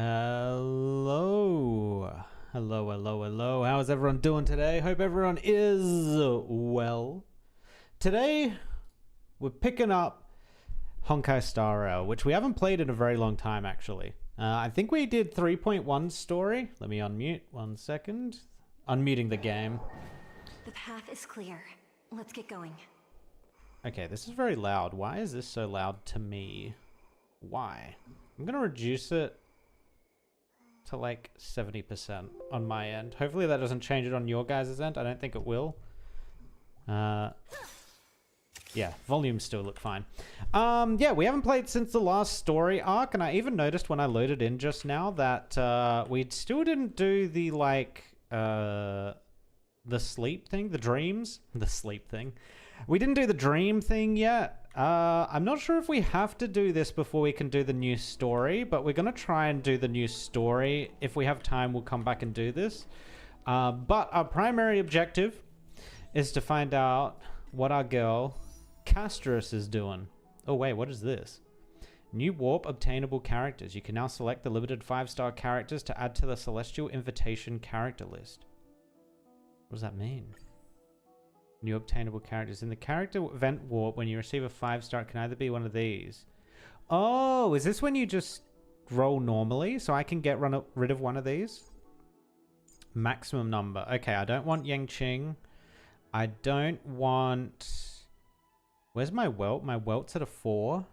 Hello. Hello, hello, hello. How is everyone doing today? Hope everyone is well. Today, we're picking up Honkai Star Rail, which we haven't played in a very long time, actually. I think we did 3.1 story. Let me unmute 1 second. Unmuting the game. The path is clear. Let's get going. Okay, this is very loud. Why is this so loud to me? Why? I'm going to reduce it to like 70% on my end. Hopefully that doesn't change it on your guys' end. I don't think it will. Yeah, volumes still look fine. Yeah, we haven't played since the last story arc, and I even noticed when I loaded in just now that we still didn't do the like the sleep thing, the dreams, the sleep thing. We didn't do the dream thing yet. I'm not sure if we have to do this before we can do the new story, but we're going to try and do the new story. If we have time, we'll come back and do this. But our primary objective is to find out what our girl Castorice is doing. Oh, wait, what is this? New warp obtainable characters. You can now select the limited 5-star characters to add to the Celestial Invitation character list. What does that mean? New obtainable characters. In the character event warp, when you receive a 5-star, it can either be one of these. Oh, is this when you just roll normally? So I can get rid of one of these? Maximum number. Okay, I don't want Yang Qing. I don't want... Where's my welt? My welt's at a 4.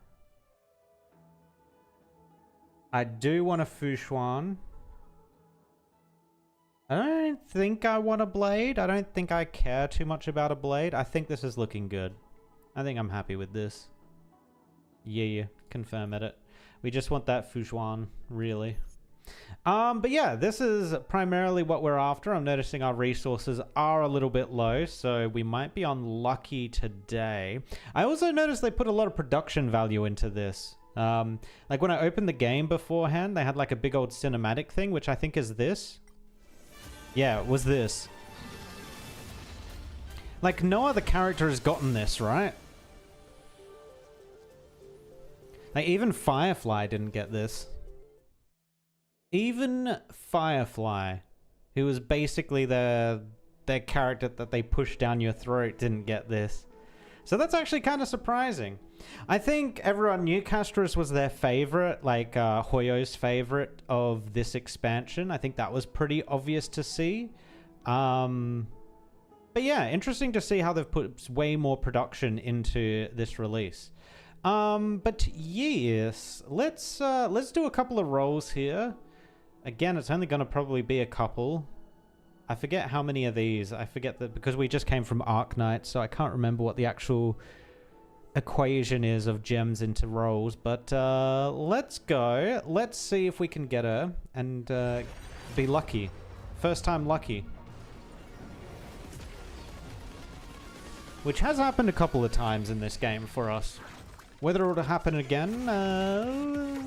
I do want a Fushuan. I don't think I want a blade. I don't think I care too much about a blade. I think this is looking good. I think I'm happy with this. Yeah, confirm edit. We just want that Fushuan, really. But yeah, this is primarily what we're after. I'm noticing our resources are a little bit low, so we might be unlucky today. I also noticed they put a lot of production value into this. Like when I opened the game beforehand, they had like a big old cinematic thing, which I think is this. Yeah, it was this. Like, no other character has gotten this, right? Like, even Firefly didn't get this. Even Firefly, who was basically their character that they pushed down your throat, didn't get this. So that's actually kind of surprising. I think everyone knew Castorice was their favorite, like Hoyo's favorite of this expansion. I think that was pretty obvious to see. But yeah, interesting to see how they've put way more production into this release. But yes, let's do a couple of rolls here. Again, it's only going to probably be a couple. I forget how many of these. I forget that because we just came from Arc Knight, so I can't remember what the actual equation is of gems into rolls. But let's go. Let's see if we can get her and be lucky. First time lucky. Which has happened a couple of times in this game for us. Whether it'll happen again, well,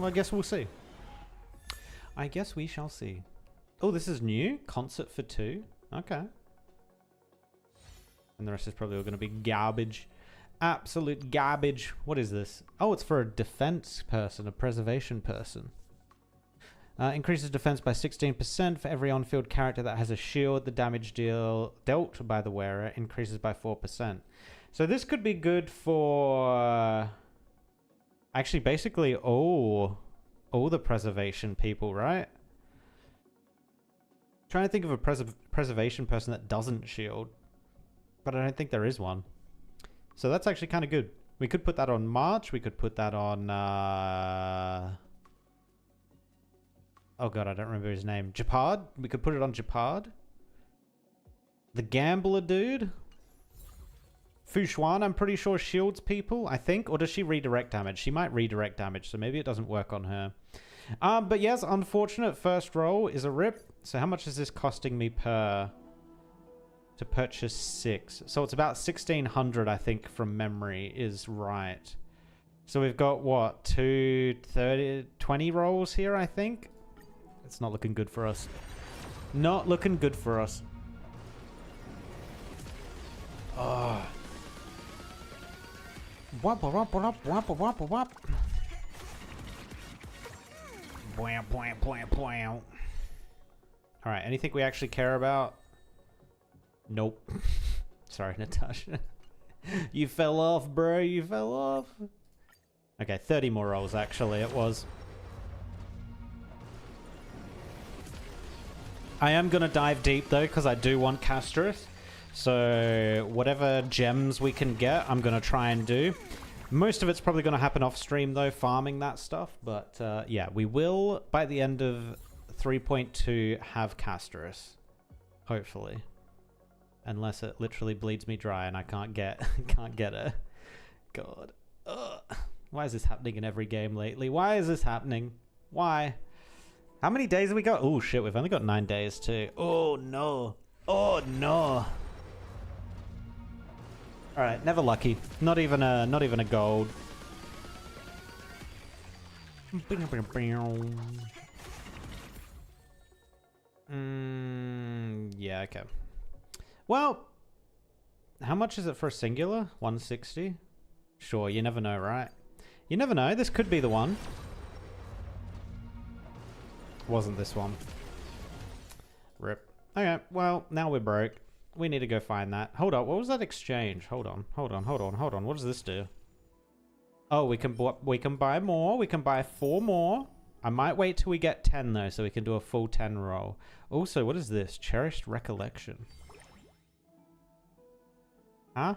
I guess we'll see. I guess we shall see. Oh, this is new? Concert for 2? Okay. And the rest is probably all going to be garbage. Absolute garbage. What is this? Oh, it's for a defense person, a preservation person. Increases defense by 16% for every on-field character that has a shield. The damage dealt by the wearer increases by 4%. So this could be good for... actually, basically all the preservation people, right? Trying to think of a preservation person that doesn't shield, but I don't think there is one. So that's actually kind of good. We could put that on March. We could put that on... oh god, I don't remember his name. Japard? We could put it on Japard. The Gambler dude. Fushuan, I'm pretty sure shields people, I think. Or does she redirect damage? She might redirect damage, so maybe it doesn't work on her. But yes, unfortunate first roll is a rip. So how much is this costing me to purchase 6? So it's about 1,600, I think, from memory is right. So we've got, what, 20 rolls here, I think? It's not looking good for us. Not looking good for us. Oh. Wop, wop, wop, wop, wop, wop, wop. Alright, anything we actually care about? Nope. Sorry, Natasha. You fell off, bro. You fell off. Okay, 30 more rolls, actually, it was. I am going to dive deep, though, because I do want Castorice. So, whatever gems we can get, I'm going to try and do. Most of it's probably going to happen off stream, though, farming that stuff. But, yeah, we will, by the end of 3.2, have Castorice. Hopefully. Unless it literally bleeds me dry and I can't get her. God. Ugh. Why is this happening in every game lately? Why is this happening? Why? How many days have we got? Oh shit, we've only got 9 days too. Oh no. Oh no. Alright, never lucky. Not even a gold. Yeah, okay. Well, how much is it for a singular? 160? Sure, you never know, right? You never know. This could be the one. Wasn't this one. Rip. Okay, well, now we're broke. We need to go find that. Hold on, what was that exchange? Hold on. What does this do? Oh, we can buy more. We can buy 4 more. I might wait till we get 10, though, so we can do a full 10 roll. Also, what is this? Cherished Recollection. Huh?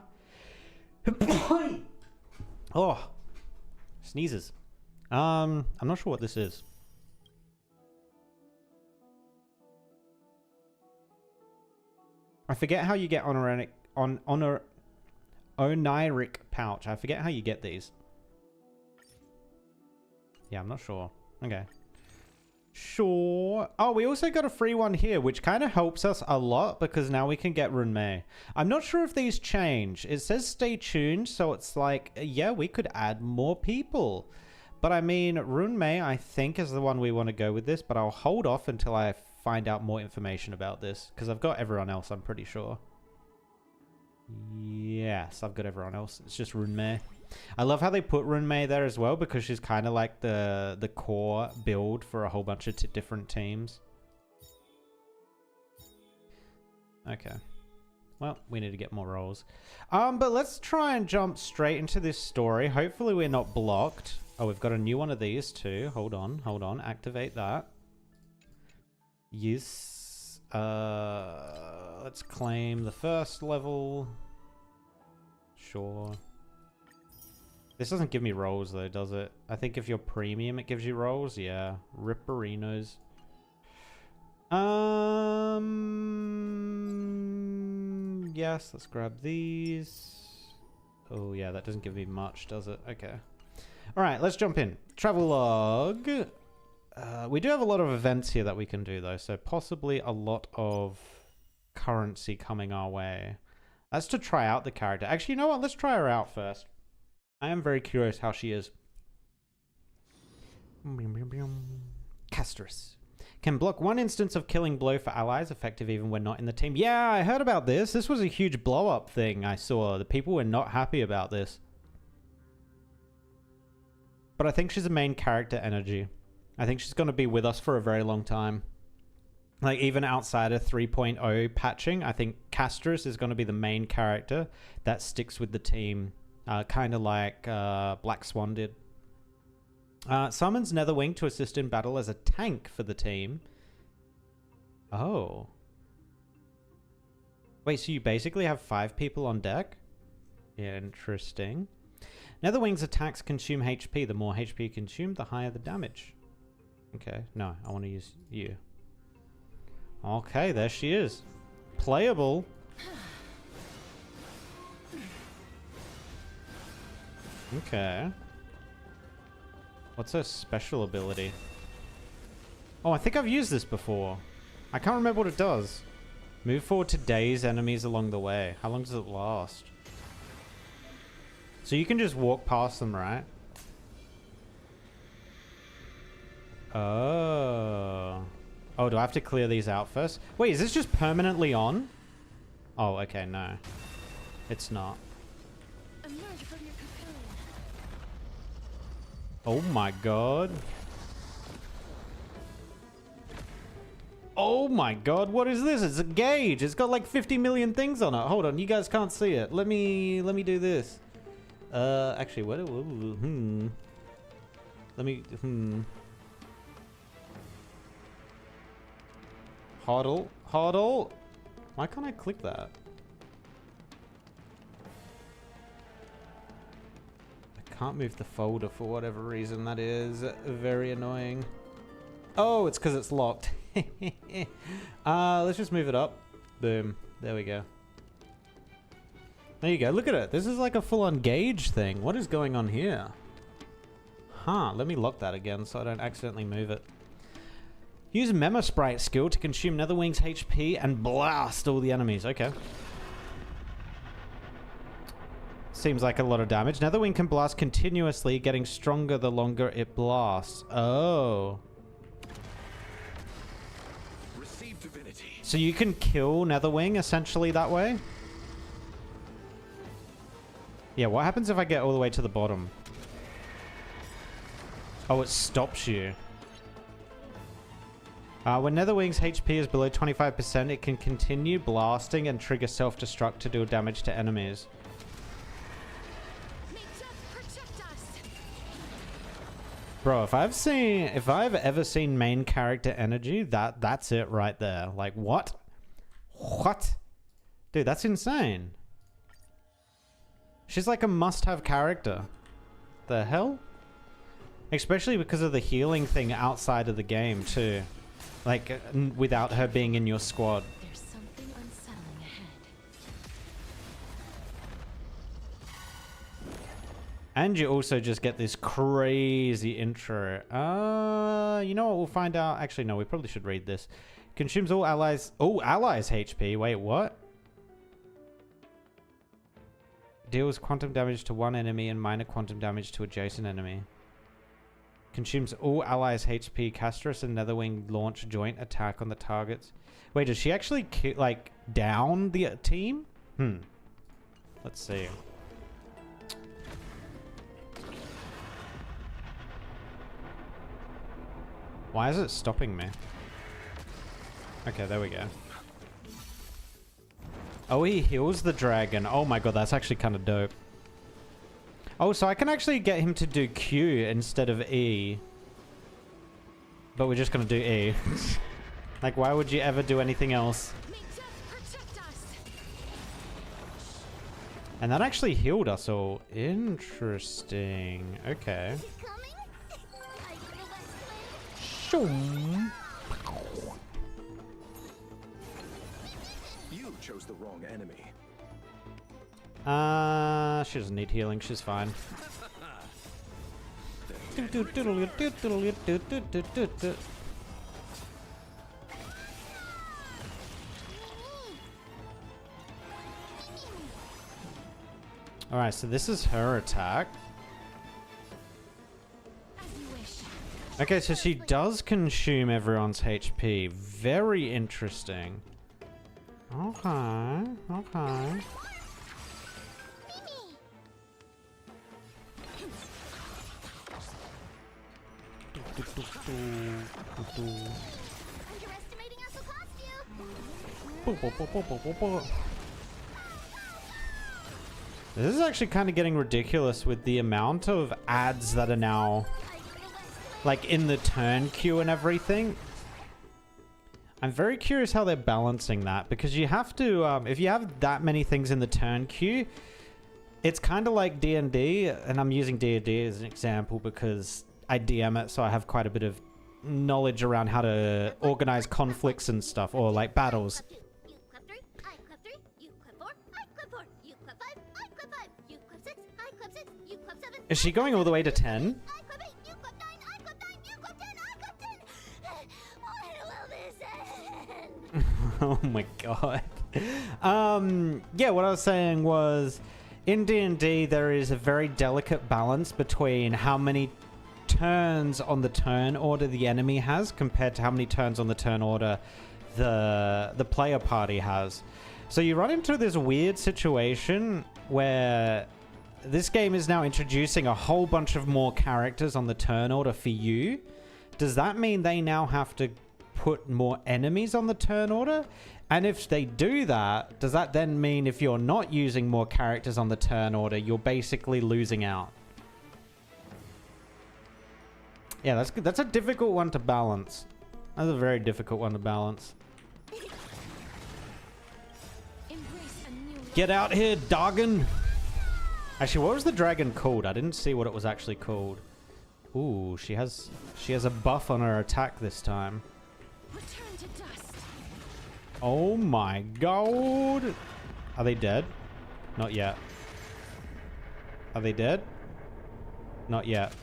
Oh. Sneezes. I'm not sure what this is. I forget how you get oniric pouch. I forget how you get these. Yeah, I'm not sure. Okay. Sure. Oh, we also got a free one here, which kind of helps us a lot because now we can get Runmei. I'm not sure if these change. It says stay tuned, so it's like, yeah, we could add more people. But I mean, Runmei, I think, is the one we want to go with this, but I'll hold off until I find out more information about this because I've got everyone else, I'm pretty sure. Yes, I've got everyone else. It's just Runmei. I love how they put Runmei there as well because she's kind of like the core build for a whole bunch of different teams. Okay. Well, we need to get more rolls. But let's try and jump straight into this story. Hopefully we're not blocked. Oh, we've got a new one of these too. Hold on. Activate that. Yes. Let's claim the first level. Sure. This doesn't give me rolls though, does it? I think if you're premium, it gives you rolls. Yeah. Ripperinos. Yes, let's grab these. Oh yeah, that doesn't give me much, does it? Okay. Alright, let's jump in. Travelogue. We do have a lot of events here that we can do though, so possibly a lot of currency coming our way. That's to try out the character. Actually, you know what? Let's try her out first. I am very curious how she is. Castorice. Can block 1 instance of killing blow for allies, effective even when not in the team. Yeah, I heard about this. This was a huge blow-up thing I saw. The people were not happy about this. But I think she's a main character energy. I think she's going to be with us for a very long time. Like, even outside of 3.0 patching, I think Castorice is going to be the main character that sticks with the team. Kind of like Black Swan did. Summons Netherwing to assist in battle as a tank for the team. Oh. Wait, so you basically have 5 people on deck? Interesting. Netherwing's attacks consume HP. The more HP consumed, the higher the damage. Okay, no, I want to use you. Okay, there she is. Playable. Okay. What's her special ability? Oh, I think I've used this before. I can't remember what it does. Move forward to daze enemies along the way. How long does it last? So you can just walk past them, right? Oh. Oh, do I have to clear these out first? Wait, is this just permanently on? Oh, okay, no. It's not. Oh my god. Oh my god, what is this? It's a gauge. It's got like 50 million things on it. Hold on, you guys can't see it. Let me do this. Actually, what? Let me. Hodl. Why can't I click that? I can't move the folder for whatever reason. That is very annoying. Oh, it's because it's locked. Let's just move it up. Boom. There we go. There you go. Look at it. This is like a full-on gauge thing. What is going on here? Huh. Let me lock that again so I don't accidentally move it. Use Memo Sprite skill to consume Netherwing's HP and blast all the enemies. Okay. Seems like a lot of damage. Netherwing can blast continuously, getting stronger the longer it blasts. Oh. So you can kill Netherwing essentially that way? Yeah, what happens if I get all the way to the bottom? Oh, it stops you. When Netherwing's HP is below 25%, it can continue blasting and trigger self-destruct to deal damage to enemies. Bro, if I've ever seen main character energy, that's it right there. Like, what? What? Dude, that's insane. She's like a must-have character. The hell? Especially because of the healing thing outside of the game, too. Like, without her being in your squad. There's something unsettling ahead. And you also just get this crazy intro. You know what? We'll find out. Actually, no, we probably should read this. Consumes all allies HP. Wait, what? Deals quantum damage to one enemy and minor quantum damage to adjacent enemy. Consumes all allies' HP. Castorice and Netherwing launch joint attack on the targets. Wait, does she actually like down the team? Let's see. Why is it stopping me? Okay, there we go. Oh, he heals the dragon. Oh my god, that's actually kind of dope. Oh, so I can actually get him to do Q instead of E. But we're just going to do E. Like, why would you ever do anything else? And that actually healed us all. Interesting. Okay. Shoom. You chose the wrong enemy. She doesn't need healing. She's fine. Alright, so this is her attack. Okay, so she does consume everyone's HP. Very interesting. Okay, okay. This is actually kind of getting ridiculous with the amount of ads that are now like in the turn queue and everything. I'm very curious how they're balancing that, because you have to if you have that many things in the turn queue, it's kind of like D&D, and I'm using D&D as an example because I DM it, so I have quite a bit of knowledge around how to organize conflicts and stuff, or like battles. Is she going all the way to 10? Oh my god. Yeah, what I was saying was, in D&D there is a very delicate balance between how many turns on the turn order the enemy has compared to how many turns on the turn order the player party has. So you run into this weird situation where this game is now introducing a whole bunch of more characters on the turn order for you. Does that mean they now have to put more enemies on the turn order? And if they do that, does that then mean if you're not using more characters on the turn order, you're basically losing out? Yeah, that's good. That's a difficult one to balance. That's a very difficult one to balance. Get out here, Dargon! Actually, what was the dragon called? I didn't see what it was actually called. Ooh, she has a buff on her attack this time. Return to dust. Oh my god! Are they dead? Not yet. Are they dead? Not yet.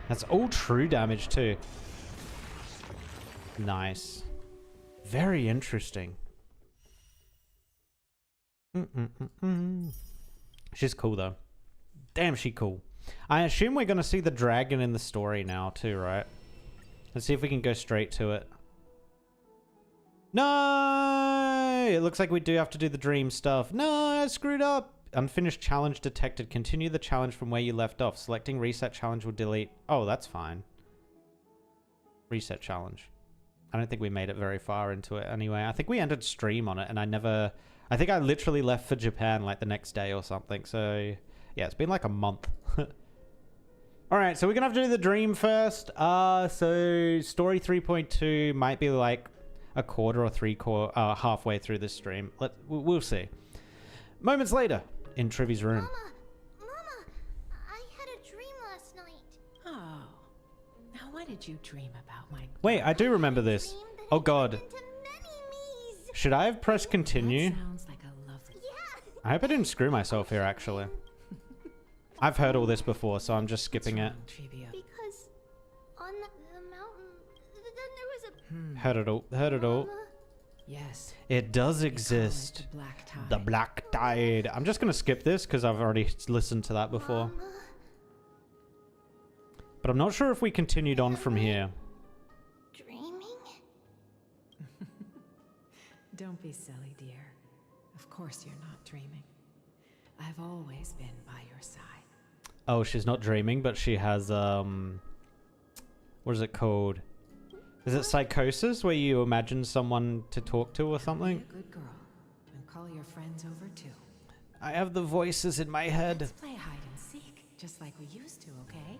That's all true damage too. Nice. Very interesting. She's cool though. Damn, she cool. I assume we're gonna see the dragon in the story now too, right? Let's see if we can go straight to it. No! It looks like we do have to do the dream stuff. No, I screwed up. Unfinished challenge detected. Continue the challenge from where you left off. Selecting reset challenge will delete. Oh, that's fine. Reset challenge. I don't think we made it very far into it anyway. I think we ended stream on it and I think I literally left for Japan like the next day or something. So yeah, it's been like a month. All right, so we're gonna have to do the dream first. So story 3.2 might be like a quarter or halfway through this stream. We'll see. Moments later, in Trivy's room. Mama, I had a dream last night. Oh, now what did you dream about, my... Wait, I do remember this. Oh god. Into many me's. Should I have pressed continue? That sounds like a lovely... Yeah. I hope I didn't screw myself here, actually. I've heard all this before, so I'm just skipping it. Because on the mountain, then there was a... Heard it all. Heard it all. Mama, Yes. It does they call it exist. the Black Tide. The Black Tide. I'm just going to skip this because I've already listened to that before. Mama, But I'm not sure if we continued on from here. dreaming? Don't be silly, dear. Of course you're not dreaming. I've always been by your side. Oh, she's not dreaming, but she has, what is it called? Is it psychosis, where you imagine someone to talk to or something? Be a good girl and call your friends over too. I have the voices in my head. Let's play hide and seek, just like we used to, okay?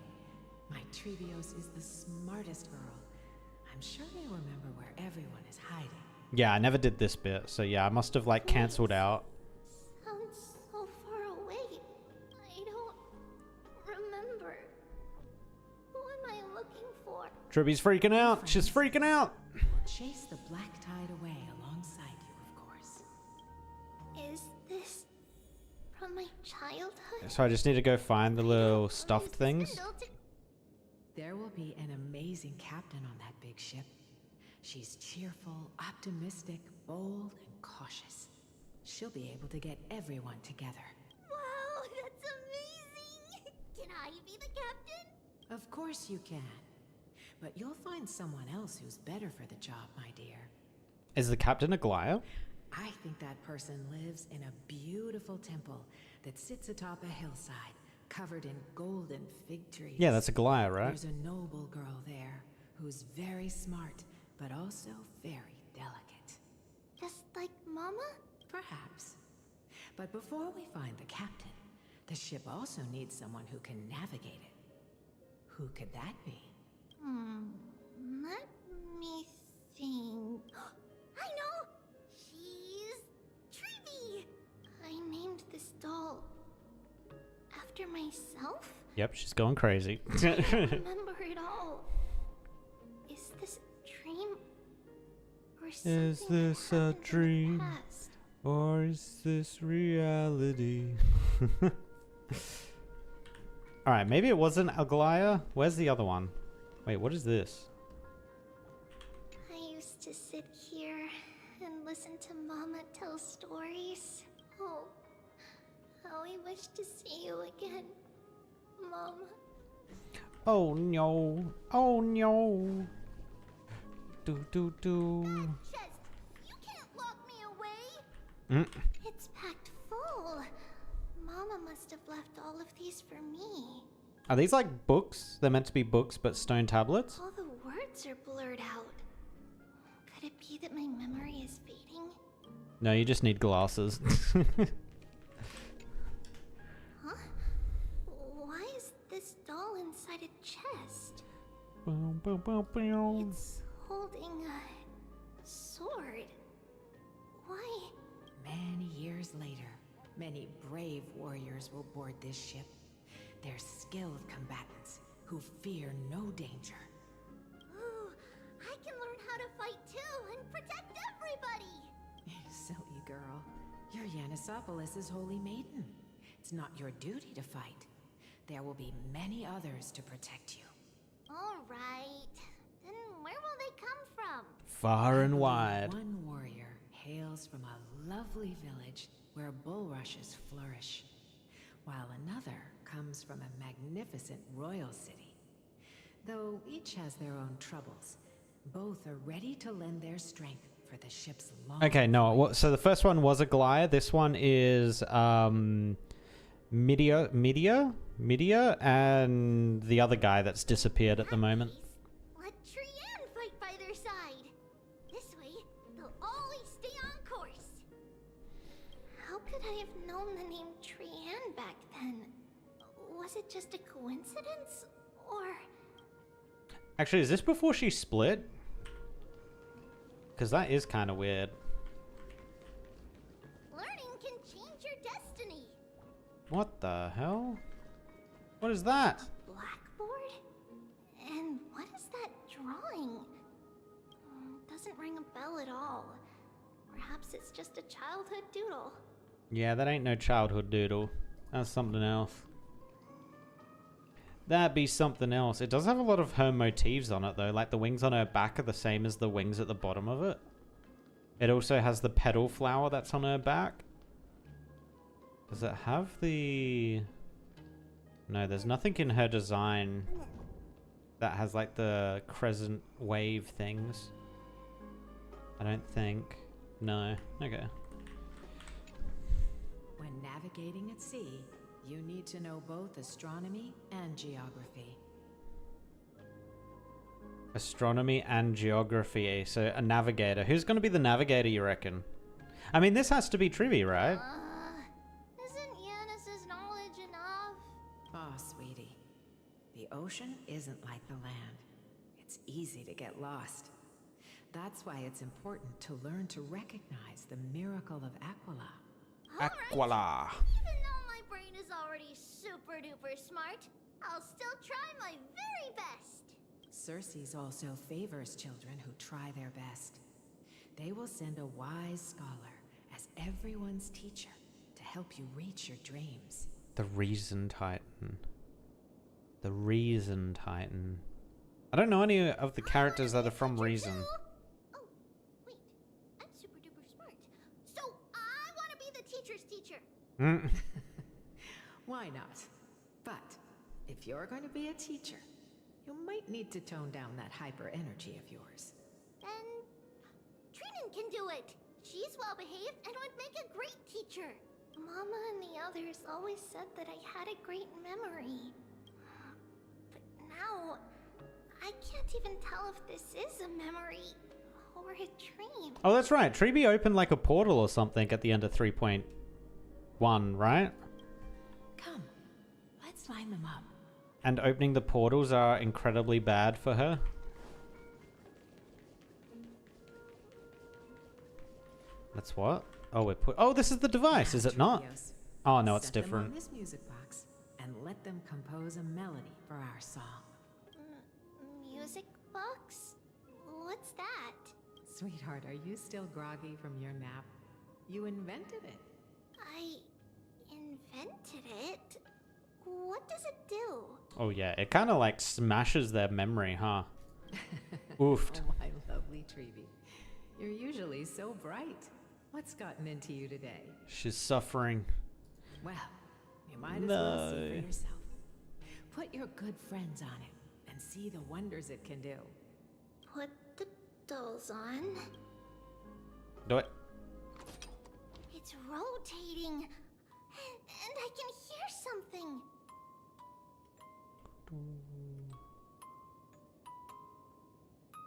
My Trevios is the smartest girl. I'm sure they remember where everyone is hiding. Yeah, I never did this bit, so yeah, I must have, like, cancelled out. Sounds so far away. I don't remember. Who am I looking for? Triby's freaking out. She's freaking out. We'll chase the Black Tide away alongside you, of course. Is this from my childhood? So I just need to go find the little stuffed things. There will be an amazing captain on that big ship. She's cheerful, optimistic, bold, and cautious. She'll be able to get everyone together. Wow, that's amazing! Can I be the captain? Of course you can. But you'll find someone else who's better for the job, my dear. Is the captain a Glaya? I think that person lives in a beautiful temple that sits atop a hillside, covered in golden fig trees. Yeah, that's a Glaya, right? There's a noble girl there who's very smart, but also very delicate. Just like Mama? Perhaps. But before we find the captain, the ship also needs someone who can navigate it. Who could that be? Let me think. I know! She's Trivy! I named this doll after myself? Yep, she's going crazy. I don't remember it all. Is this a dream? Or something Is this that a happened in the dream? past? Or is this reality? Alright, maybe it wasn't a Glaya. Where's the other one? Wait, what is this? I used to sit here and listen to Mama tell stories. Oh, how I wish to see you again, Mama. Oh no. Oh no. Do do do. That chest! You can't lock me away! It's packed full. Mama must have left all of these for me. Are these like books? They're meant to be books, but stone tablets? All the words are blurred out. that my memory is fading? No, you just need glasses. Huh? Why is this doll inside a chest? It's holding a sword. Why? Many years later, many brave warriors will board this ship. They're skilled combatants who fear no danger. Ooh, I can learn how to fight too and protect everybody! Silly girl. You're Yanisopoulos' holy maiden. It's not your duty to fight. There will be many others to protect you. Alright. Then where will they come from? Far and wide. One warrior hails from a lovely village where bulrushes flourish, while another comes from a magnificent royal city. Though each has their own troubles, both are ready to lend their strength for the ship's long... Okay, no. So the first one was a Goliath. This one is Media, and the other guy that's disappeared at the moment. Let Trian fight by their side. This way, they'll always stay on course. How could I have known the name Trian back then? Was it just a coincidence, or... Actually, is this before she split? Because that is kind of weird. Learning can change your destiny. What the hell? What is that? Blackboard? And what is that drawing? Doesn't ring a bell at all. Perhaps it's just a childhood doodle. Yeah, that ain't no childhood doodle. That's something else. That'd be something else. It does have a lot of her motifs on it, though. Like, the wings on her back are the same as the wings at the bottom of it. It also has the petal flower that's on her back. Does it have the... No, there's nothing in her design that has, like, the crescent wave things. I don't think. No. Okay. When navigating at sea, you need to know both astronomy and geography. Astronomy and geography. So a navigator. Who's going to be the navigator, you reckon? I mean, this has to be Trivy, right? Isn't Yanis's knowledge enough? Oh, sweetie. The ocean isn't like the land. It's easy to get lost. That's why it's important to learn to recognize the miracle of Aquila. Aquila. Even though my brain is already super duper smart, I'll still try my very best. Circe also favors children who try their best. They will send a wise scholar as everyone's teacher to help you reach your dreams. The Reason Titan. The Reason Titan. I don't know any of the characters that are from Reason. Oh, wait. I'm super duper smart. So I want to be the teacher's teacher. Why not? But if you're going to be a teacher, you might need to tone down that hyper energy of yours. Then Trinan can do it. She's well behaved and would make a great teacher. Mama and the others always said that I had a great memory. But now, I can't even tell if this is a memory or a dream. Oh, that's right. Treby opened like a portal or something at the end of 3.1, right? Come, let's line them up. And opening the portals are incredibly bad for her. That's what? Oh, we're oh, this is the device, is it not? Trios. Oh, no, it's Set them different. on this music box and let them compose a melody for our song. Music box? What's that? Sweetheart, are you still groggy from your nap? You invented it. I invented it? What does it do? Oh, yeah. It kind of like smashes their memory, huh? Oofed. Oh, my lovely Trevi. You're usually so bright. What's gotten into you today? She's suffering. Well, you might as well see for yourself. Put your good friends on it and see the wonders it can do. Put the dolls on. Do it. It's rotating. And I can hear something.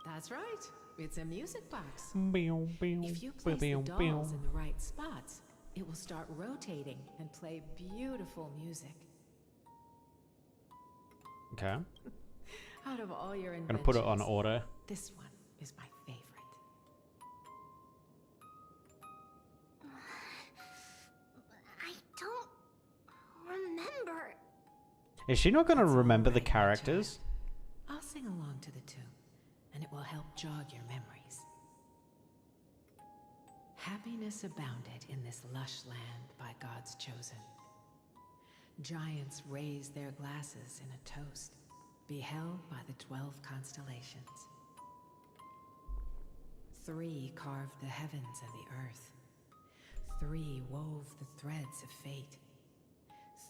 That's right. It's a music box. Bow, bow, If you place bow, the bow. dolls in the right spots, it will start rotating and play beautiful music. Okay. Out of all your Gonna inventions, put it on auto. this one is my favorite. I don't remember. Is she not gonna It's all remember the right, my characters? child. I'll sing along to the tune, and it will help jog your memories. Happiness abounded in this lush land by God's chosen. Giants raised their glasses in a toast, beheld by the 12 constellations. 3 carved the heavens and the earth. 3 wove the threads of fate.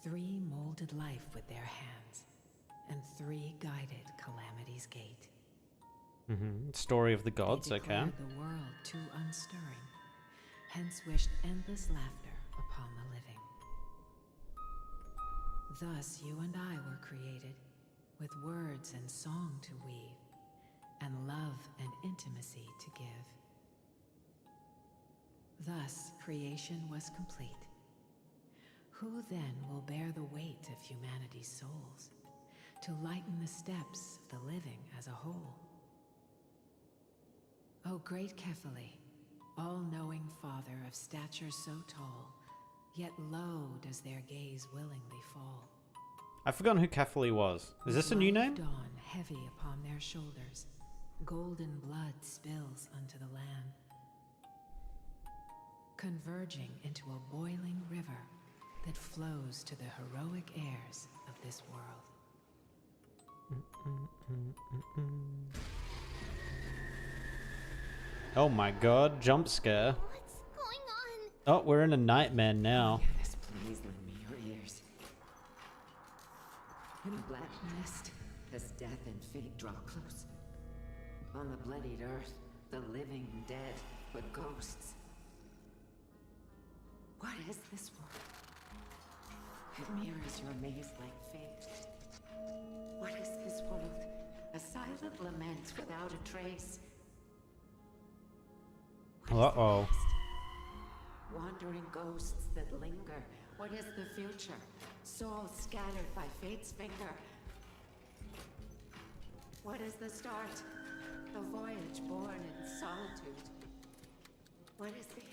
3 molded life with their hands, and 3 guided calamity's gate. Story of the gods, They okay. declared the world too unstirring, hence wished endless laughter upon the living. Thus you and I were created, with words and song to weave, and love and intimacy to give. Thus creation was complete. Who then will bear the weight of humanity's souls, to lighten the steps of the living as a whole? O great Kephali, all-knowing father of stature so tall, yet low does their gaze willingly fall. I've forgotten who Catholi was. Is this a new Light of name? Dawn heavy upon their shoulders, golden blood spills unto the land, converging into a boiling river that flows to the heroic heirs of this world. Oh my god, jump scare. What's going on? Oh, we're in a nightmare now. Yes, please lend me your ears. In the black mist, as death and fate draw close, on the bloodied earth, the living dead, but ghosts. What is this world? It mirrors your maze-like fate. What is this world? A silent lament without a trace. What is the Uh-oh. past? Wandering ghosts that linger. What is the future? Souls scattered by fate's finger. What is the start? A voyage born in solitude. What is the end?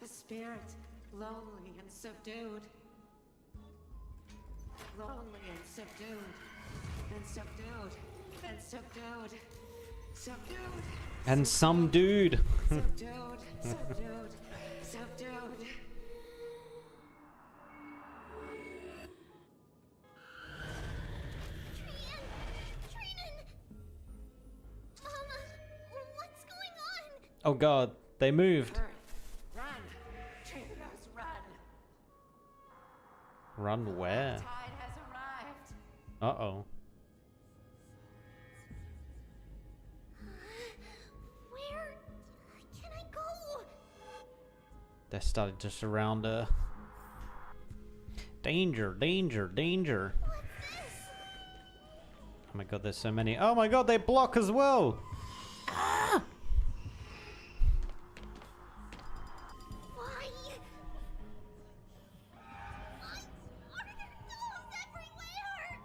A spirit, lonely and subdued. Lonely and subdued. And subdued. And subdued. Subdued. And some dude. Subdued. Subdued. Subdued. Trinan! Mama, what's going on? Oh god, they moved. Hurry. Run. Trainers, run. Run where? Tide has arrived. Uh-oh. Where can I go? They started to surround her. Danger, danger, danger. What's this? Oh my god, there's so many. Oh my god, they block as well. Why? Why are there dolls everywhere?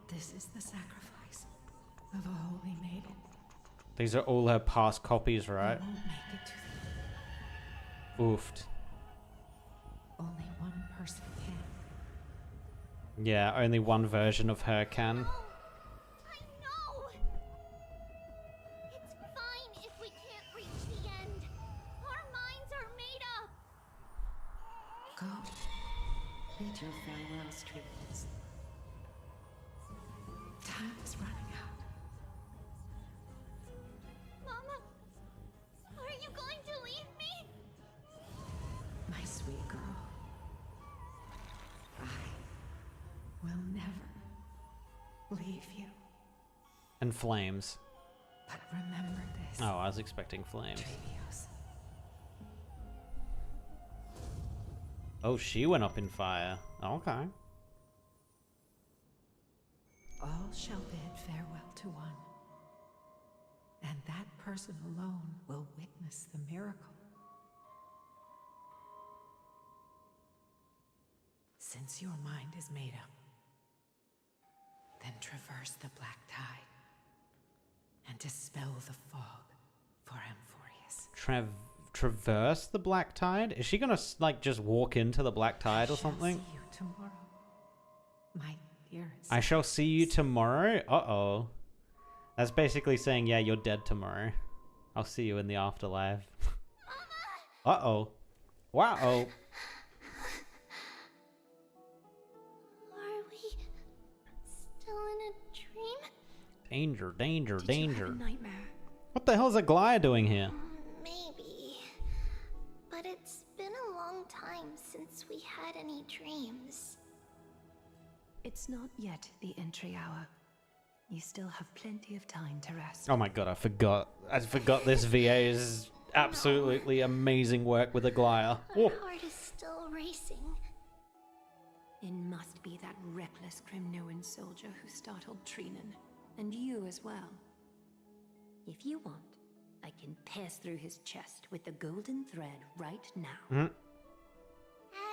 This is the sacrifice of a holy maiden. These are all her past copies, right? Won't make it to the Oofed. only one person can. Yeah, only one version of her can. No, I know. It's fine if we can't reach the end. Our minds are made up. Go. Bid your farewells, Triplets. Time is running out. Mama, are you going to leave me? My sweet girl. I will never leave you. And flames. But remember this. Oh, I was expecting flames. Trevios. Oh, she went up in fire. Okay. All shall bid farewell to one. person alone will witness the miracle. Since your mind is made up, then traverse the black tide and dispel the fog for Amphorius. Traverse the black tide? Is she gonna like just walk into the black tide or something? I shall see you tomorrow, my dearest. I shall see you tomorrow? Uh-oh. That's basically saying, yeah, you're dead tomorrow. I'll see you in the afterlife. Uh-oh. Wow-oh. Are we still in a dream? Danger, danger, Did danger. you have a nightmare? What the hell is a Glaya doing here? Maybe. But it's been a long time since we had any dreams. It's not yet the entry hour. You still have plenty of time to rest. Oh my god, I forgot. I forgot this VA's absolutely amazing work with a Glaya. My Oh. heart is still racing. It must be that reckless Crimnoan soldier who startled Trinan. And you as well. If you want, I can pass through his chest with the golden thread right now. Mhm.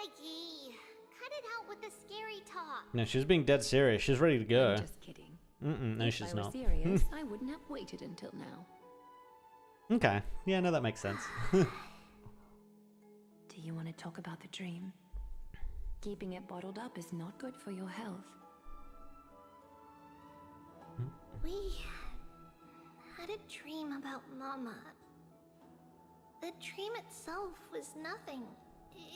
Aggie, cut it out with the scary talk. No, she's being dead serious. She's ready to go. I'm just kidding. No, if she's I were not. serious, I wouldn't have waited until now. Okay. Yeah, no, that makes sense. Do you want to talk about the dream? Keeping it bottled up is not good for your health. We had a dream about Mama. The dream itself was nothing.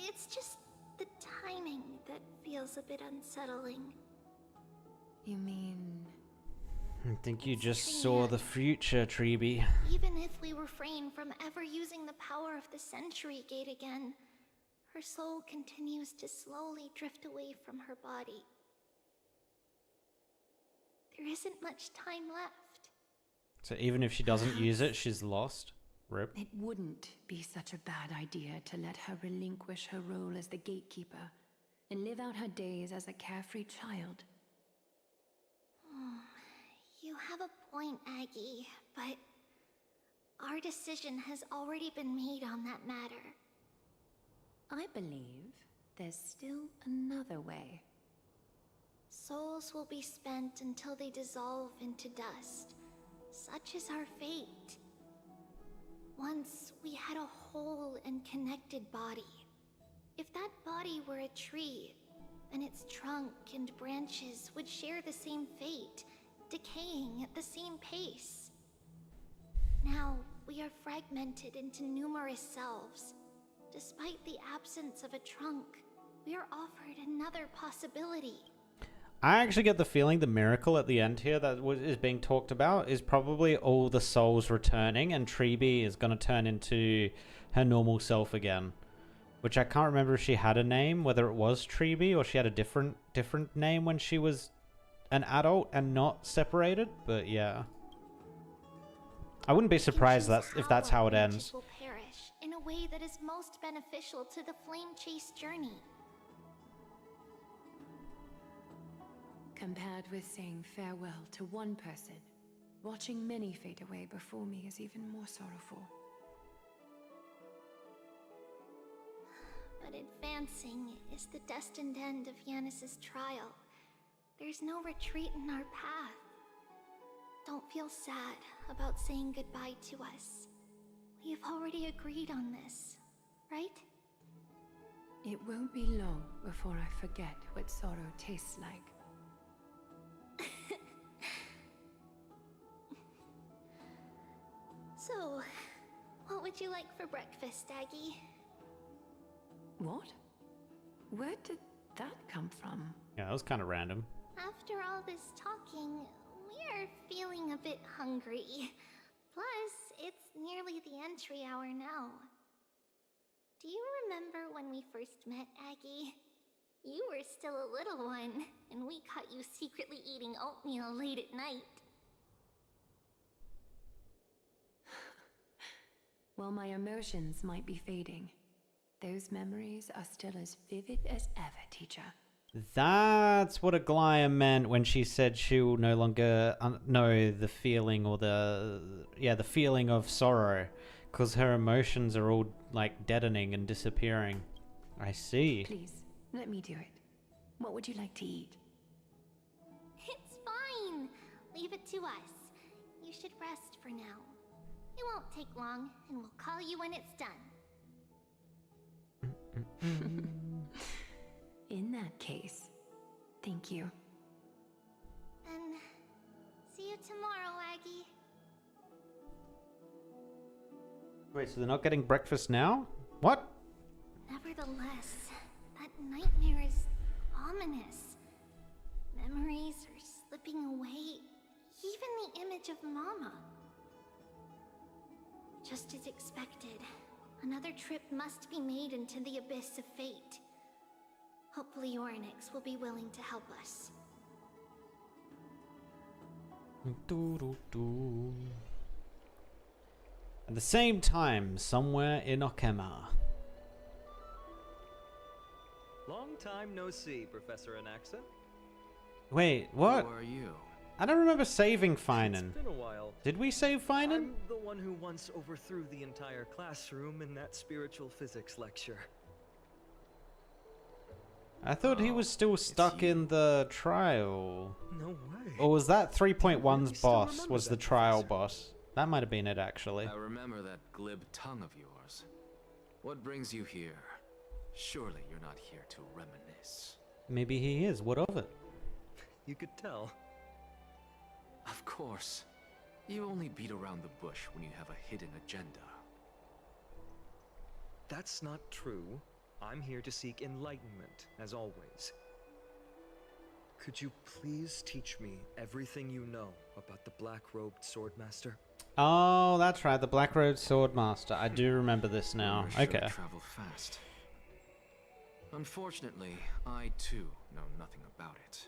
It's just the timing that feels a bit unsettling. You mean... I think you just saw the future, Treeby. Even if we refrain from ever using the power of the Century Gate again, her soul continues to slowly drift away from her body. There isn't much time left. So even if she doesn't use it, she's lost? Rip. It wouldn't be such a bad idea to let her relinquish her role as the gatekeeper and live out her days as a carefree child. You have a point, Aggie, but our decision has already been made on that matter. I believe there's still another way. Souls will be spent until they dissolve into dust. Such is our fate. Once we had a whole and connected body. If that body were a tree, then its trunk and branches would share the same fate, decaying at the same pace. Now, we are fragmented into numerous selves. Despite the absence of a trunk, we are offered another possibility. I actually get the feeling the miracle at the end here that is being talked about is probably all the souls returning, and Treeby is going to turn into her normal self again. Which I can't remember if she had a name, whether it was Treeby or she had a different name when she was an adult and not separated, but yeah. I wouldn't be surprised if that's how it ends. Will perish in a way that is most beneficial to the flame chase journey. Compared with saying farewell to one person, watching many fade away before me is even more sorrowful. But advancing is the destined end of Yanis's trial. There's no retreat in our path. Don't feel sad about saying goodbye to us. We have already agreed on this, right? It won't be long before I forget what sorrow tastes like. So, what would you like for breakfast, Aggie? What? Where did that come from? Yeah, that was kind of random. After all this talking, we are feeling a bit hungry. Plus, it's nearly the entry hour now. Do you remember when we first met, Aggie? You were still a little one, and we caught you secretly eating oatmeal late at night. While my emotions might be fading, those memories are still as vivid as ever, teacher. That's what Aglaya meant when she said she will no longer know the feeling or the feeling of sorrow, because her emotions are all like deadening and disappearing. I see. Please, let me do it. What would you like to eat? It's fine. Leave it to us. You should rest for now. It won't take long, and we'll call you when it's done. In that case, thank you. And see you tomorrow, Aggie. Wait, so they're not getting breakfast now? What? Nevertheless, that nightmare is ominous. Memories are slipping away, even the image of Mama. Just as expected, another trip must be made into the abyss of fate. Hopefully Orynyx will be willing to help us. At the same time, somewhere in Okema. Long time no see, Professor Anaxa. Wait, what? Who are you? I don't remember saving Finan. It's been a while. Did we save Finan? I'm the one who once overthrew the entire classroom in that spiritual physics lecture. I thought he was still stuck in the trial. No way. Or was that 3.1's still boss, remember was that, the trial Professor. boss? That might have been it, actually. I remember that glib tongue of yours. What brings you here? Surely you're not here to reminisce. Maybe he is. What of it? You could tell. Of course. You only beat around the bush when you have a hidden agenda. That's not true. I'm here to seek enlightenment, as always. Could you please teach me everything you know about the black-robed swordmaster? Oh, that's right. The Black Road Swordmaster. I do remember this now. Rumor should Okay. travel fast. Unfortunately, I too know nothing about it.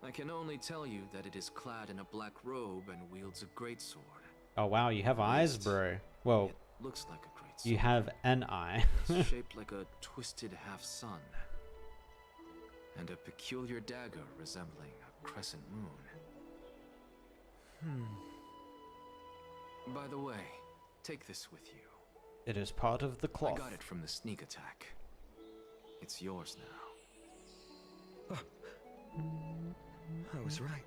I can only tell you that it is clad in a black robe and wields a greatsword. Oh, wow. You have eyes, bro. Well, It looks like a greatsword. you have an eye. It's shaped like a twisted half-sun. And a peculiar dagger resembling a crescent moon. By the way, take this with you. It is part of the I cloth. got it from the sneak attack. It's yours now. I was right.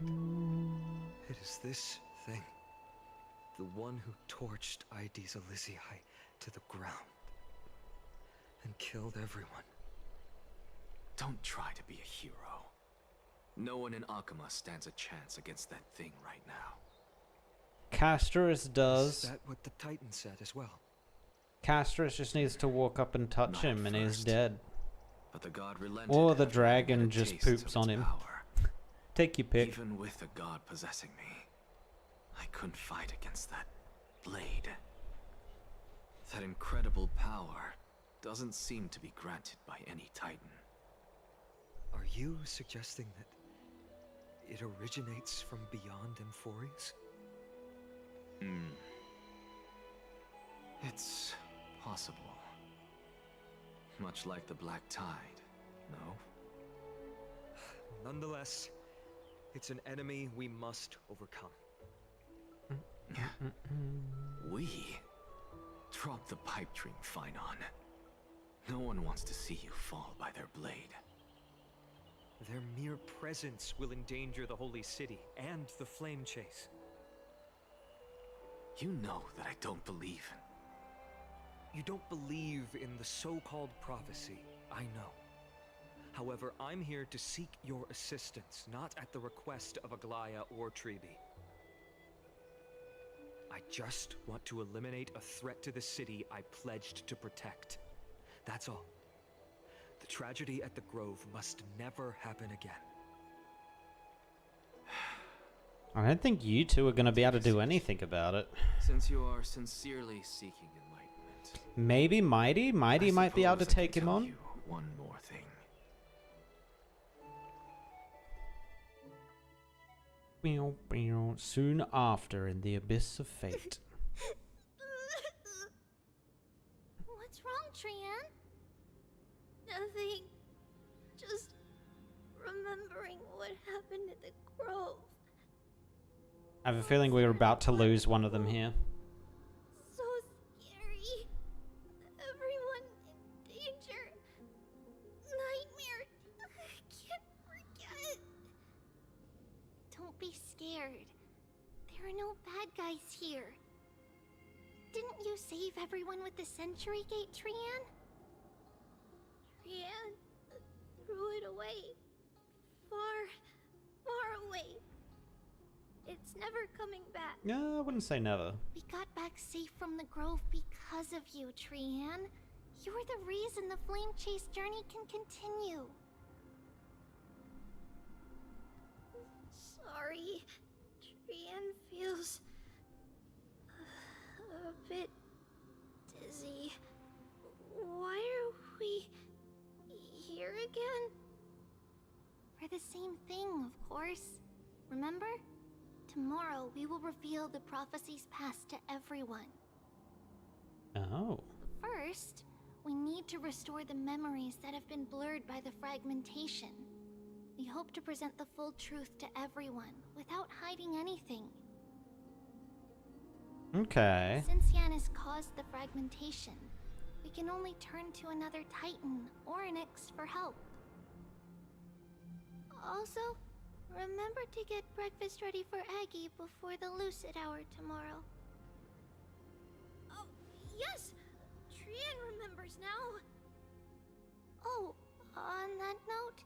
It is this thing. The one who torched Aedes Elysiae to the ground. And killed everyone. Don't try to be a hero. No one in Akama stands a chance against that thing right now. Castorice Is does. that what the Titan said as well? Castorice just needs to walk up and touch Not him and he's first. dead. But the god relented. Or the after dragon having had a just taste of poops its on him. power. Take your pick. Even with the god possessing me, I couldn't fight against that blade. That incredible power doesn't seem to be granted by any Titan. Are you suggesting that it originates from beyond Amphories? It's possible. Much like the Black Tide, no? Nonetheless, it's an enemy we must overcome. We? Drop the pipe dream, Finon. No one wants to see you fall by their blade. Their mere presence will endanger the Holy City and the Flame Chase. You know that I don't believe. You don't believe in the so-called prophecy, I know. However, I'm here to seek your assistance, not at the request of Aglaya or Treeby. I just want to eliminate a threat to the city I pledged to protect. That's all. The tragedy at the Grove must never happen again. I don't think you two are going to be able to do anything about it. Since you are sincerely seeking enlightenment, Maybe Mighty? Mighty I might be able to suppose I take can him tell on? you one more thing. Soon after, in the abyss of fate. What's wrong, Trian? Nothing. Just remembering what happened at the grove. I have a feeling we were about to lose one of them here. So scary. Everyone in danger. Nightmare. I can't forget. Don't be scared. There are no bad guys here. Didn't you save everyone with the Century Gate, Trian? Trian threw it away. Far, far away. It's never coming back. No, I wouldn't say never. We got back safe from the grove because of you, Trian. You're the reason the Flame Chase journey can continue. Sorry. Trian feels a bit dizzy. Why are we here again? For the same thing, of course. Remember? Tomorrow we will reveal the prophecies past to everyone. Oh. First, we need to restore the memories that have been blurred by the fragmentation. We hope to present the full truth to everyone without hiding anything. Okay. Since Yanis caused the fragmentation, we can only turn to another Titan, Orynyx, for help. Also, remember to get breakfast ready for Aggie before the Lucid Hour tomorrow. Oh, yes! Trian remembers now! Oh, on that note,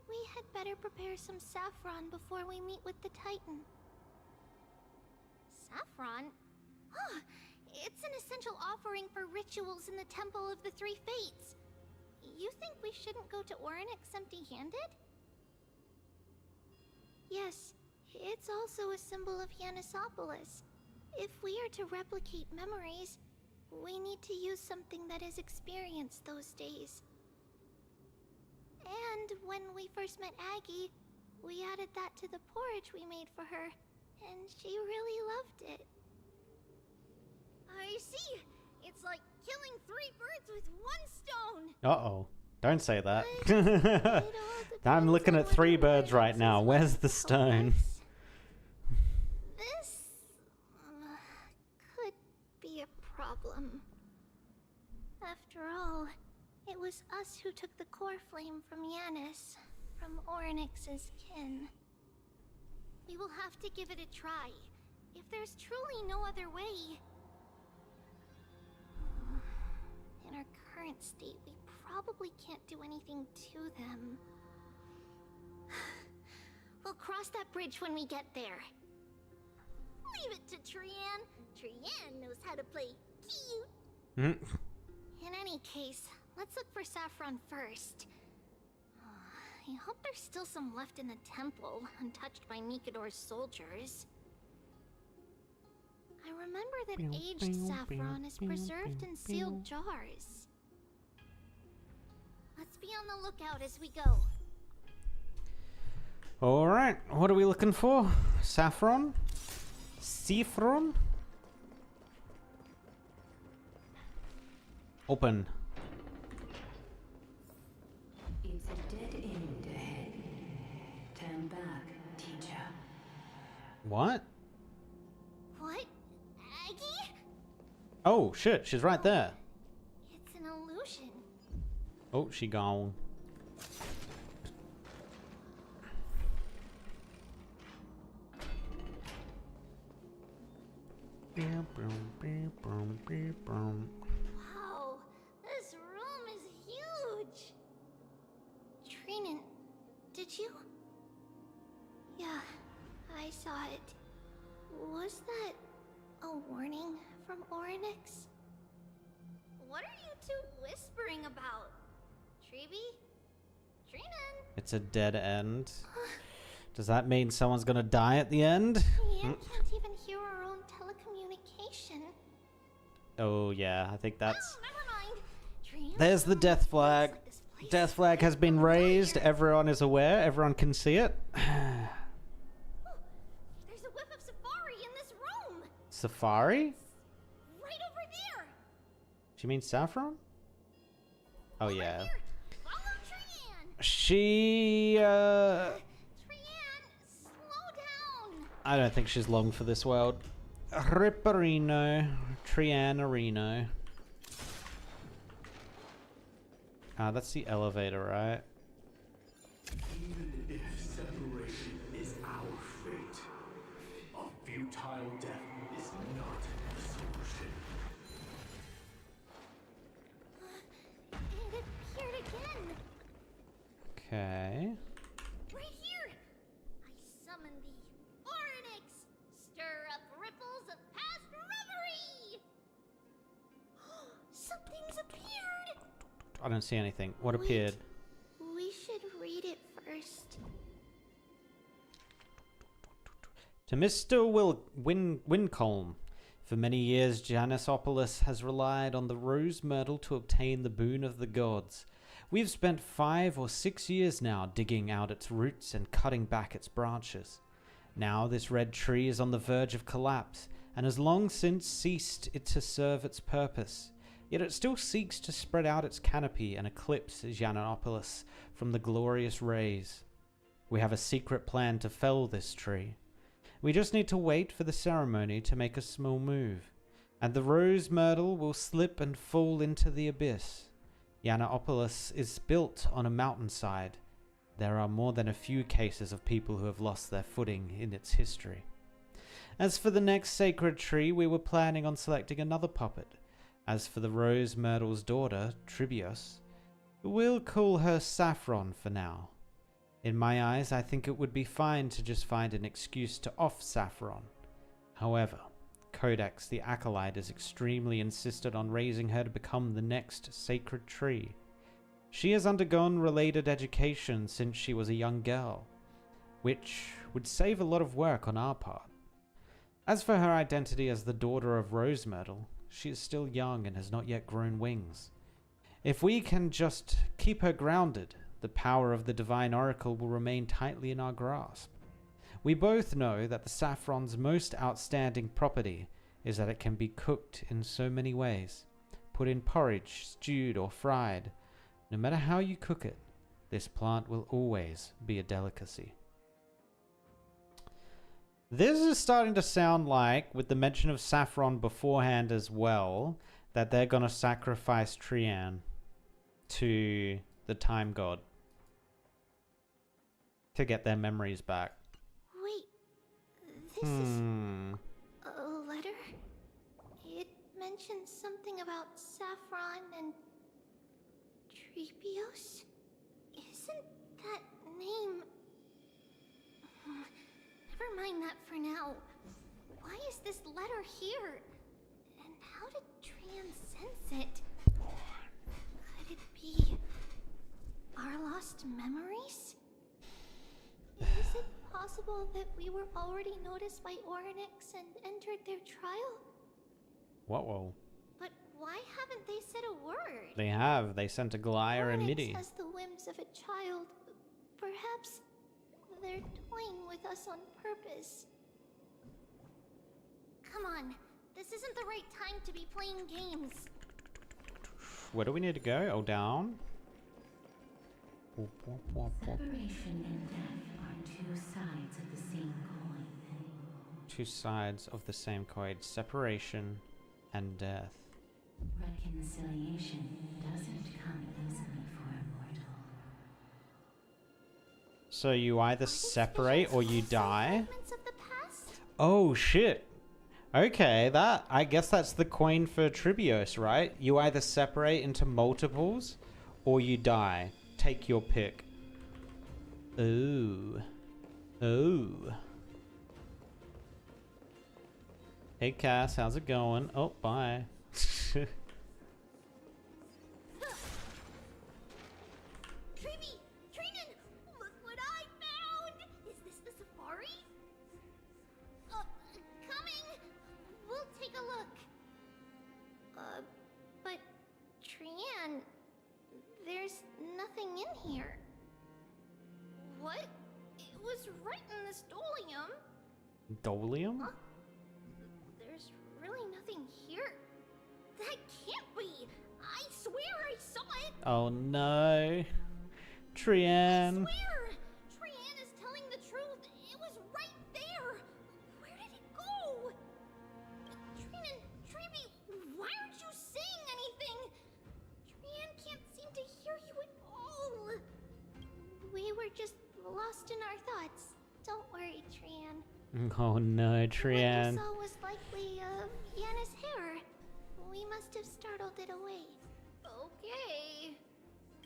we had better prepare some saffron before we meet with the Titan. Saffron? Huh, it's an essential offering for rituals in the Temple of the Three Fates. You think we shouldn't go to Orynyx empty-handed? Yes, it's also a symbol of Yanisopolis. If we are to replicate memories, we need to use something that has experienced those days. And when we first met Aggie, we added that to the porridge we made for her, and she really loved it. I see! It's like killing 3 birds with 1 stone! Uh-oh. Don't say that. But I'm looking at 3 birds right now. Where's the This stone? could be a problem. After all, it was us who took the core flame from Yanis, from Orynyx's kin. We will have to give it a try, if there's truly no other way. In our current state, we probably can't do anything to them. We'll cross that bridge when we get there. Leave it to Trian. Trian knows how to play cute. In any case, let's look for saffron first. I hope there's still some left in the temple, untouched by Nikador's soldiers. I remember that aged saffron is preserved in sealed jars. Let's be on the lookout as we go. Alright, what are we looking for? Saffron? Saffron? Open. It's a dead end ahead. Turn back, teacher. What? What? Aggie? Oh, shit, she's right there. It's an illusion. Oh, she gone. Wow, this room is huge. Trinan, did you? Yeah, I saw it. Was that a warning from Orynyx? What are you two whispering about? Treeby? Trinan? It's a dead end. Does that mean someone's gonna die at the end? Ian can't even hear our own telecommunication. Oh yeah, I think that's... Oh, never mind. Trian, There's the death flag. looks like this place Death flag has been raised. Everyone is aware. Everyone can see it. Oh, there's a whiff of safari in this room. Safari? Right over there. She means saffron? Oh Over yeah. here. Follow Trian. She, Trianne, slow down! I don't think she's long for this world. Ripperino. Trianarino. That's the elevator, right? Even if separation is our fate, a futile death is not the solution. It appeared again! Okay. Right here! I summon thee, Orynyx! Stir up ripples of past reverie! Something's appeared! I don't see anything. What Wait. appeared? We should read it first. To Mr. Wincombe. For many years, Janisopolis has relied on the rose myrtle to obtain the boon of the gods. We've spent 5 or 6 years now digging out its roots and cutting back its branches. Now this red tree is on the verge of collapse, and has long since ceased it to serve its purpose. Yet it still seeks to spread out its canopy and eclipse Janisopolis from the glorious rays. We have a secret plan to fell this tree. We just need to wait for the ceremony to make a small move, and the rose myrtle will slip and fall into the abyss. Janisopolis is built on a mountainside. There are more than a few cases of people who have lost their footing in its history. As for the next sacred tree, we were planning on selecting another puppet. As for the rose myrtle's daughter, Tribios, we'll call her Saffron for now. In my eyes, I think it would be fine to just find an excuse to off Saffron. However, Codex the Acolyte is extremely insistent on raising her to become the next sacred tree. She has undergone related education since she was a young girl, which would save a lot of work on our part. As for her identity as the daughter of Rose Myrtle, she is still young and has not yet grown wings. If we can just keep her grounded, the power of the Divine Oracle will remain tightly in our grasp. We both know that the saffron's most outstanding property is that it can be cooked in so many ways. Put in porridge, stewed, or fried. No matter how you cook it, this plant will always be a delicacy. This is starting to sound like, with the mention of saffron beforehand as well, that they're going to sacrifice Trianne to the time god to get their memories back. Wait, this is a letter? It mentions something about Saffron and Trepios? Isn't that name... Never mind that for now. Why is this letter here? And how did Trianne sense it? Could it be our lost memories? Is it possible that we were already noticed by Orynyx and entered their trial? Whoa. But why haven't they said a word? They have. They sent a Glire and Midi. Orynyx has the whims of a child. Perhaps they're toying with us on purpose. Come on, this isn't the right time to be playing games. Where do we need to go? Oh, down. Separation and death are two sides of the same coin. Two sides of the same coin. Separation and death. Reconciliation doesn't come easily for a mortal. So you either separate or you die? Fragments of the past? Oh, shit. Okay, I guess that's the coin for Tribios, right? You either separate into multiples or you die. Take your pick. Ooh. Ooh. Hey Cass, how's it going? Oh, bye. Trinan, look what I found! Is this the safari? Coming! We'll take a look. But Trianne, there's nothing in here. What? It was right in this dolium. Dolium? Huh? There's really nothing here. That can't be! I swear I saw it! Oh no. Trian. Swear! Trian is telling the truth. It was right there. Where did it go? Trinan, Treeby, why aren't you saying anything? Trian can't seem to hear you at all. We were just lost in our thoughts. Don't worry, Trian. Oh no, What Trian. you saw was likely, Yana's hair. We must have startled it away. Okay.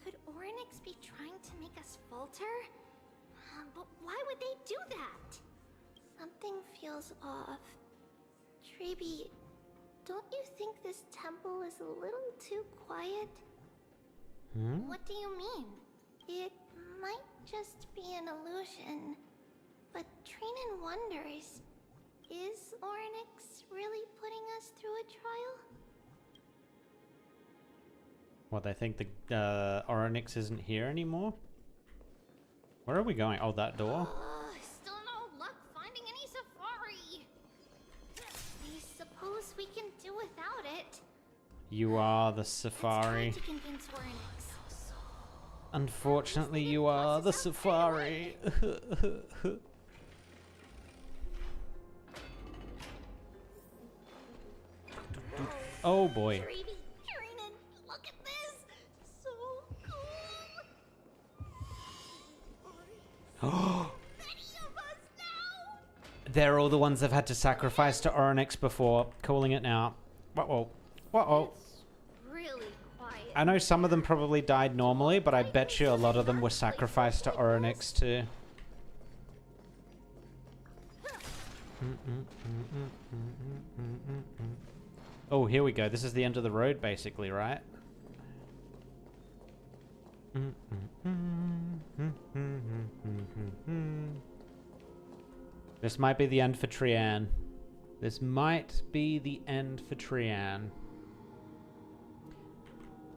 Could Orynyx be trying to make us falter? But why would they do that? Something feels off. Treeby, don't you think this temple is a little too quiet? Hmm? What do you mean? It might just be an illusion. But Trinan wonders, is Orynyx really putting us through a trial? What, they think the Orynyx isn't here anymore? Where are we going? Oh, that door? Still no luck finding any safari. I suppose we can do without it. You are the Let's safari. try to convince Orynyx. Unfortunately, you are the safari. Oh boy. Treeby, Trinan, look at this. So cool. Many of us now. They're all the ones they've had to sacrifice to Orynyx before, calling it now. Uh-oh. Uh-oh. Really quiet. I know some of them probably died normally, but I bet you a lot of them were sacrificed to Orynyx too. Oh, here we go. This is the end of the road, basically, right? This might be the end for Trian. This might be the end for Trian.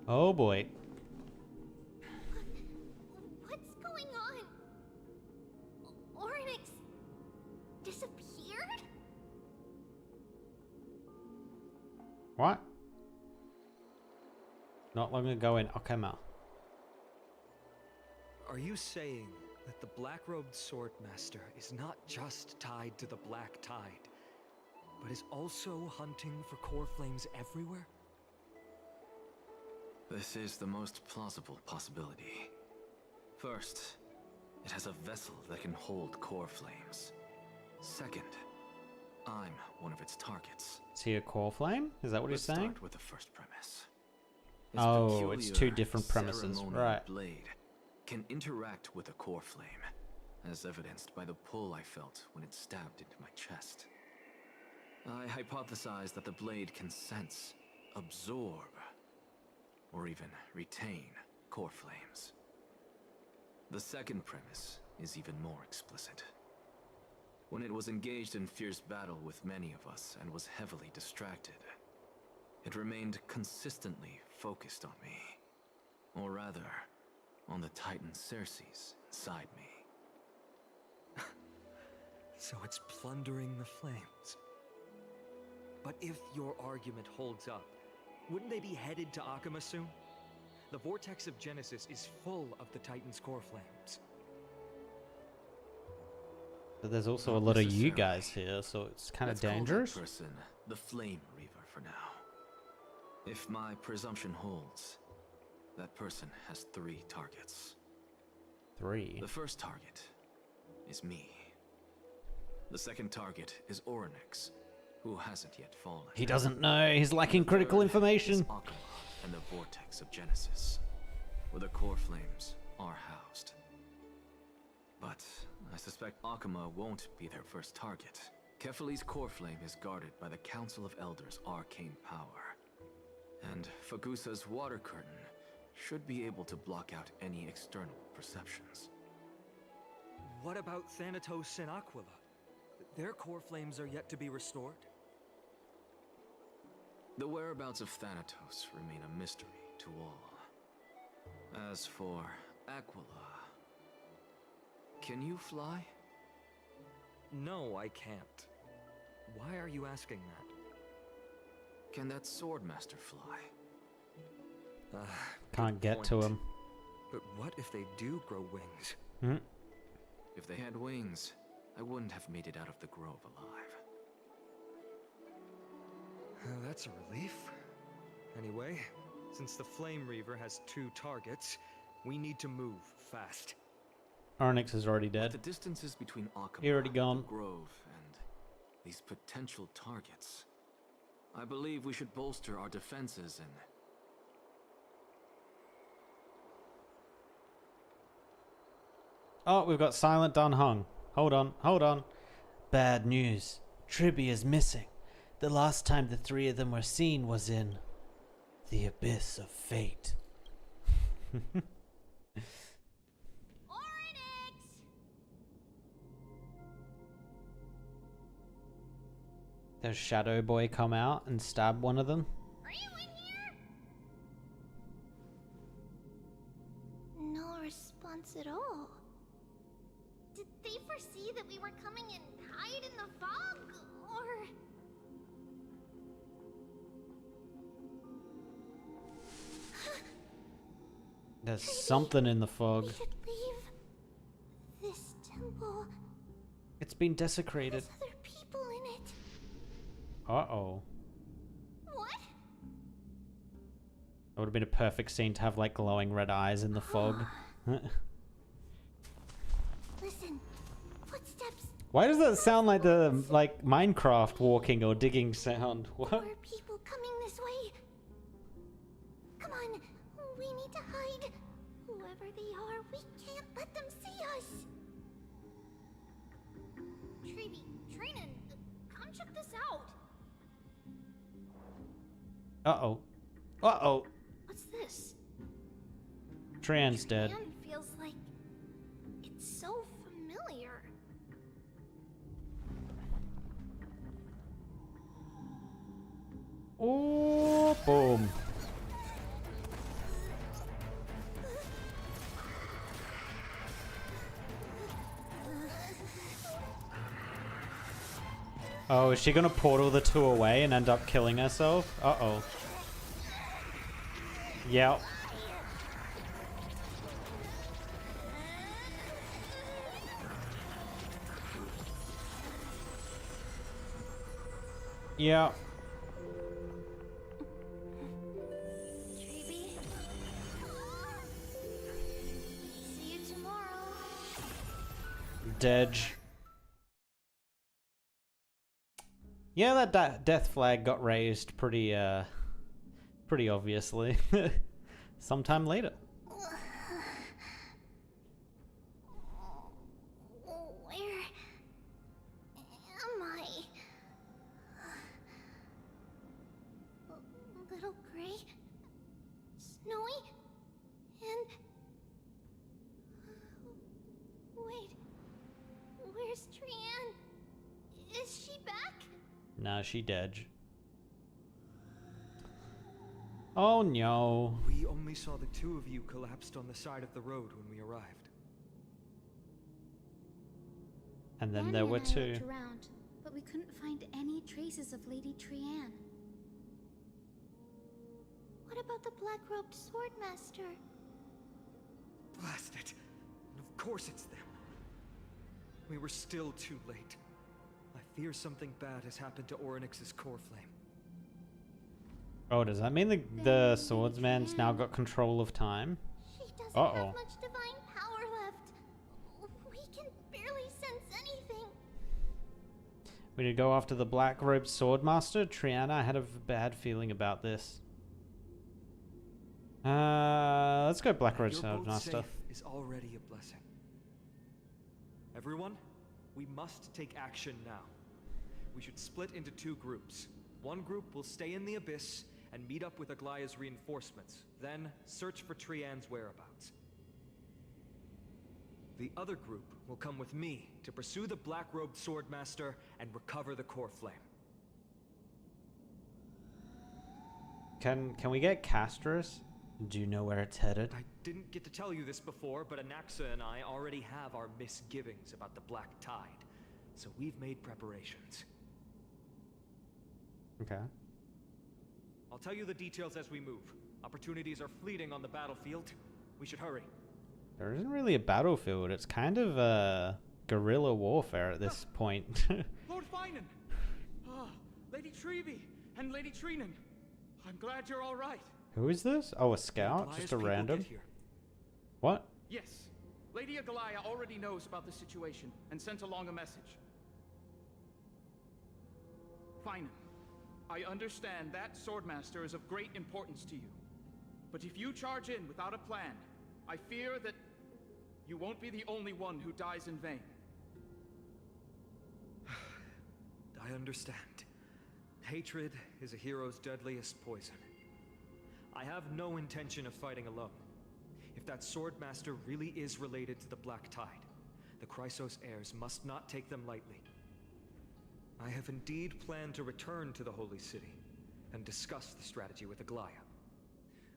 Oh boy. What's going on? Orynyx disappeared? What? Not long ago in Okama. Are you saying that the black-robed swordmaster is not just tied to the Black Tide, but is also hunting for core flames everywhere? This is the most plausible possibility. First, it has a vessel that can hold core flames. Second, I'm one of its targets. Is he a core flame? Is that what Let's he's saying? start with the first premise. Its Oh, it's two peculiar different premises, ceremonial right. blade can interact with a core flame, as evidenced by the pull I felt when it stabbed into my chest. I hypothesized that the blade can sense, absorb, or even retain core flames. The second premise is even more explicit. When it was engaged in fierce battle with many of us and was heavily distracted, it remained consistently focused on me. Or rather, on the Titan Circes inside me. So it's plundering the flames. But if your argument holds up, wouldn't they be headed to Akama soon? The vortex of Genesis is full of the Titan's core flames. But there's also Not a lot of you necessarily. guys here, so it's kind of Let's call that dangerous. person the Flame Reaver for now. If my presumption holds, that person has 3 targets. 3. The first target is me. The second target is Orynyx, who hasn't yet fallen. He doesn't know. He's lacking The critical third is information. Akama and the vortex of Genesis, where the core flames are housed. But I suspect Akama won't be their first target. Kefali's core flame is guarded by the Council of Elders' arcane power. And Fagusa's water curtain should be able to block out any external perceptions. What about Thanatos and Aquila? Their core flames are yet to be restored. The whereabouts of Thanatos remain a mystery to all. As for Aquila, can you fly? No, I can't. Why are you asking that? Can that swordmaster fly? Can't Good get to point. him. But what if they do grow wings? Hmm. If they had wings, I wouldn't have made it out of the grove alive. That's a relief. Anyway, since the Flame Reaver has 2 targets, we need to move fast. Onyx is already With dead. the distances between He already Akama, gone. the grove, and these potential targets, I believe we should bolster our defenses and... Oh, we've got Silent Dunhung. Hold on, hold on. Bad news. Tribby is missing. The last time the 3 of them were seen was in the Abyss of Fate. Does Shadow Boy come out and stab one of them? Are you in here? No response at all. Did they foresee that we were coming and hide in the fog? Or... There's something in the fog. We should leave this temple. It's been desecrated. There's other people in it. Uh-oh. What? That would have been a perfect scene to have like glowing red eyes in the fog. Listen. Footsteps. Why does that sound like the Minecraft walking or digging sound? What? More people coming this way. Come on. We need to hide. Whoever they are, we can't let them see us. Trinan, come check this out. Uh-oh. Uh-oh. What's this? Trian's dead. Man feels like it's so familiar. Oh, boom. Oh, is she gonna portal the 2 away and end up killing herself? Uh-oh. Yep. Yeah. Treeby. See you tomorrow. Dedge. Yeah, that death flag got raised pretty obviously. Sometime later. Where am I? Little Gray, Snowy, and wait, where's Trian? Is she back? Nah, she dead. Oh no. We only saw the 2 of you collapsed on the side of the road when we arrived. And then Danny there were and I 2. looked around, but we couldn't find any traces of Lady Trian. What about the black-robed swordmaster? Blast it! Of course it's them. We were still too late. I fear something bad has happened to Orynyx's core flame. Oh, does that mean the swordsman's now got control of time? She doesn't Uh-oh. have much divine power left. We can barely sense anything. We need to go after the black robed swordmaster. Triana, I had a bad feeling about this. Let's go black robed You're both swordmaster. safe is already a blessing. Everyone, we must take action now. We should split into 2 groups. One group will stay in the Abyss and meet up with Aglaya's reinforcements, then search for Trian's whereabouts. The other group will come with me to pursue the black-robed swordmaster and recover the core flame. Can we get Castorice? Do you know where it's headed? I didn't get to tell you this before, but Anaxa and I already have our misgivings about the Black Tide, so we've made preparations. Okay. I'll tell you the details as we move. Opportunities are fleeting on the battlefield. We should hurry. There isn't really a battlefield. It's kind of guerrilla warfare at this point. Lord Finan! Lady Treby and Lady Treenan. I'm glad you're all right. Who is this? Oh, a scout? Why Just is a people random? get here? What? Yes, Lady Agalaya already knows about the situation and sent along a message. Finan, I understand that Swordmaster is of great importance to you. But if you charge in without a plan, I fear that you won't be the only one who dies in vain. I understand. Hatred is a hero's deadliest poison. I have no intention of fighting alone. If that Swordmaster really is related to the Black Tide, the Chrysos heirs must not take them lightly. I have indeed planned to return to the Holy City and discuss the strategy with Aglaya.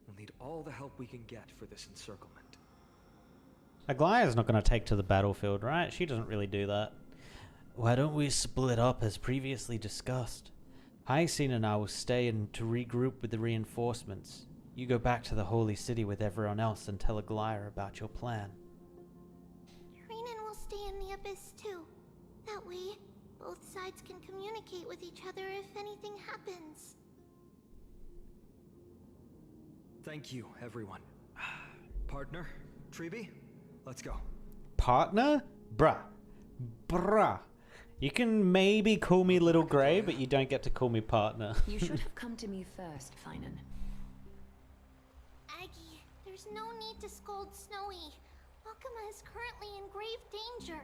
We'll need all the help we can get for this encirclement. Aglaya's not going to take to the battlefield, right? She doesn't really do that. Why don't we split up as previously discussed? Hyacinth and I will stay and to regroup with the reinforcements. You go back to the Holy City with everyone else and tell Aglaya about your plan. Treenan will stay in the Abyss too. That way, both sides can communicate with each other if anything happens. Thank you, everyone. Partner, Treby, let's go. Partner? Bruh. You can maybe call me Little Grey, but you don't get to call me partner. You should have come to me first, Finan. Aggie, there's no need to scold Snowy. Akuma is currently in grave danger.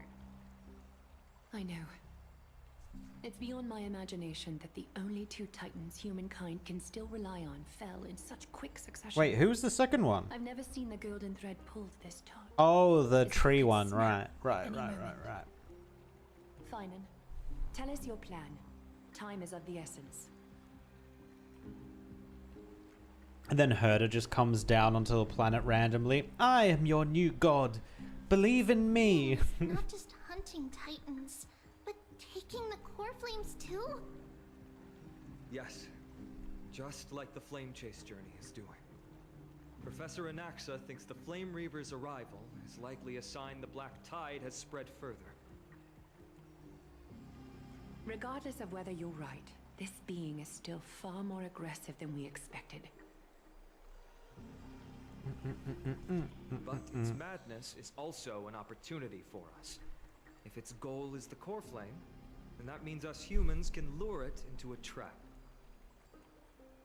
I know. It's beyond my imagination that the only two titans humankind can still rely on fell in such quick succession. Wait, who's the second one? I've never seen the golden thread pulled this taut. Oh, the It's tree like one. snap Right. any moment. Finan, tell us your plan. Time is of the essence. And then Herder just comes down onto the planet randomly. I am your new god. Believe in me. Not just hunting titans, but taking the core flames too? Yes, just like the Flame Chase journey is doing. Professor Anaxa thinks the Flame Reaver's arrival is likely a sign the Black Tide has spread further. Regardless of whether you're right, this being is still far more aggressive than we expected. But its madness is also an opportunity for us. If its goal is the core flame, then that means us humans can lure it into a trap.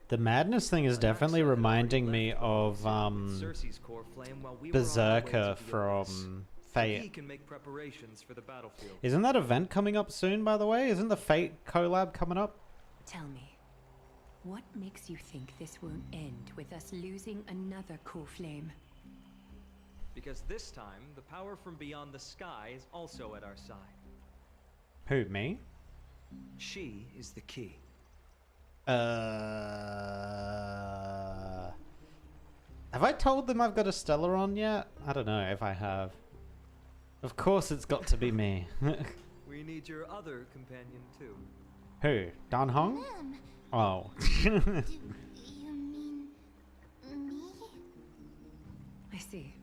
The madness thing is definitely reminding me of Cersei's core flame while we were on our way Berserker to the Abyss. from So he Fate. can make preparations for the battlefield. Isn't that event coming up soon, by the way? Isn't the Fate collab coming up? Tell me, what makes you think this won't end with us losing another core flame? Because this time, the power from beyond the sky is also at our side. Who, me? She is the key. Have I told them I've got a Stellaron yet? I don't know if I have. Of course it's got to be me. We need your other companion too. Who? Dan Hong? Ma'am, Oh. do you mean me? I see.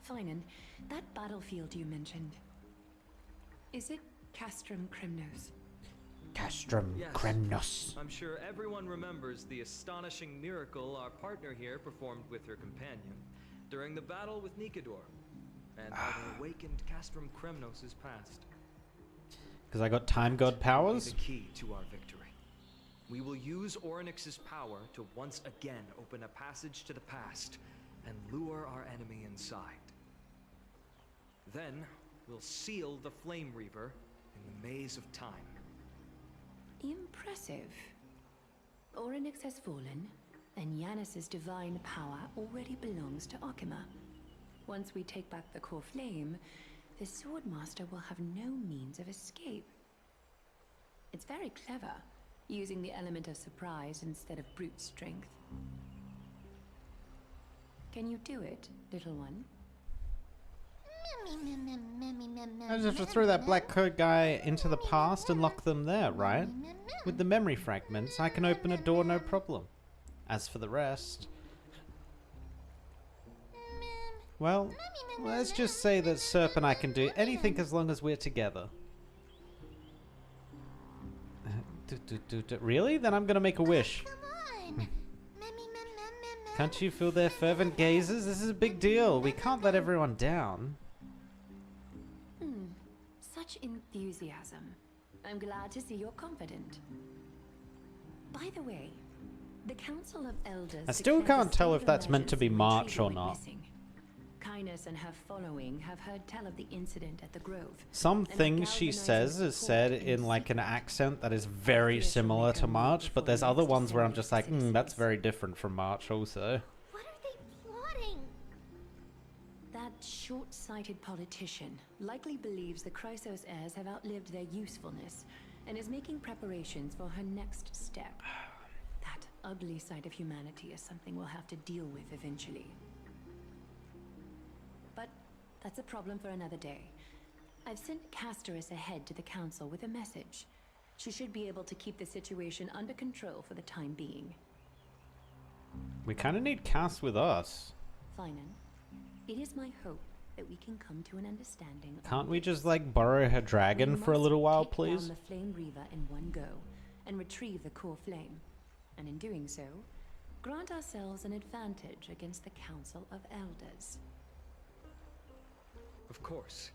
Finan, that battlefield you mentioned, is it Castrum Kremnos? Castrum Yes. Kremnos. I'm sure everyone remembers the astonishing miracle our partner here performed with her companion during the battle with Nikador, and how the awakened Castrum Kremnos is past. Because I got Time God That powers? is the key to our victory. We will use Orynyx's power to once again open a passage to the past and lure our enemy inside. Then we'll seal the Flame Reaver in the maze of time. Impressive. Orynyx has fallen, and Yanis's divine power already belongs to Akuma. Once we take back the core flame, the Swordmaster will have no means of escape. It's very clever, using the element of surprise instead of brute strength. Can you do it, little one? I just have to throw that black coat guy into the past and lock them there, right? With the memory fragments, I can open a door no problem. As for the rest... Well, let's just say that Serp and I can do anything as long as we're together. Really? Then I'm gonna make a wish. Come on. Can't you feel their fervent gazes? This is a big deal. We can't let everyone down. Such enthusiasm. I'm glad to see you're confident. By the way, the Council of Elders... I still declared can't a tell state if of that's meant to be emergency when March Treaty or went not. missing. Kynus and her following have heard tell of the incident at the Grove. Some and are things she galvanizing says is support said in like an secret. accent that is very Obvious will similar make to a move March, but before there's the other next ones where I'm assembly just of like, that's citizens. very different from March also. What are they plotting? That short-sighted politician likely believes the Chrysos heirs have outlived their usefulness and is making preparations for her next step. That ugly side of humanity is something we'll have to deal with eventually. But that's a problem for another day. I've sent Castorice ahead to the council with a message. She should be able to keep the situation under control for the time being. We kind of need Cass with us. Finan, it is my hope that we can come to an understanding. Can't we just like borrow her dragon for a little while, please? Take down the Flame Reaver in one go and retrieve the core flame. And in doing so, grant ourselves an advantage against the Council of Elders. Of course.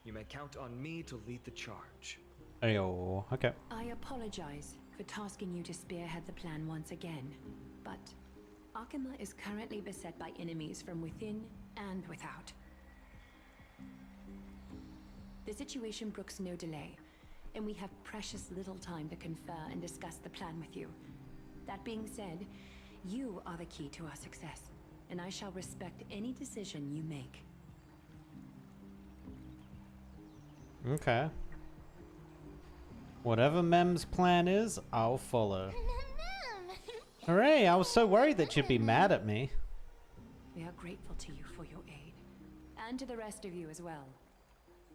You may count on me to lead the charge. Ayo, okay. I apologize for tasking you to spearhead the plan once again, but Arkema is currently beset by enemies from within and without. The situation brooks no delay, and we have precious little time to confer and discuss the plan with you. That being said, you are the key to our success, and I shall respect any decision you make. Okay. Whatever Mem's plan is, I'll follow. Hooray, I was so worried that you'd be mad at me. We are grateful to you for your aid, and to the rest of you as well.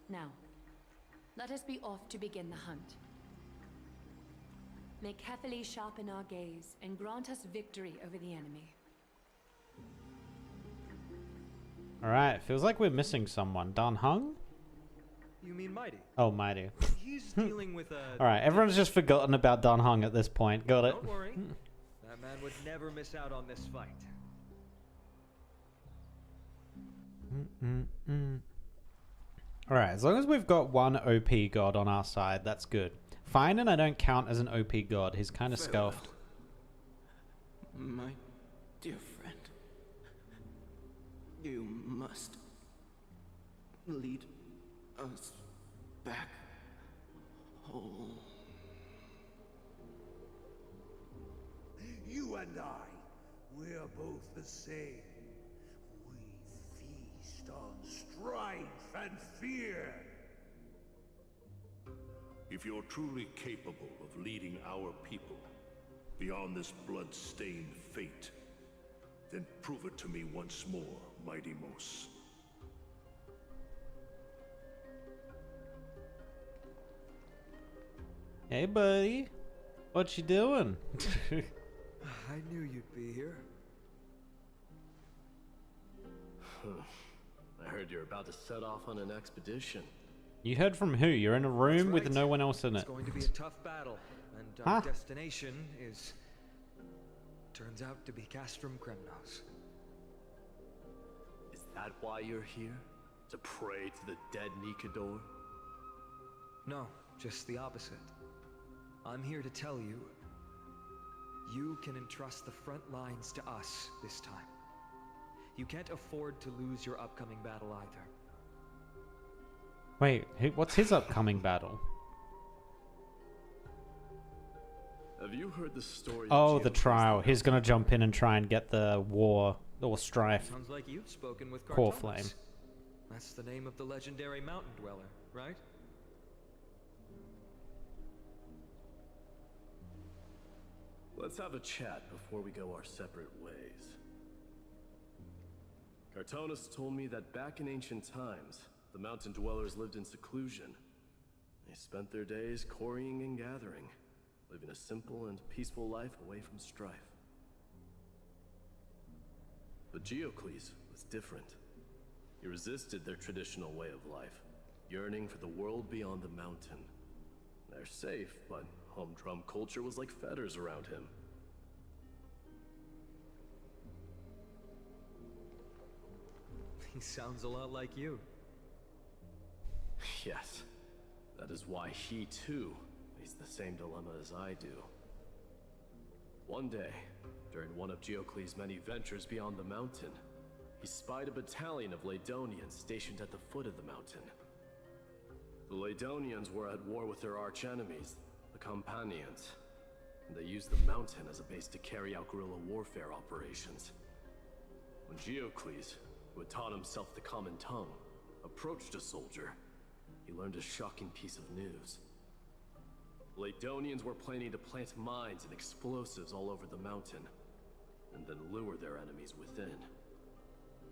Now, let us be off to begin the hunt. May carefully sharpen our gaze and grant us victory over the enemy. Alright, feels like we're missing someone. Dan Hung? You mean Mighty? Oh, Mighty. He's dealing with a... Alright, everyone's just forgotten about Dan Hung at this point. Got it. Don't worry. That man would never miss out on this fight. Alright, as long as we've got one OP god on our side, that's good. Fine, and I don't count as an OP god. He's kind of scuffed. My dear friend, you must lead us back home. You and I, we're both the same. We feast on strife and fear. If you're truly capable of leading our people beyond this blood-stained fate, then prove it to me once more, Mighty Mos. Hey, buddy. What you doing? I knew you'd be here. I heard you're about to set off on an expedition. You heard from who? You're in a room with no one else in it. It's going to be a tough battle, and our destination is... turns out to be Castrum Kremnos. Is that why you're here? To pray to the dead Nikador? No, just the opposite. I'm here to tell you, you can entrust the front lines to us this time. You can't afford to lose your upcoming battle either. Wait, what's his upcoming battle? Have you heard the story? Oh, the trial. He's gonna jump in and try and get the war or strife. Sounds like you've spoken with Core Castorice. flame. That's the name of the legendary mountain dweller, right? Let's have a chat before we go our separate ways. Cartonus told me that back in ancient times, the mountain dwellers lived in seclusion. They spent their days quarrying and gathering, living a simple and peaceful life away from strife. But Geocles was different. He resisted their traditional way of life, yearning for the world beyond the mountain. They're safe, but humdrum culture was like fetters around him. He sounds a lot like you. Yes, that is why he too faced the same dilemma as I do. One day, during one of Geocles' many ventures beyond the mountain, he spied a battalion of Laedonians stationed at the foot of the mountain. The Laedonians were at war with their archenemies, the Companions, and they used the mountain as a base to carry out guerrilla warfare operations. When Geocles, who had taught himself the common tongue, approached a soldier, he learned a shocking piece of news. Laedonians were planning to plant mines and explosives all over the mountain, and then lure their enemies within.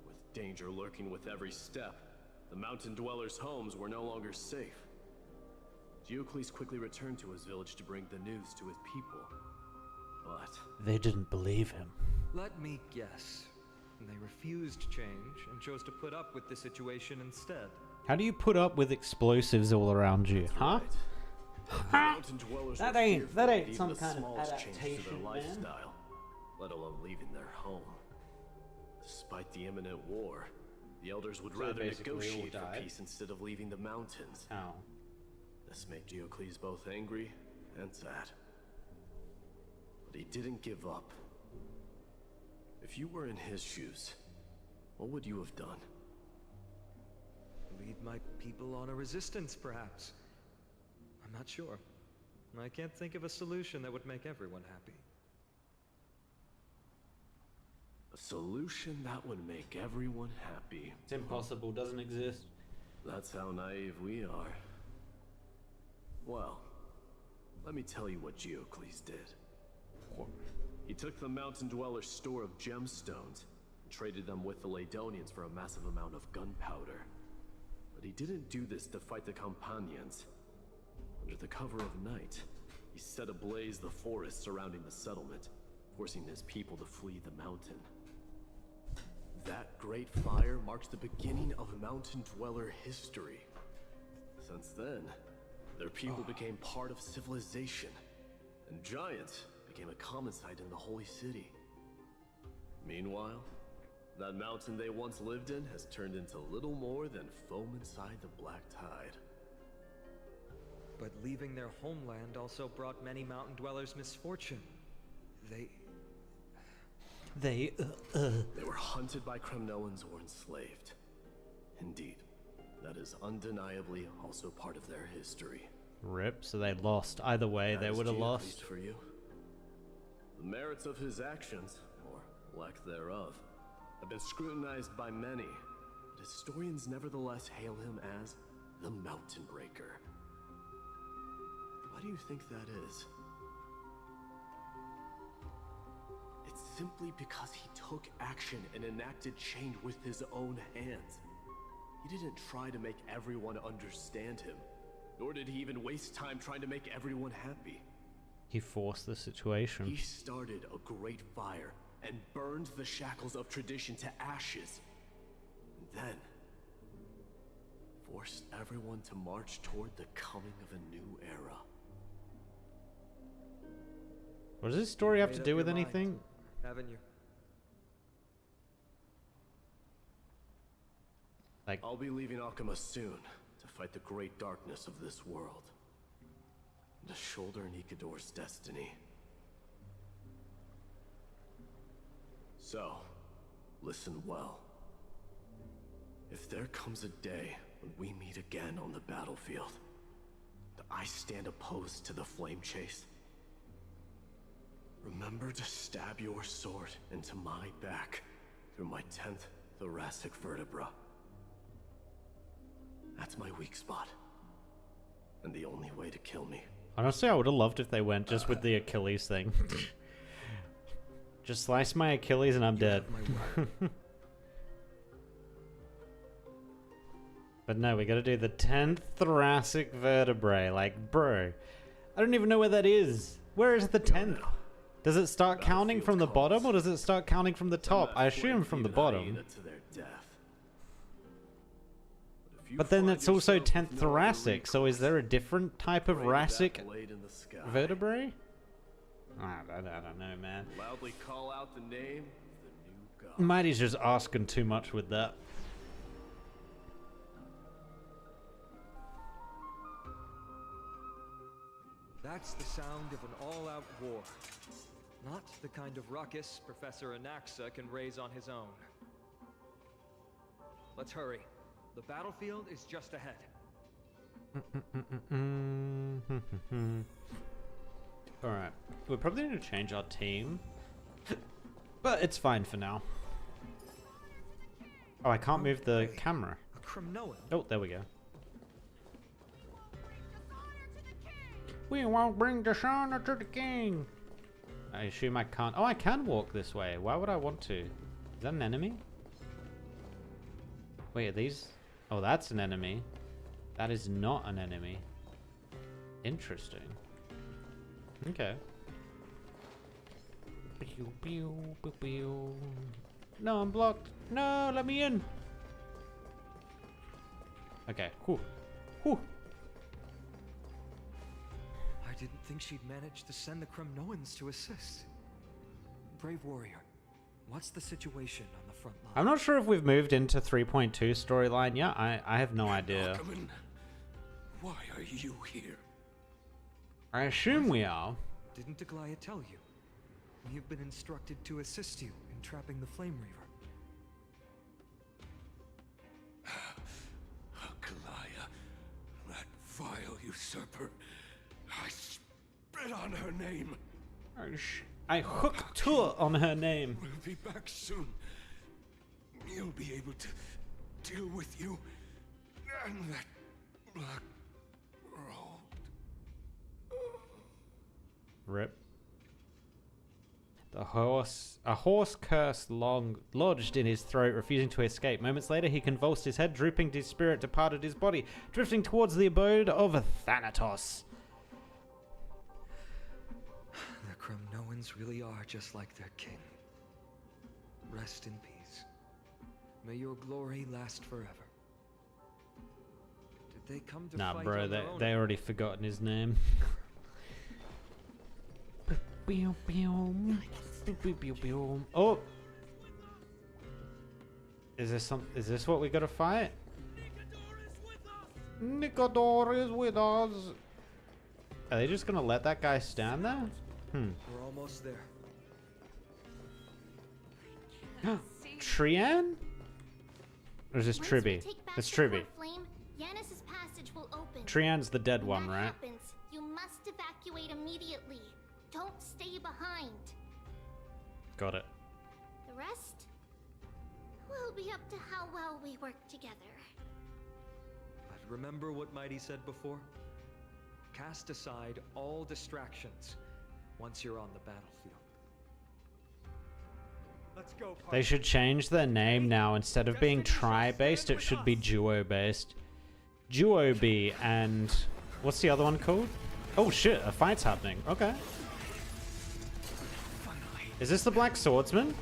With danger lurking with every step, the mountain dwellers' homes were no longer safe. Geocles quickly returned to his village to bring the news to his people, but they didn't believe him. Let me guess. They refused change and chose to put up with the situation instead. How do you put up with explosives all around you, huh? That ain't some kind of adaptation, lifestyle, let alone leaving their home. Despite the imminent war, the elders would rather negotiate for peace instead of leaving the mountains. Oh. This made Geocles both angry and sad. But he didn't give up. If you were in his shoes, what would you have done? Lead my people on a resistance, perhaps. I'm not sure. I can't think of a solution that would make everyone happy. A solution that would make everyone happy. It's impossible, doesn't exist. That's how naive we are. Well, let me tell you what Geocles did. He took the mountain dwellers' store of gemstones and traded them with the Laedonians for a massive amount of gunpowder. But he didn't do this to fight the Companions. Under the cover of night, he set ablaze the forest surrounding the settlement, forcing his people to flee the mountain. That great fire marks the beginning of mountain dweller history. Since then, their people became part of civilization, and giants became a common sight in the holy city. Meanwhile, that mountain they once lived in has turned into little more than foam inside the black tide. But leaving their homeland also brought many mountain dwellers misfortune. They were hunted by Kremnoans or enslaved. Indeed, that is undeniably also part of their history. Rip, so they lost. Either way, they would have lost. For you. The merits of his actions, or lack thereof, have been scrutinized by many, but historians nevertheless hail him as the Mountain Breaker. Why do you think that is? It's simply because he took action and enacted change with his own hands. He didn't try to make everyone understand him, nor did he even waste time trying to make everyone happy. He forced the situation. He started a great fire and burned the shackles of tradition to ashes. And then forced everyone to march toward the coming of a new era. What does this story have to do with anything? Haven't you? Like, I'll be leaving Akama soon to fight the great darkness of this world. To shoulder Nikador's destiny. So, listen well. If there comes a day when we meet again on the battlefield, that I stand opposed to the flame chase, remember to stab your sword into my back through my 10th thoracic vertebra. That's my weak spot, and the only way to kill me. Honestly, I would have loved if they went just with the Achilles thing. Just slice my Achilles and I'm dead. But no, we gotta do the 10th thoracic vertebrae. Like, bro, I don't even know where that is. Where is the 10th? Does it start counting from the bottom or does it start counting from the top? I assume from the bottom. To their death. But then it's also 10th Thoracic, so is there a different type of Racic vertebrae? I don't know, man. Loudly call out the name of the new god. Mighty's just asking too much with that. That's the sound of an all-out war. Not the kind of ruckus Professor Anaxa can raise on his own. Let's hurry. The battlefield is just ahead. Alright. We're probably going to change our team. But it's fine for now. Oh, I can't move the camera. A Crimnoan. Oh, there we go. We won't bring dishonor to the king. I assume I can't. Oh, I can walk this way. Why would I want to? Is that an enemy? Wait, are these? Oh, that's an enemy. That is not an enemy. Interesting. Okay. No, I'm blocked. No, let me in. Okay. Whew. Whew. I didn't think she'd manage to send the Crimnoans to assist. Brave warrior, what's the situation on the front line? I'm not sure if we've moved into 3.2 storyline yet. I have no idea. Archiman, why are you here? I assume we are. Didn't Aglaya tell you? You've been instructed to assist you in trapping the Flame Reaver. Aglaya, that vile usurper. I spit on her name. I hooked to on her name. We'll be back soon. You'll be able to deal with you and that black robe. Rip. A horse curse lodged in his throat, refusing to escape. Moments later, he convulsed his head, drooping, his spirit departed his body, drifting towards the abode of Thanatos. The Crimnoans really are just like their king. Rest in peace. May your glory last forever. Did they come to Nah, fight bro, on their own? they already forgotten his name. Oh, is this what we gotta fight? Nicodor is with us. Are they just gonna let that guy stand there? We're almost there. Trian? Or is this Once we Triby? take back It's the Triby. core flame, Yanis's passage will open. Trian's the dead When one, that right? happens, you must evacuate immediately. Don't stay behind. Got it. The rest will be up to how well we work together. But remember what Mighty said before? Cast aside all distractions once you're on the battlefield. Let's go. They should change their name now. Instead of being tri-based, it should be duo-based. Duo-B and... What's the other one called? Oh shit, a fight's happening. Okay. Is this the Black Swordsman?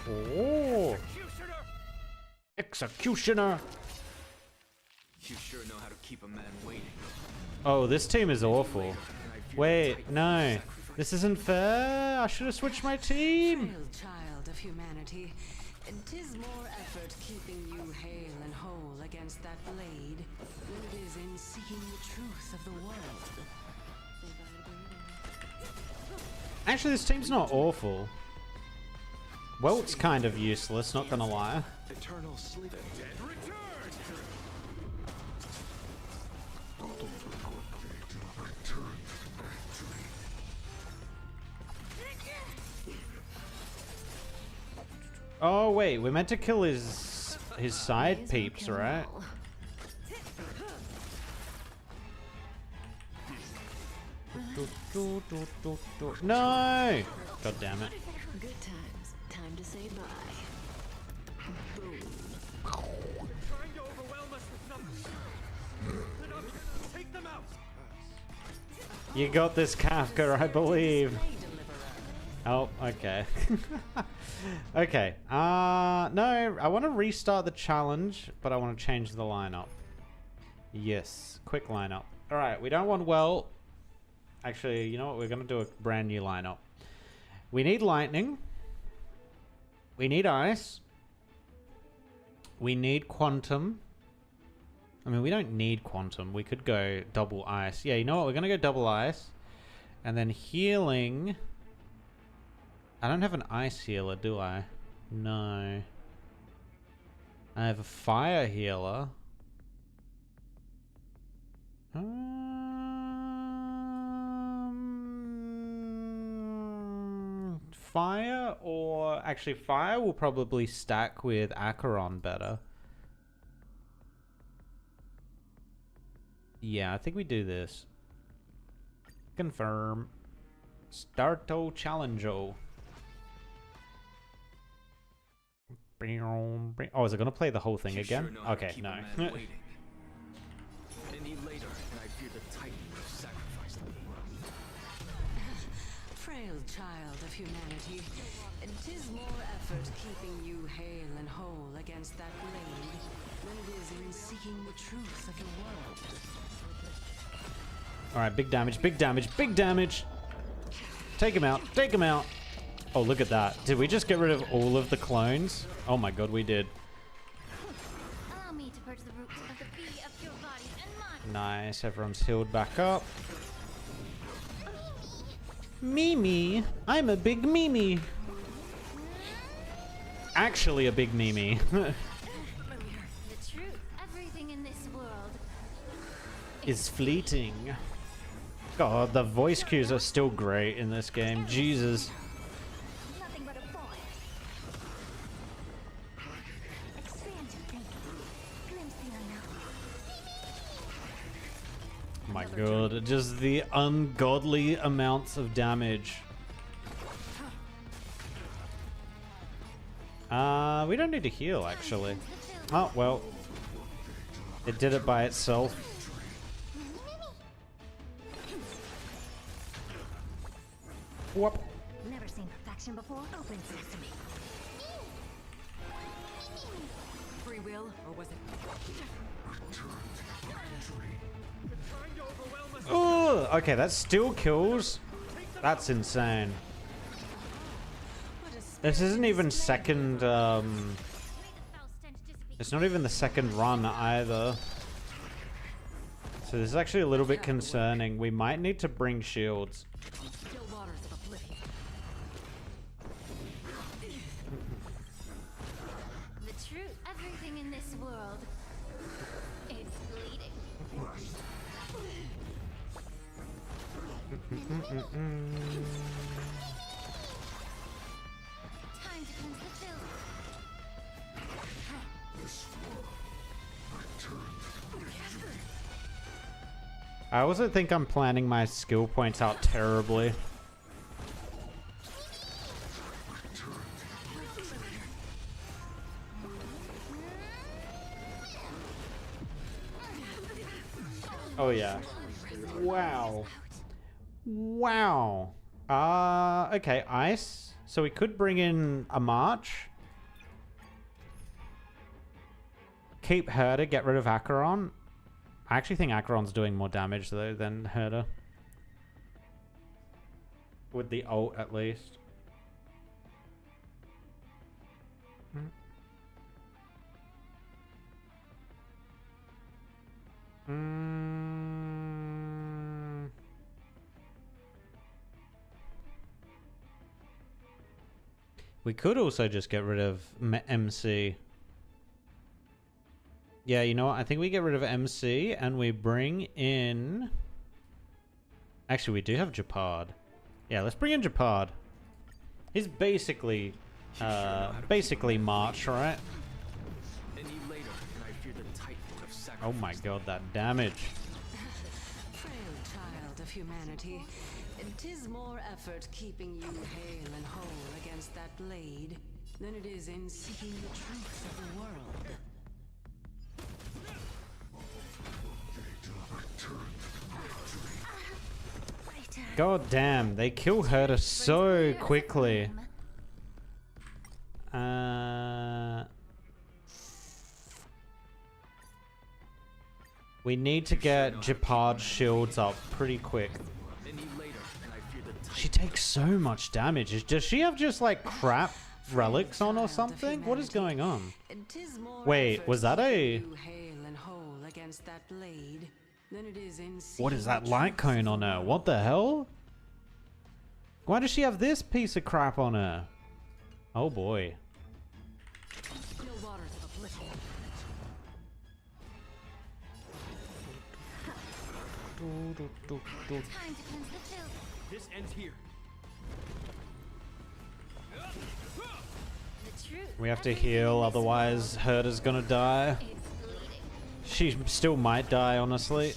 Oh. Executioner. You sure know how to keep a man waiting. Oh, this team is awful. Wait, no. This isn't fair. I should have switched my team. Frail child of humanity, 'tis more effort keeping you hale and whole against that blade than it is in seeking the truth of the world. Actually, this team's not awful. Welt's kind of useless, not gonna lie. Eternal sleep. Oh wait, we're meant to kill his side peeps, right? No! God damn it. Good times. Time to say bye. Boom. Trying to overwhelm us with numbers. Take them out. You got this, Kafka, I believe. Oh, okay. Okay. No, I want to restart the challenge, but I want to change the lineup. Yes, quick lineup. All right, we don't want well. Actually, you know what? We're going to do a brand new lineup. We need lightning. We need ice. We need quantum. I mean, we don't need quantum. We could go double ice. Yeah, you know what? We're going to go double ice. And then healing. I don't have an ice healer, do I? No. I have a fire healer. Fire, or actually fire will probably stack with Acheron better. Yeah, I think we do this. Confirm. Starto Challenge-o. Oh, is it gonna play the whole thing again? Sure Okay, no. Any later, and I fear the Titan would have sacrificed me. Frail child of humanity, it is more effort keeping you hale and whole against that blade than it is in seeking the truth of the world. Alright, big damage, big damage, big damage! Take him out, take him out! Oh, look at that. Did we just get rid of all of the clones? Oh my god, we did. Allow me to purge the roots of the bee of your body and mine. Nice, everyone's healed back up. Mimi! I'm a big Mimi! Actually a big Mimi. The truth, everything in this world is fleeting. God, the voice cues are still great in this game. Jesus. nothing but a boy. Expand your thinking. Glimpse the unknown. My god, just the ungodly amounts of damage. We don't need to heal, actually. Oh, well. It did it by itself. Whoop. Never seen perfection before. Open sesame. Free will, or was it? Oh, okay, that still kills. That's insane. This isn't even second, it's not even the second run either. So this is actually a little bit concerning. We might need to bring shields. Still waters of oblivion. The truth, everything in this world is bleeding. Time to cleanse the filth. I also think I'm planning my skill points out terribly. Oh yeah. Wow. Wow. Okay, ice. So we could bring in a march. Keep Herder, get rid of Acheron. I actually think Acheron's doing more damage though than Herder. With the ult at least. We could also just get rid of MC. Yeah, you know what? I think we get rid of MC and we bring in... Actually, we do have Japard. Yeah, let's bring in Japard. He's basically... basically March, right? Oh my god, that damage. Frail child of humanity, it is more effort keeping you hale and whole against that blade than it is in seeking the truth of the world. God damn, they kill Herta so quickly. We need to get Japard's shields up pretty quick. She takes so much damage. Does she have just like crap relics on or something? What is going on? Wait, was that a... What is that light cone on her? What the hell? Why does she have this piece of crap on her? Oh boy. This ends here. We have to heal, otherwise Herta's gonna die. She still might die, honestly.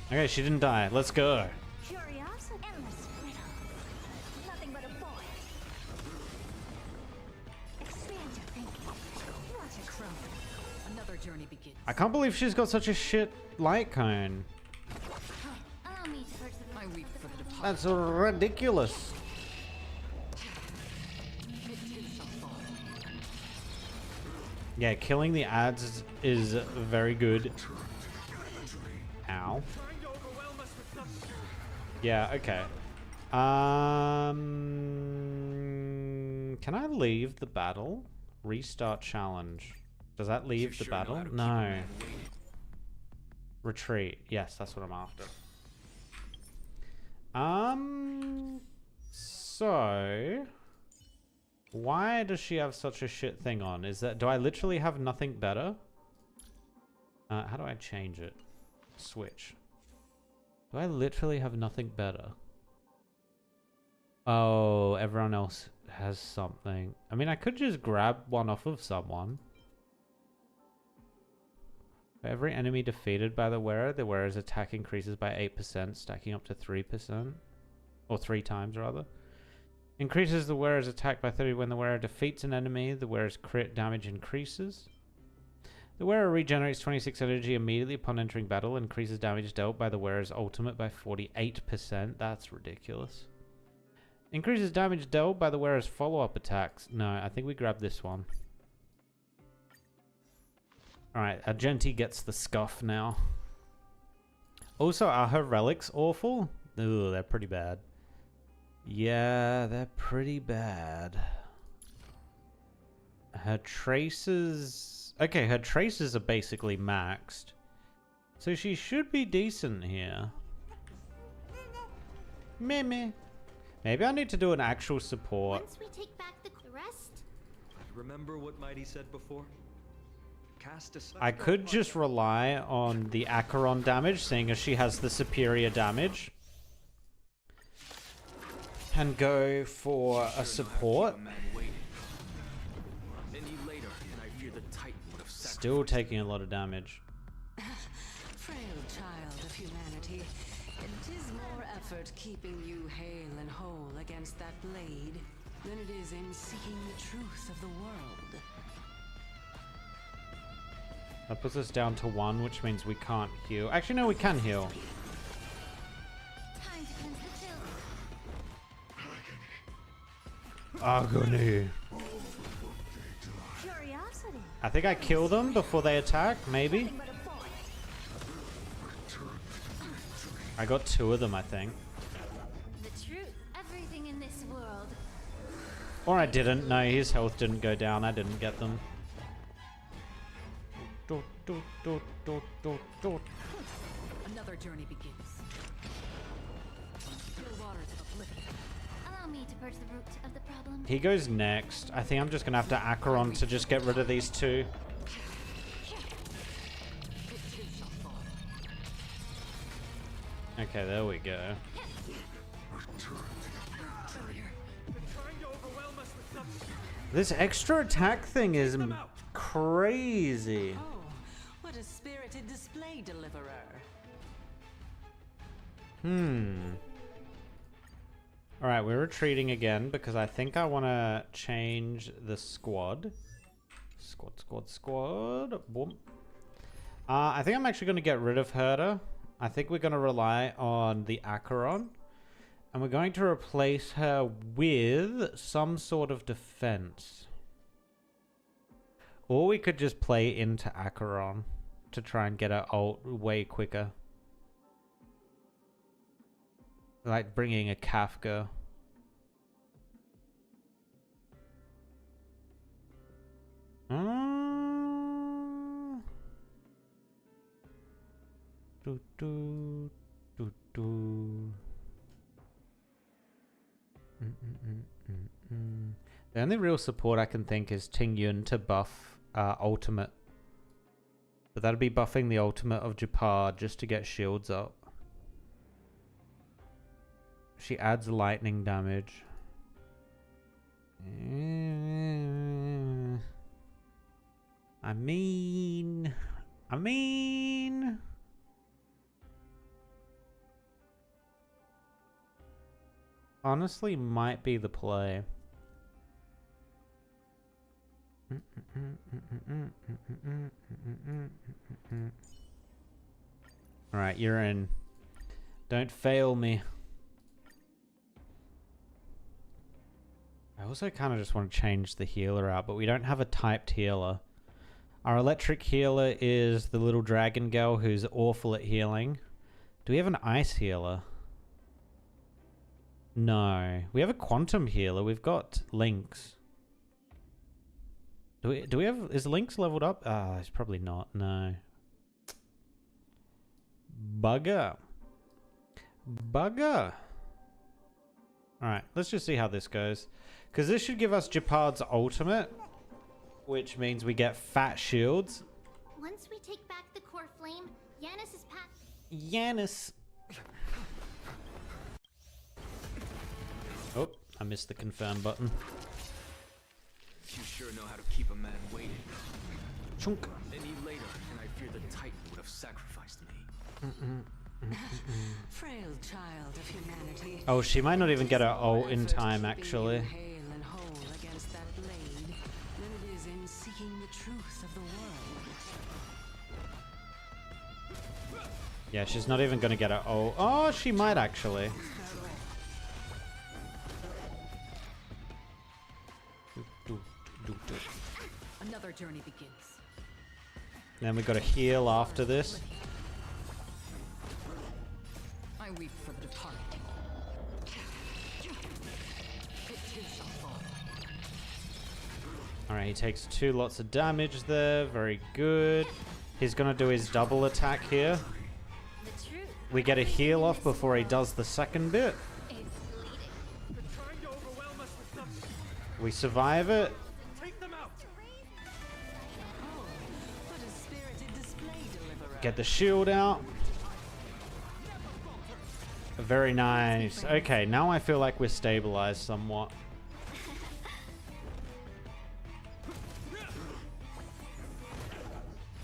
Okay, she didn't die. Let's go. I can't believe she's got such a shit light cone. That's ridiculous. Yeah, killing the ads is very good. Ow. Yeah, okay. Can I leave the battle? Restart challenge. Does that leave the battle? No. Retreat. Yes, that's what I'm after. So why does she have such a shit thing on? Is that, do I literally have nothing better? How do I change it? Switch. Do I literally have nothing better? Oh, everyone else has something. I mean, I could just grab one off of someone. For every enemy defeated by the wearer's attack increases by 8%, stacking up to 3%. Or 3 times, rather. Increases the wearer's attack by 30 when the wearer defeats an enemy. The wearer's crit damage increases. The wearer regenerates 26 energy immediately upon entering battle. Increases damage dealt by the wearer's ultimate by 48%. That's ridiculous. Increases damage dealt by the wearer's follow-up attacks. No, I think we grab this one. Alright, Argenti gets the scuff now. Also, are her relics awful? Ooh, they're pretty bad. Yeah, they're pretty bad. Her traces... Okay, her traces are basically maxed. So she should be decent here. Meh. Maybe I need to do an actual support. Once we take back the rest... Remember what Mighty said before? I could just rely on the Acheron damage, seeing as she has the superior damage. And go for a support. Still taking a lot of damage. Frail child of humanity, it is more effort keeping you hale and whole against that blade than it is in seeking the truth of the world. That puts us down to 1, which means we can't heal. Actually, no, we can heal. Agony. I think I kill them before they attack, maybe? I got 2 of them, I think. The truth, everything in this world. Or I didn't. No, his health didn't go down. I didn't get them. Another journey begins. Allow me to purge the root of the problem. He goes next. I think I'm just gonna have to Acheron to just get rid of these 2. Okay, there we go. This extra attack thing is crazy. Oh, what a spirited display, deliverer. Alright, we're retreating again because I think I want to change the squad. Squad. Boom. I think I'm actually going to get rid of Herta I think we're going to rely on the Acheron. And we're going to replace her with some sort of defense. Or we could just play into Acheron to try and get her ult way quicker. Like bringing a Kafka. The only real support I can think is Ting Yun to buff ultimate. But that'd be buffing the ultimate of Japar just to get shields up. She adds lightning damage. I mean... honestly, might be the play. Alright, you're in. Don't fail me. I also kind of just want to change the healer out, but we don't have a typed healer. Our electric healer is the little dragon girl who's awful at healing. Do we have an ice healer? No. We have a quantum healer. We've got Lynx. Do we have... is Lynx leveled up? Ah, it's probably not. No. Bugger. Bugger. Alright, let's just see how this goes. Because this should give us Japard's ultimate, which means we get fat shields. Once we take back the core flame, Yanis is packed. Yanis. Oh, I missed the confirm button. You sure know how to keep a man waiting. Chunk. Any later, and I fear the Titan would have sacrificed me. Frail child of humanity. Oh, she might not even get her ult in time, actually. Hale and whole against that blade than it is in seeking the truth of the world. Yeah, she's not even gonna get her ult. Oh, she might actually. Another journey begins. Then we gotta heal after this. I weep for the departed. Alright, he takes 2 lots of damage there. Very good. He's gonna do his double attack here. We get a heal off before he does the second bit. We survive it. Get the shield out. Very nice. Okay, now I feel like we're stabilized somewhat.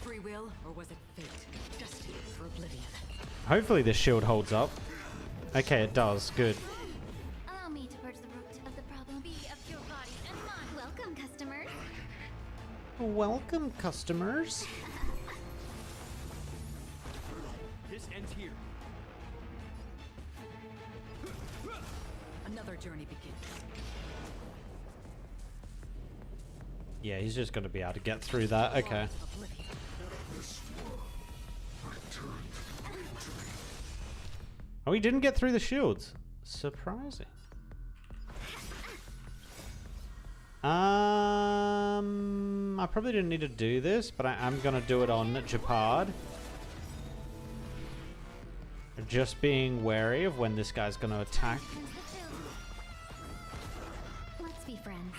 Free will, or was it fate? Destiny for oblivion. Hopefully this shield holds up. Okay, it does. Good. Allow me to purge the root of the problem. Be of your body and mind. Welcome, customers. Welcome, customers. This ends here. Another journey begins. Yeah, he's just gonna be able to get through that. Okay. Oh, he didn't get through the shields. Surprising. I probably didn't need to do this, but I am gonna do it on Japard. Just being wary of when this guy's gonna attack. Let's be friends.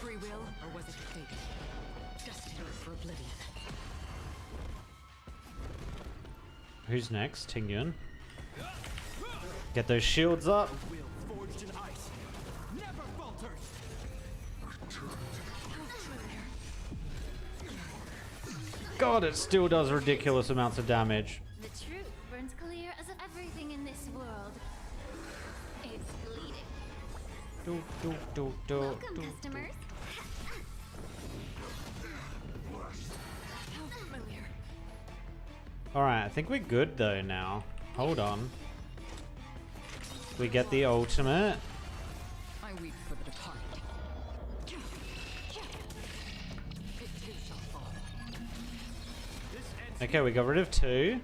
Free will, or was it fate? Destiny for oblivion. Who's next? Ting Yun. Get those shields up. Forged in ice. Never falters. God, it still does ridiculous amounts of damage. The truth burns clear as everything in this world. It's bleeding. Welcome, customers. How familiar. Alright, I think we're good though now. Hold on. We get the ultimate. I weep for the departed. It too shall fall. Okay, we got rid of 2.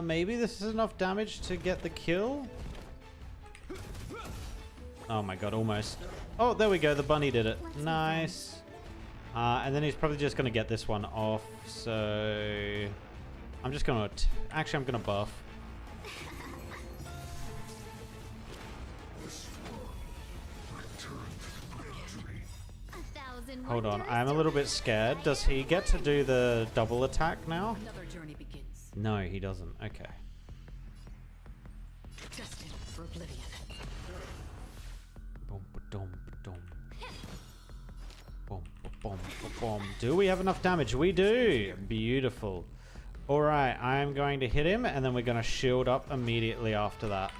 Maybe this is enough damage to get the kill? Oh my god, almost. Oh, there we go, the bunny did it. Nice. And then he's probably just going to get this one off, so... I'm just going to... Actually, I'm going to buff. Hold on, I'm a little bit scared. Does he get to do the double attack now? Another journey begins. No, he doesn't. Okay. Destined for oblivion. Boom, ba-dum, ba-dum. Boom, ba-bum, ba-bum. Do we have enough damage? We do. Beautiful. All right, I'm going to hit him, and then we're going to shield up immediately after that.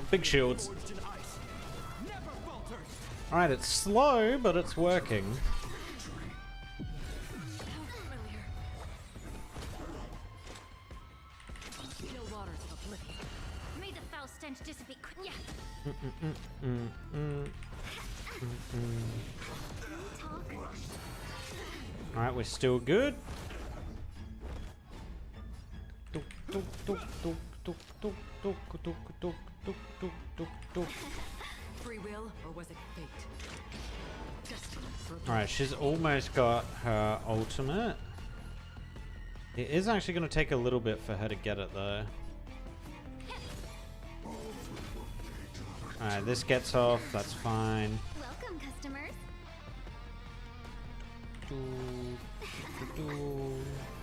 Big shields. All right, it's slow, but it's working. May the foul stench dissipate. Yeah. All right, we're still good. Free will, or was it fate? Destined for oblivion. Alright, she's almost got her ultimate. It is actually going to take a little bit for her to get it, though. Alright, this gets off. That's fine. Welcome, customers.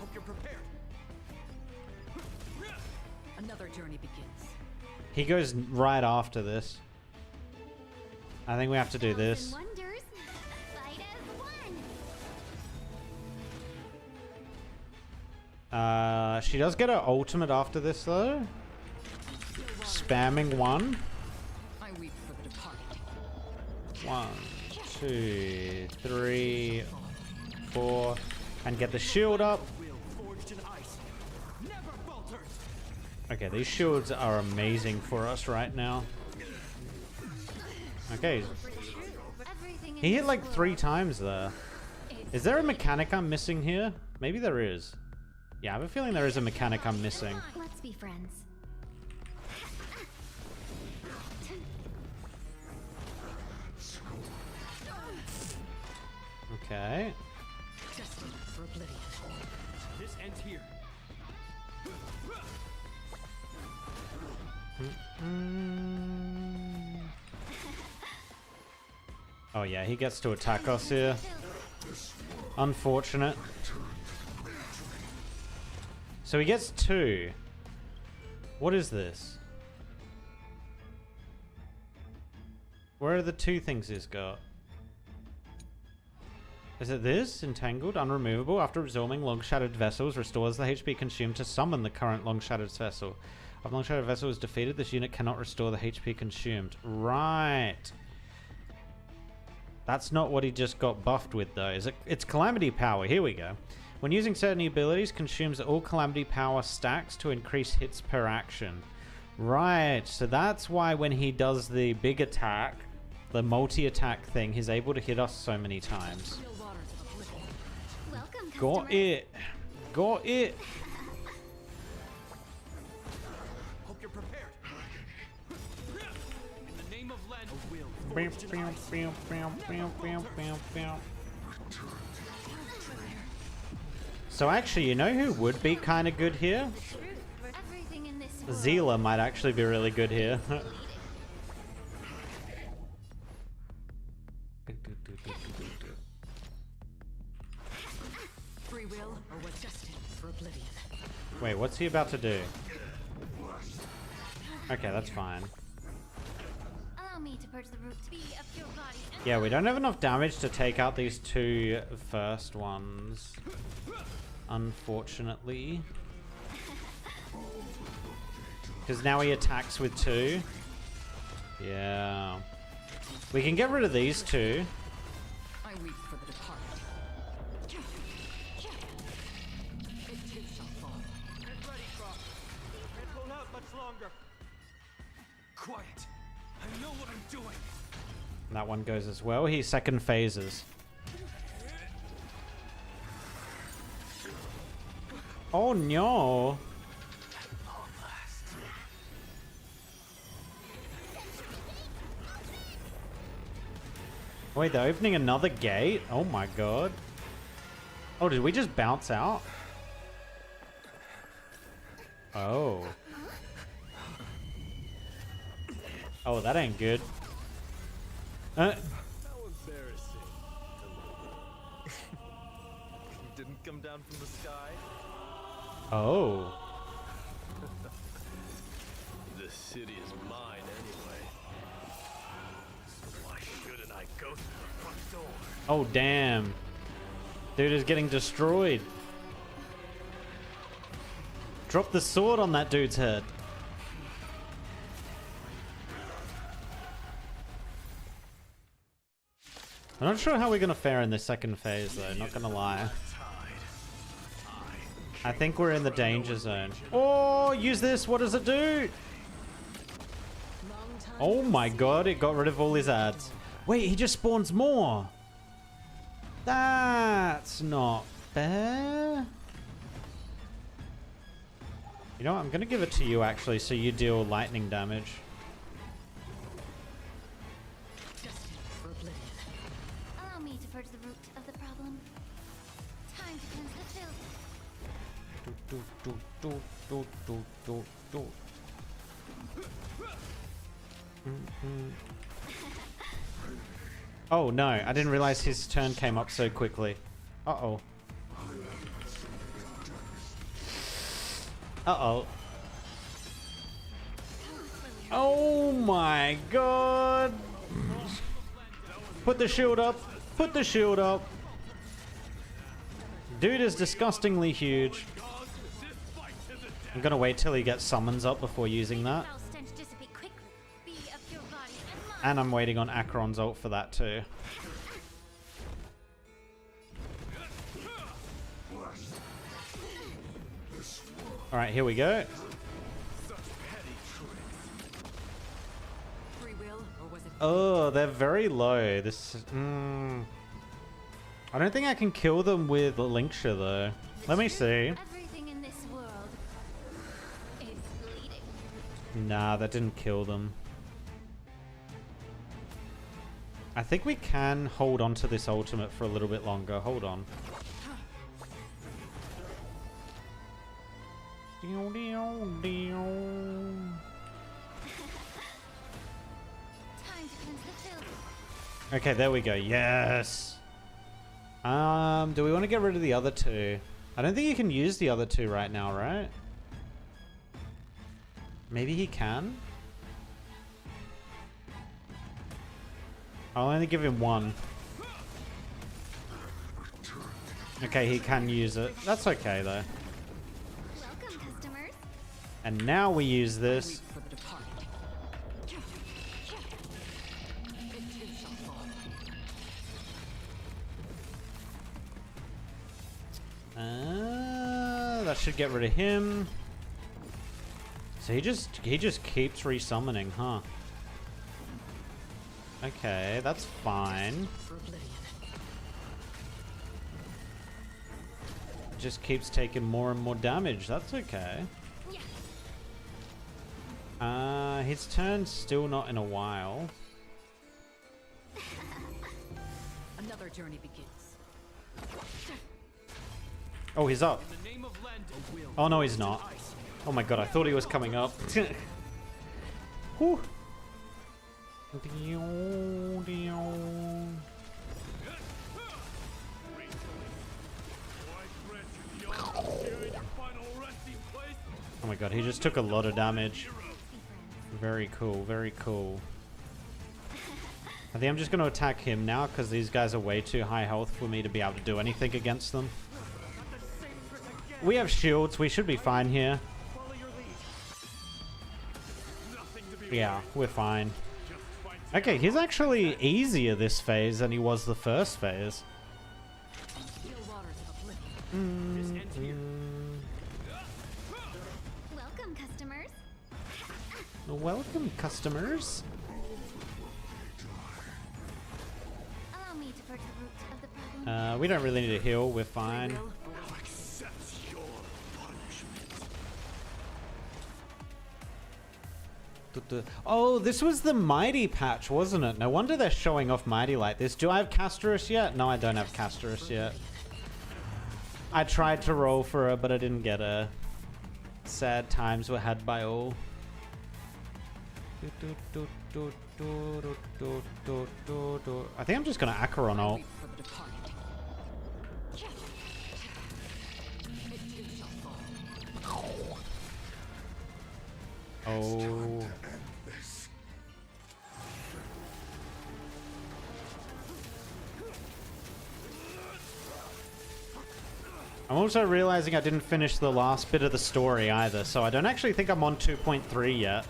Hope you're prepared. Another journey begins. He goes right after this. I think we have to do this. Wonders. Fight as one. She does get her ultimate after this, though. Spamming 1. I weep for the departed. 1, 2, 3, 4. And get the shield up. Okay, these shields are amazing for us right now. Okay. He hit like 3 times there. Is there a mechanic I'm missing here? Maybe there is. Yeah, I have a feeling there is a mechanic I'm missing. Let's be friends. Okay. Destined for oblivion. This ends here. Oh yeah, he gets to attack us here. Unfortunate. So he gets 2. What is this? Where are the 2 things he's got? Is it this? Entangled, unremovable. After absorbing long-shadowed vessels, restores the HP consumed to summon the current long-shadowed vessel. If long-shadowed vessel is defeated, this unit cannot restore the HP consumed. Right. That's not what he just got buffed with, though. Is it? It's Calamity Power. Here we go. When using certain abilities, consumes all Calamity Power stacks to increase hits per action. Right. So that's why when he does the big attack, the multi-attack thing, he's able to hit us so many times. Welcome, Got it. Got it. Hope you're prepared. In the name of Len, a will. So actually, you know who would be kind of good here? Everything in this Zila might actually be really good here. Free will, or was destined for oblivion. Wait, what's he about to do? Okay, that's fine. Allow me to purge the root to be of your body. Yeah, we don't have enough damage to take out these 2 first ones. Unfortunately. Because now he attacks with 2. Yeah. We can get rid of these 2. longer. Quiet. I know what I'm doing. That one goes as well. He second phases. Oh no. Wait, they're opening another gate? Oh my god. Oh, did we just bounce out? Oh. Oh, that ain't good. How embarrassing. Didn't come down from the sky. Oh. This city is mine anyway. So why shouldn't I go through the front door? Oh, damn. Dude is getting destroyed. Drop the sword on that dude's head. I'm not sure how we're going to fare in this second phase, though. Not going to lie. I think we're in the danger zone. Oh, use this. What does it do? Oh my god, it got rid of all his ads. Wait, he just spawns more. That's not fair. You know what? I'm going to give it to you, actually, so you deal lightning damage. Allow me to purge the root of the problem. Time to cleanse the filth. Oh no, I didn't realize his turn came up so quickly. Uh-oh. Uh-oh. Oh my god! Put the shield up! Put the shield up! Dude is disgustingly huge. I'm gonna wait till he gets summons up before using that. And I'm waiting on Acheron's ult for that too. Alright, here we go. Oh, they're very low. This I don't think I can kill them with Linksha though. Let me see. Everything in this world is bleeding. Nah, that didn't kill them. I think we can hold on to this ultimate for a little bit longer. Hold on. Okay, there we go. Yes. Do we want to get rid of the other two? I don't think you can use the other two right now, right? Maybe he can? I'll only give him one. Okay, he can use it. That's okay, though. Welcome, customers. And now we use this. That should get rid of him. So he just keeps resummoning, huh? Okay, that's fine. Just keeps taking more and more damage. That's okay. His turn's still not in a while. Another journey begins. Oh, he's up. Oh no, he's not. Oh my god, I thought he was coming up. Whew. Oh my god, he just took a lot of damage. Very cool, very cool. I think I'm just going to attack him now because these guys are way too high health for me to be able to do anything against them. We have shields, we should be fine here. Yeah, we're fine. Okay, he's actually easier this phase than he was the first phase. Welcome, customers. Welcome, customers. Allow me to purge the roots of the problem. We don't really need a heal. We're fine. Oh, this was the Mighty patch, wasn't it? No wonder they're showing off Mighty like this. Do I have Castorice yet? No, I don't have Castorice yet. I tried to roll for her, but I didn't get her. Sad times were had by all. I think I'm just gonna Acheron ult. Oh. I'm also realizing I didn't finish the last bit of the story either, so I don't actually think I'm on 2.3 yet.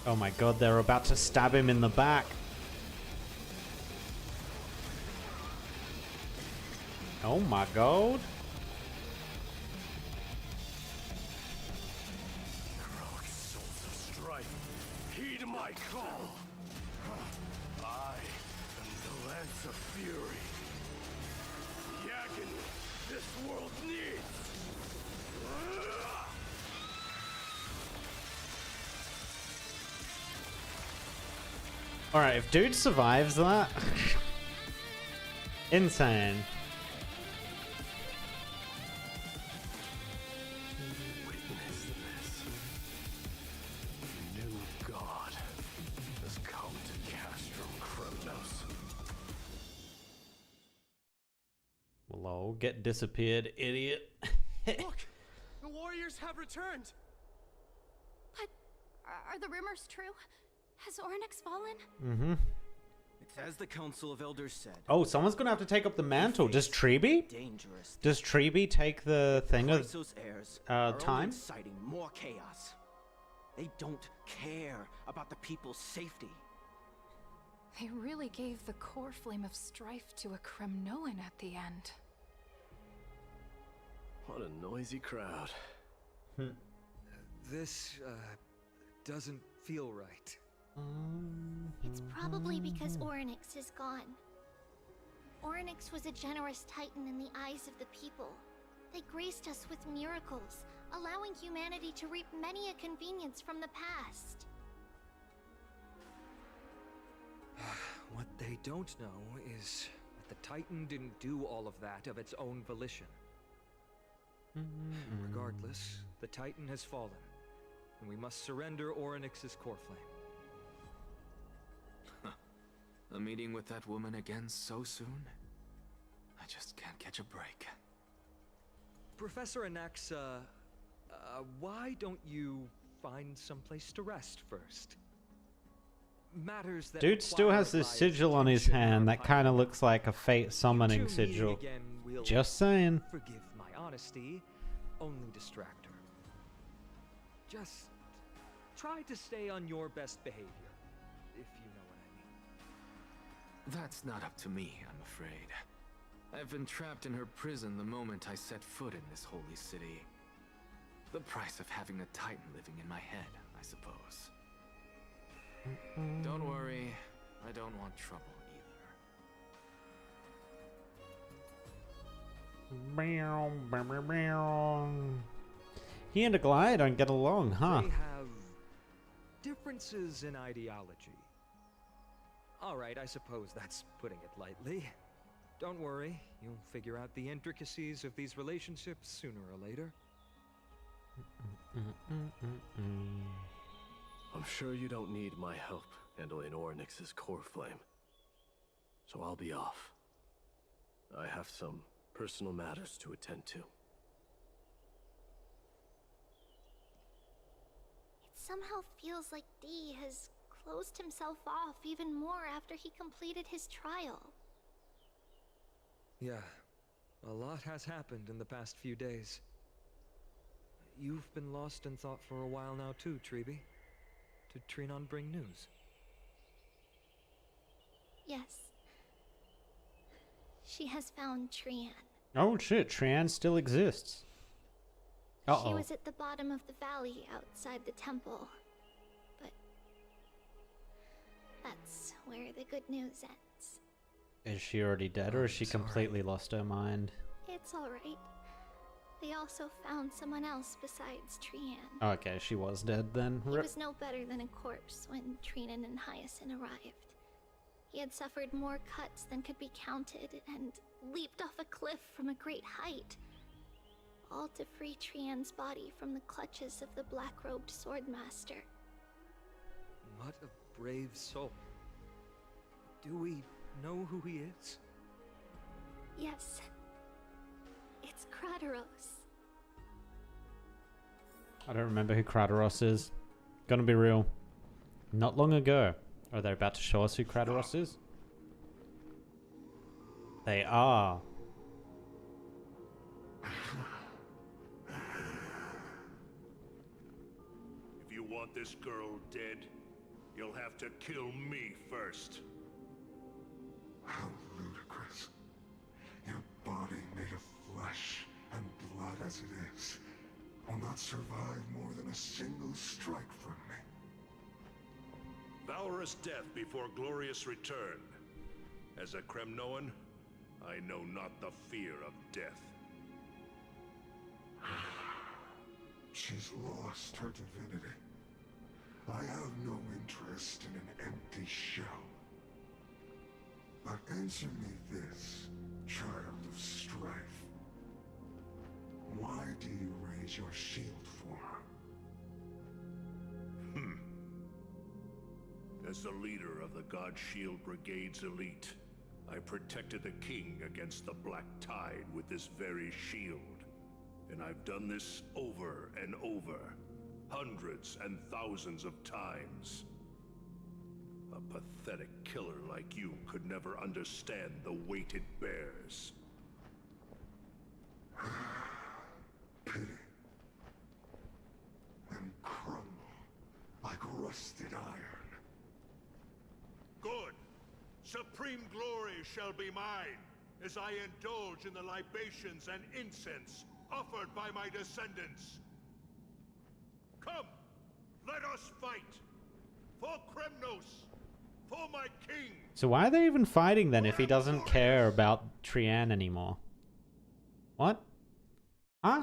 Oh my god, they're about to stab him in the back. Oh my god. Heroic souls of strife, heed my call. I am the Lance of Fury. The agony this world needs. Alright, if dude survives that... Insane. Witness this. The new god has come to Castrum Kronos. Lol, get disappeared, idiot. Look! The warriors have returned! But are the rumors true? Has Ornyx fallen? Mm-hmm. It's as the Council of Elders said. Oh, someone's gonna have to take up the mantle. Does Treeby? Dangerous. Does Treeby take the thing of Chrysos heirs are only time? inciting more chaos. They don't care about the people's safety. They really gave the core flame of strife to a Kremnoan at the end. What a noisy crowd. This, doesn't feel right. It's probably because Ornyx is gone. Ornyx was a generous titan in the eyes of the people. They graced us with miracles, allowing humanity to reap many a convenience from the past. What they don't know is that the Titan didn't do all of that of its own volition. Regardless, the Titan has fallen, and we must surrender Ornyx's core flame. A meeting with that woman again so soon? I just can't catch a break. Professor Anaxa, why don't you find someplace to rest first? Matters that Dude still has this sigil on his hand that kind of looks like a fate summoning sigil. Just saying. Forgive my honesty, only distract her. Just try to stay on your best behavior, if you know what I mean. That's not up to me, I'm afraid. I've been trapped in her prison the moment I set foot in this holy city. The price of having a Titan living in my head, I suppose. Don't worry, I don't want trouble either. He and Aglaia don't get along, huh? They have differences in ideology. Alright, I suppose that's putting it lightly. Don't worry, you'll figure out the intricacies of these relationships sooner or later. I'm sure you don't need my help handling Ornyx's core flame. So I'll be off. I have some personal matters to attend to. It somehow feels like D has closed himself off even more after he completed his trial. Yeah, a lot has happened in the past few days. You've been lost in thought for a while now too, Treeby. Did Trinon bring news? Yes. She has found Trian. Oh shit, Trian still exists. Uh-oh. She was at the bottom of the valley outside the temple. But that's where the good news ends. Is she already dead, or has she completely lost her mind? It's alright. They also found someone else besides Trian. Okay, she was dead then. He was no better than a corpse when Trinan and Hyacinth arrived. He had suffered more cuts than could be counted and leaped off a cliff from a great height. All to free Trian's body from the clutches of the black-robed swordmaster. What a brave soul. Do we know who he is? Yes. It's Castorice. I don't remember who Castorice is. Gonna be real. Not long ago. Are they about to show us who Castorice is? They are. If you want this girl dead, you'll have to kill me first. How ludicrous. Your body made of flesh and blood as it is will not survive more than a single strike from me. Valorous death before glorious return. As a Kremnoan, I know not the fear of death. She's lost her divinity. I have no interest in an empty shell. But answer me this, child of strife. Why do you raise your shield for her? As the leader of the God Shield Brigade's elite, I protected the king against the Black Tide with this very shield. And I've done this over and over, hundreds and thousands of times. A pathetic killer like you could never understand the weight it bears. Pity. And crumble like rusted iron. Good. Supreme glory shall be mine, as I indulge in the libations and incense offered by my descendants. Come, let us fight! For Kremnos! For my king! So why are they even fighting then if he doesn't care about Trian anymore? What? Huh?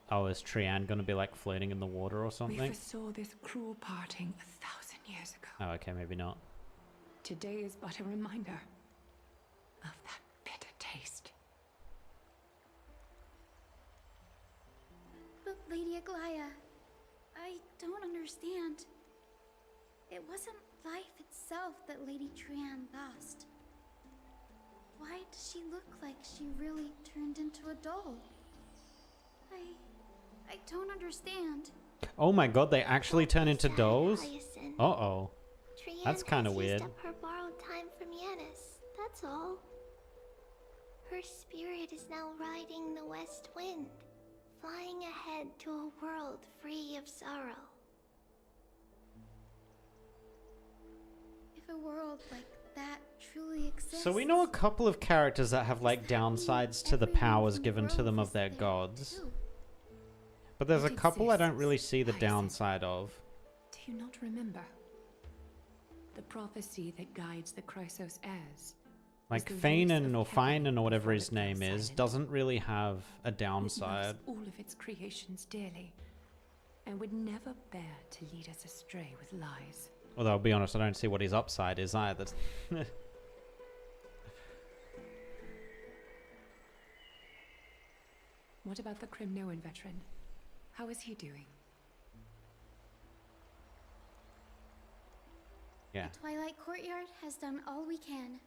Oh, is Trian gonna be like floating in the water or something? We foresaw this cruel parting 1,000 years ago. Oh, okay, maybe not. Today is but a reminder of that bitter taste. But Lady Aglaya, I don't understand. It wasn't life itself that Lady Trian lost. Why does she look like she really turned into a doll? I don't understand. Oh my god, they actually turn into dolls? Hyacinth. Uh-oh. Trian That's kind of has weird. used up her borrowed time from Yanis, that's all. Her spirit is now riding the west wind, flying ahead to a world free of sorrow. If a world like that truly exists... So we know a couple of characters that have like downsides to the powers given to them of their gods. But there's a couple I don't really see the downside of. Do you not remember? The prophecy that guides the Chrysos heirs. Like Fanon or Finan or whatever his name is doesn't really have a downside. It loves all of its creations dearly, and would never bear to lead us astray with lies. Although I'll be honest, I don't see what his upside is either. What about the Kremnoan veteran? How is he doing? Yeah. The Twilight Courtyard has done all we can.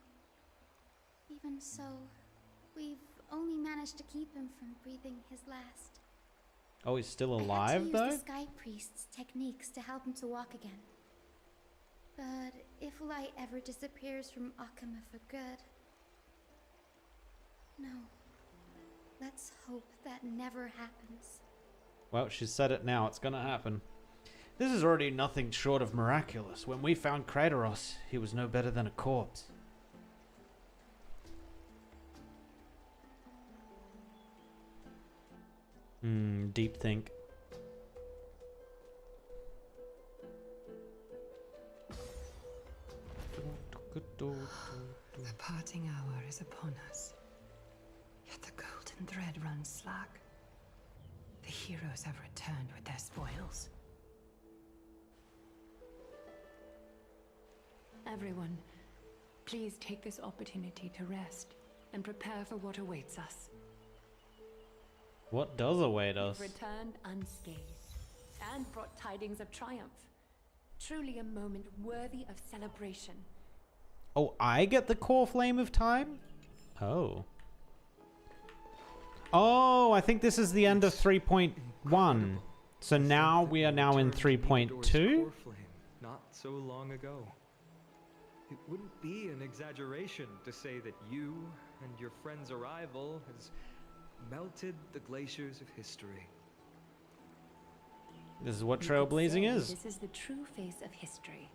Even so, we've only managed to keep him from breathing his last. Oh, he's still I alive had to though? use the Sky Priest's techniques to help him to walk again. But if light ever disappears from Akama for good... No. Let's hope that never happens. Well, she said it now. It's gonna happen. This is already nothing short of miraculous. When we found Castorice, he was no better than a corpse. Deep think. The parting hour is upon us. Yet the golden thread runs slack. The heroes have returned with their spoils. Everyone, please take this opportunity to rest and prepare for what awaits us. What does await us? We've returned unscathed and brought tidings of triumph. Truly a moment worthy of celebration. Oh, I get the core flame of time? Oh. Oh, I think this is the end of 3.1. So now we are now in 3.2? Not so long ago. It wouldn't be an exaggeration to say that you and your friend's arrival has melted the glaciers of history. This is what You could trailblazing say is. This is the true face of history.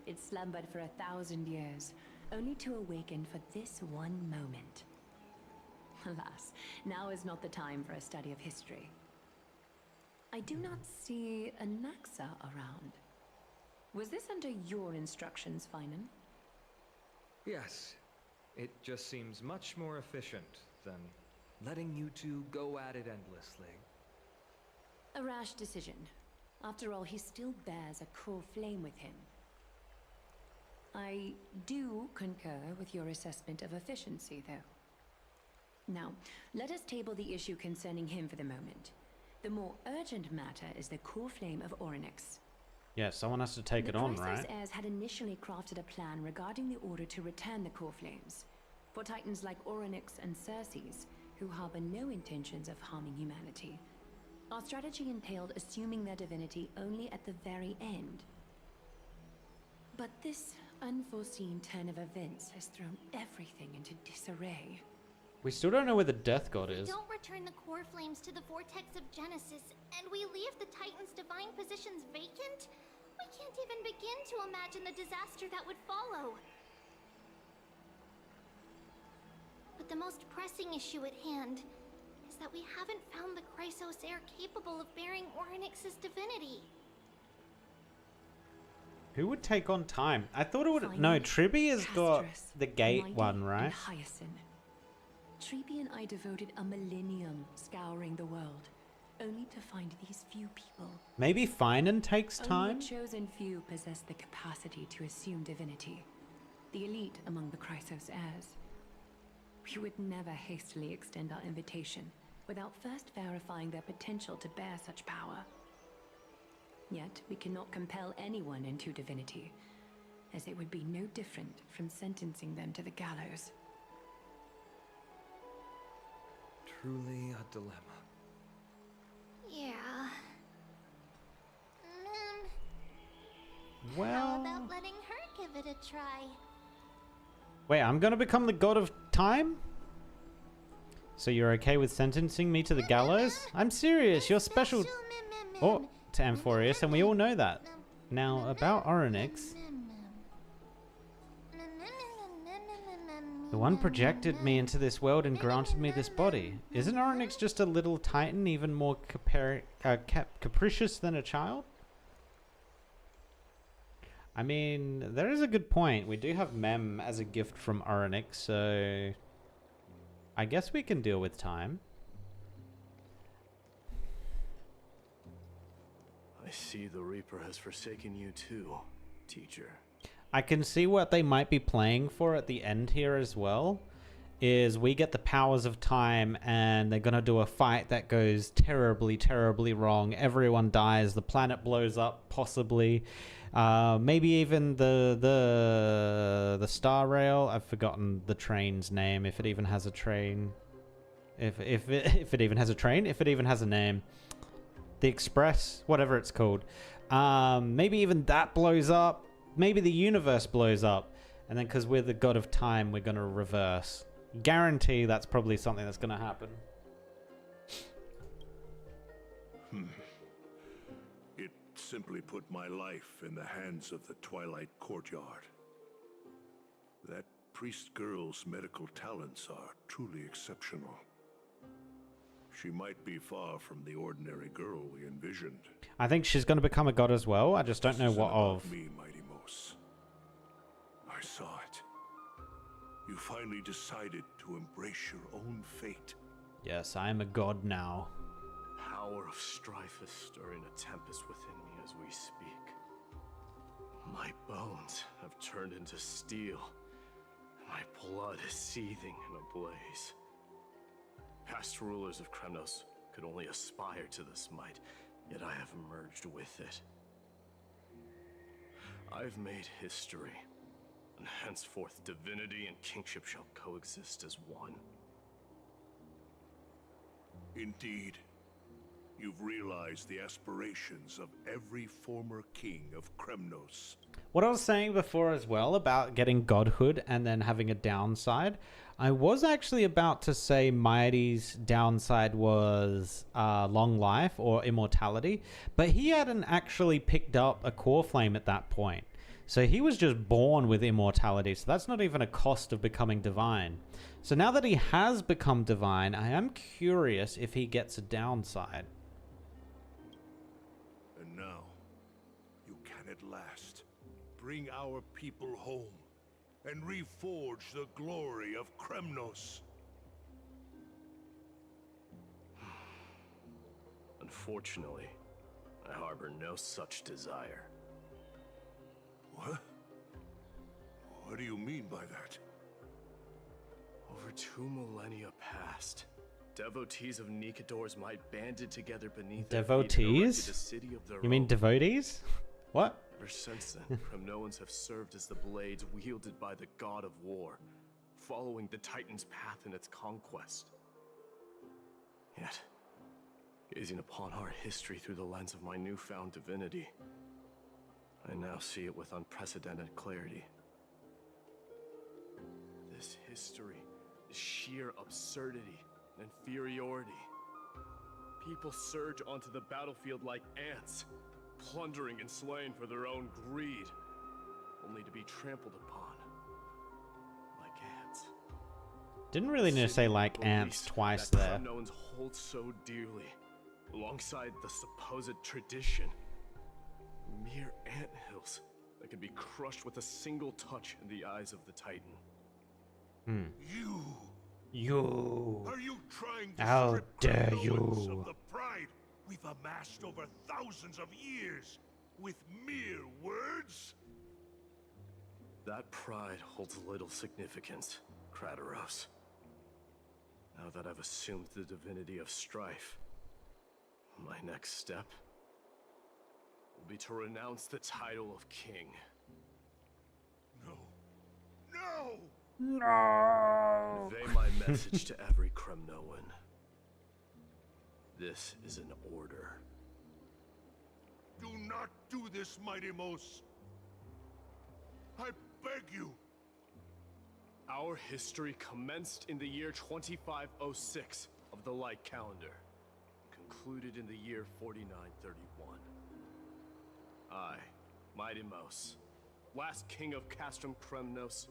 It slumbered for 1,000 years, only to awaken for this one moment. Alas, now is not the time for a study of history. I do not see a Naxa around. Was this under your instructions, Finan? Yes, it just seems much more efficient than letting you two go at it endlessly. A rash decision. After all, he still bears a core flame with him. I do concur with your assessment of efficiency, though. Now, let us table the issue concerning him for the moment. The more urgent matter is the core flame of Orynyx. Yeah, someone has to take it on, right? The heirs had initially crafted a plan regarding the order to return the core flames. For titans like Orynyx and Circes, who harbor no intentions of harming humanity, our strategy entailed assuming their divinity only at the very end. But this unforeseen turn of events has thrown everything into disarray. We still don't know where the death god is. Don't return the core flames to the vortex of Genesis, and we leave the Titan's divine positions vacant? We can't even begin to imagine the disaster that would follow. But the most pressing issue at hand is that we haven't found the Chrysos heir capable of bearing Orynyx's divinity. Who would take on time? I thought it would... Finally, No, Tribby has got Castorice, the gate Mighty, one, right? and Hyacinth. Tribby and I devoted a millennium scouring the world, only to find these few people. Maybe Finan takes Only time? a chosen few possess the capacity to assume divinity. The elite among the Chrysos heirs. We would never hastily extend our invitation without first verifying their potential to bear such power. Yet we cannot compel anyone into divinity, as it would be no different from sentencing them to the gallows. Truly a dilemma. Yeah. How Well... about letting her give it a try? Wait, I'm gonna become the god of time? So you're okay with sentencing me to the gallows? I'm serious, you're special... Oh, to Amphorius, and we all know that. Now, about Orynyx... The one projected me into this world and granted me this body. Isn't Orynyx just a little titan, even more capricious than a child? I mean, there is a good point. We do have Mem as a gift from Orynyx, so... I guess we can deal with time. I see the Reaper has forsaken you too, teacher. I can see what they might be playing for at the end here as well. Is we get the powers of time and they're going to do a fight that goes terribly, terribly wrong. Everyone dies. The planet blows up, possibly. Maybe even the Star Rail. I've forgotten the train's name. If it even has a train. If it even has a train. If it even has a name. The Express. Whatever it's called. Maybe even that blows up. Maybe the universe blows up. And then because we're the god of time, we're going to reverse. Guarantee that's probably something that's going to happen. It simply put my life in the hands of the Twilight Courtyard. That priest girl's medical talents are truly exceptional. She might be far from the ordinary girl we envisioned. I think she's going to become a god as well. I just don't know what of. Me, Mighty Mos. I saw it. You finally decided to embrace your own fate. Yes, I am a god now. Power of strife is stirring a tempest within me as we speak. My bones have turned into steel. My blood is seething in a blaze. Past rulers of Kremnos could only aspire to this might, yet I have merged with it. I've made history, and henceforth divinity and kingship shall coexist as one. Indeed, you've realized the aspirations of every former king of Kremnos. What I was saying before as well about getting godhood and then having a downside, I was actually about to say Mighty's downside was long life or immortality, but he hadn't actually picked up a core flame at that point. So he was just born with immortality, so that's not even a cost of becoming divine. So now that he has become divine, I am curious if he gets a downside. And now, you can at last bring our people home and reforge the glory of Kremnos. Unfortunately, I harbor no such desire. What? What do you mean by that? Over 2 millennia past, devotees of Nikador's might banded together beneath Devotees? the city of their You mean own. devotees? What? Ever since then, Kremnoans have served as the blades wielded by the god of war, following the Titan's path in its conquest. Yet, gazing upon our history through the lens of my newfound divinity, I now see it with unprecedented clarity. This history is sheer absurdity and inferiority. People surge onto the battlefield like ants, plundering and slaying for their own greed, only to be trampled upon like ants. Didn't really need to say like ants twice there. Kremnoans hold so dearly, alongside the supposed tradition. Mere anthills that can be crushed with a single touch in the eyes of the Titan. You! Are you trying to How strip dare Kremnoans you? of the pride we've amassed over thousands of years with mere words? That pride holds little significance, Castorice. Now that I've assumed the divinity of strife, my next step will be to renounce the title of king. No! Convey my message to every Kremnoan. This is an order. Do not do this, Mighty Mos. I beg you. Our history commenced in the year 2506 of the Light Calendar, concluded in the year 4931. I, Mighty Mos, last king of Castrum Kremnos,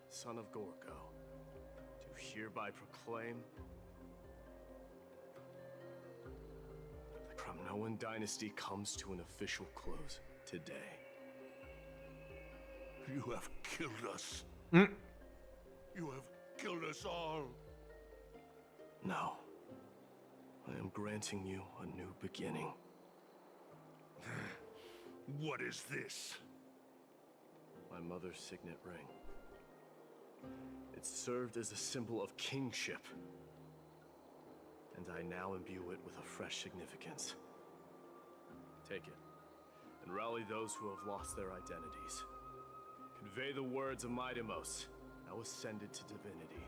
son of Gorgo, do hereby proclaim the Kremnoan dynasty comes to an official close today. You have killed us. You have killed us all. No. I am granting you a new beginning. What is this? My mother's signet ring. It served as a symbol of kingship, and I now imbue it with a fresh significance. Take it, and rally those who have lost their identities. Convey the words of Mighty Mos, now ascended to divinity.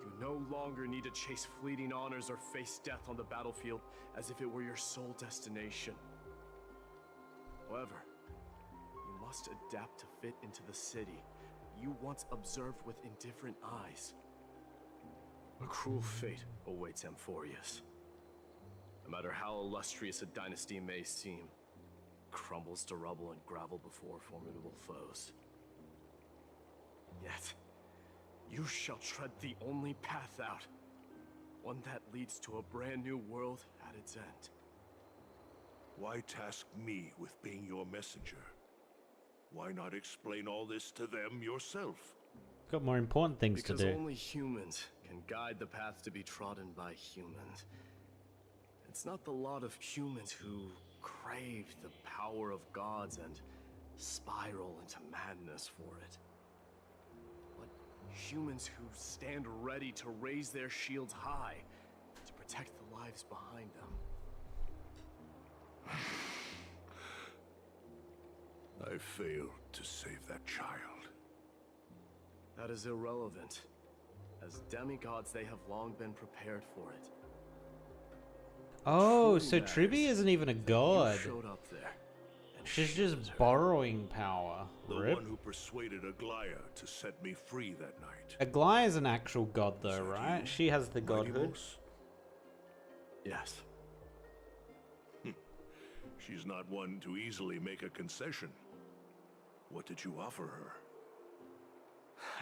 You no longer need to chase fleeting honors or face death on the battlefield as if it were your sole destination. However, you must adapt to fit into the city you once observed with indifferent eyes. A cruel fate awaits Amphorius. No matter how illustrious a dynasty may seem, crumbles to rubble and gravel before formidable foes. Yet, you shall tread the only path out, one that leads to a brand new world at its end. Why task me with being your messenger? Why not explain all this to them yourself? Got more important things to do. Because only humans can guide the path to be trodden by humans. It's not the lot of humans who crave the power of gods and spiral into madness for it, but humans who stand ready to raise their shields high to protect the lives behind them. I failed to save that child. That is irrelevant. As demigods, they have long been prepared for it. Oh, so Triby isn't even a god. You showed up there. She's just borrowing power. The Rip. one who persuaded Aglaya to set me free that night. Aglaya is an actual god though, right? She has the godhood. Yes. She's not one to easily make a concession. What did you offer her?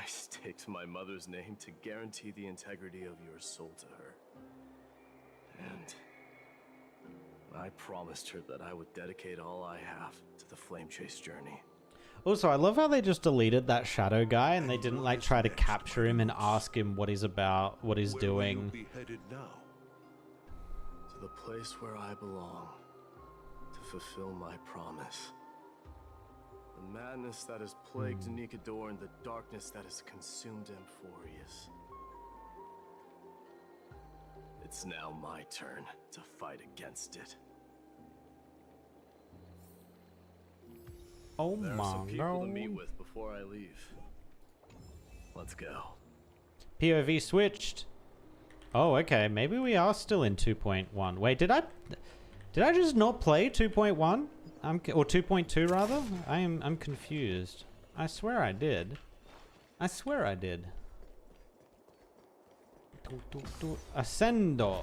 I staked my mother's name to guarantee the integrity of your soul to her. And I promised her that I would dedicate all I have to the Flame Chase journey. Also, I love how they just deleted that shadow guy and they didn't like try to capture him and ask him what he's about, what he's doing. Where will you be headed now? To the place where I belong, to fulfill my promise. The madness that has plagued Nikador and the darkness that has consumed Amphorius. It's now my turn to fight against it. Oh there my are some people god. to meet with before I leave. Let's go. POV switched. Oh, okay. Maybe we are still in 2.1. Wait, did I just not play 2.1? Or 2.2 rather? I'm confused. I swear I did. I swear I did. Ascendo.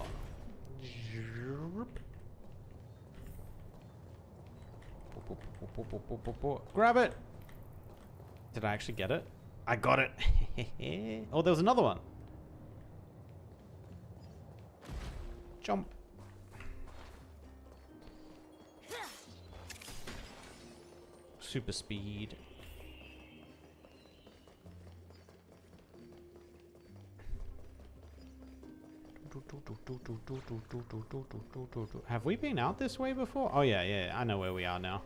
Grab it. Did I actually get it? I got it. Oh, there was another one. Jump. Super speed. Have we been out this way before? Oh yeah, I know where we are now.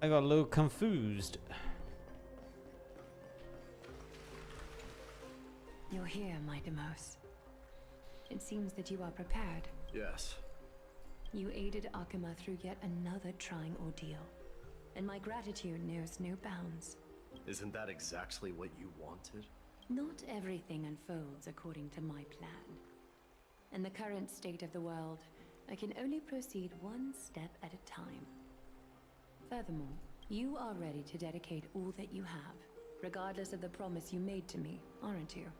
I got a little confused. You're here, my Demos. It seems that you are prepared. Yes. You aided Akuma through yet another trying ordeal, and my gratitude knows no bounds. Isn't that exactly what you wanted? Not everything unfolds according to my plan. In the current state of the world, I can only proceed one step at a time. Furthermore, you are ready to dedicate all that you have, regardless of the promise you made to me, aren't you?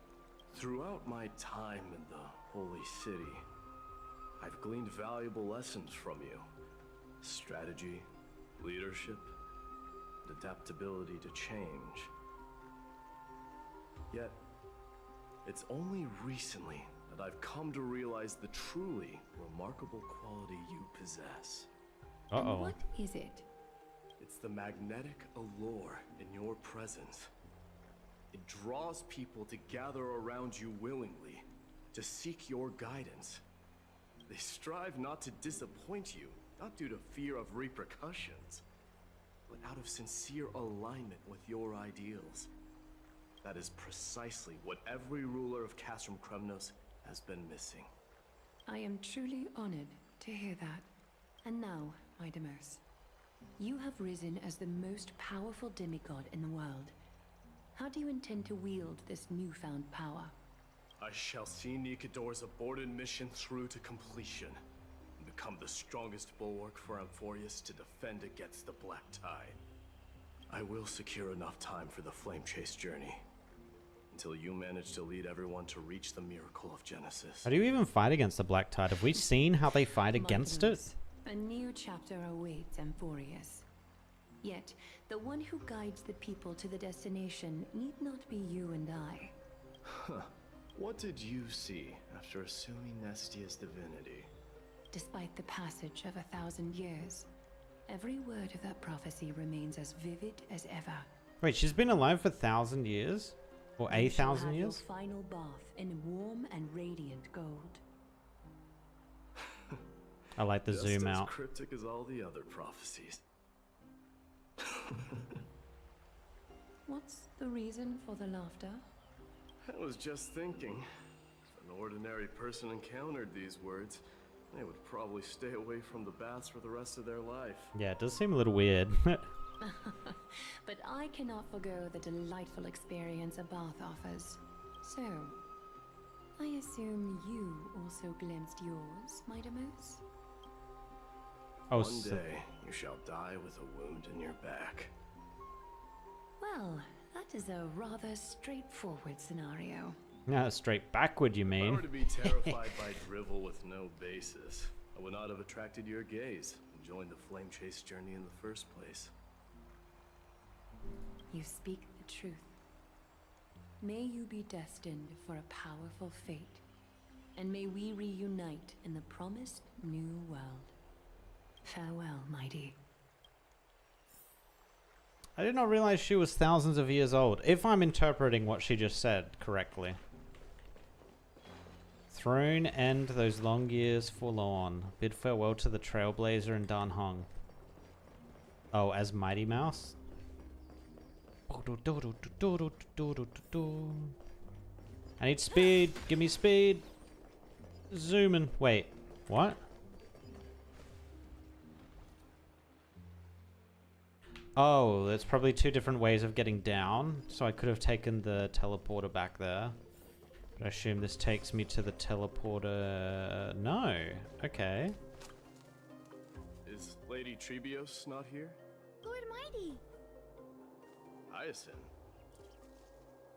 Throughout my time in the Holy City, I've gleaned valuable lessons from you. Strategy, leadership, and adaptability to change. Yet, it's only recently that I've come to realize the truly remarkable quality you possess. Uh-oh. And what is it? It's the magnetic allure in your presence. It draws people to gather around you willingly, to seek your guidance. They strive not to disappoint you, not due to fear of repercussions, but out of sincere alignment with your ideals. That is precisely what every ruler of Castrum Kremnos has been missing. I am truly honored to hear that. And now, my Demos, you have risen as the most powerful demigod in the world. How do you intend to wield this newfound power? I shall see Nikador's aborted mission through to completion, and become the strongest bulwark for Amphorius to defend against the Black Tide. I will secure enough time for the Flame Chase journey. until you manage to lead everyone to reach the miracle of Genesis. How do you even fight against the Black Tide? Have we seen how they fight against it? A new chapter awaits Amphorius. Yet, the one who guides the people to the destination need not be you and I. Huh. What did you see after assuming Nestia's divinity? Despite the passage of 1,000 years, every word of that prophecy remains as vivid as ever. Wait, she's been alive for 1,000 years? Or 1,000 years? Your final bath in warm and radiant gold. I like the zoom out. Just as cryptic as all the other prophecies. What's the reason for the laughter? I was just thinking, if an ordinary person encountered these words, they would probably stay away from the baths for the rest of their life. Yeah, it does seem a little weird. But I cannot forgo the delightful experience a bath offers. So, I assume you also glimpsed yours, Mightymoose? Oh, one day, you shall die with a wound in your back. Well, that is a rather straightforward scenario. Yeah, straight backward, you mean? If I were to be terrified by drivel with no basis, I would not have attracted your gaze and joined the flame chase journey in the first place. You speak the truth. May you be destined for a powerful fate, and may we reunite in the promised new world. Farewell, mighty. I did not realize she was thousands of years old, if I'm interpreting what she just said correctly. Throne end those long years forlorn. Bid farewell to the Trailblazer and Dan Hong. Oh, as Mighty Mouse? I need speed. Give me speed. Zooming. Wait. What? Oh, there's probably two different ways of getting down. So I could have taken the teleporter back there. But I assume this takes me to the teleporter. No. Okay. Is Lady Trebios not here? Lord Mighty! Hyacinth.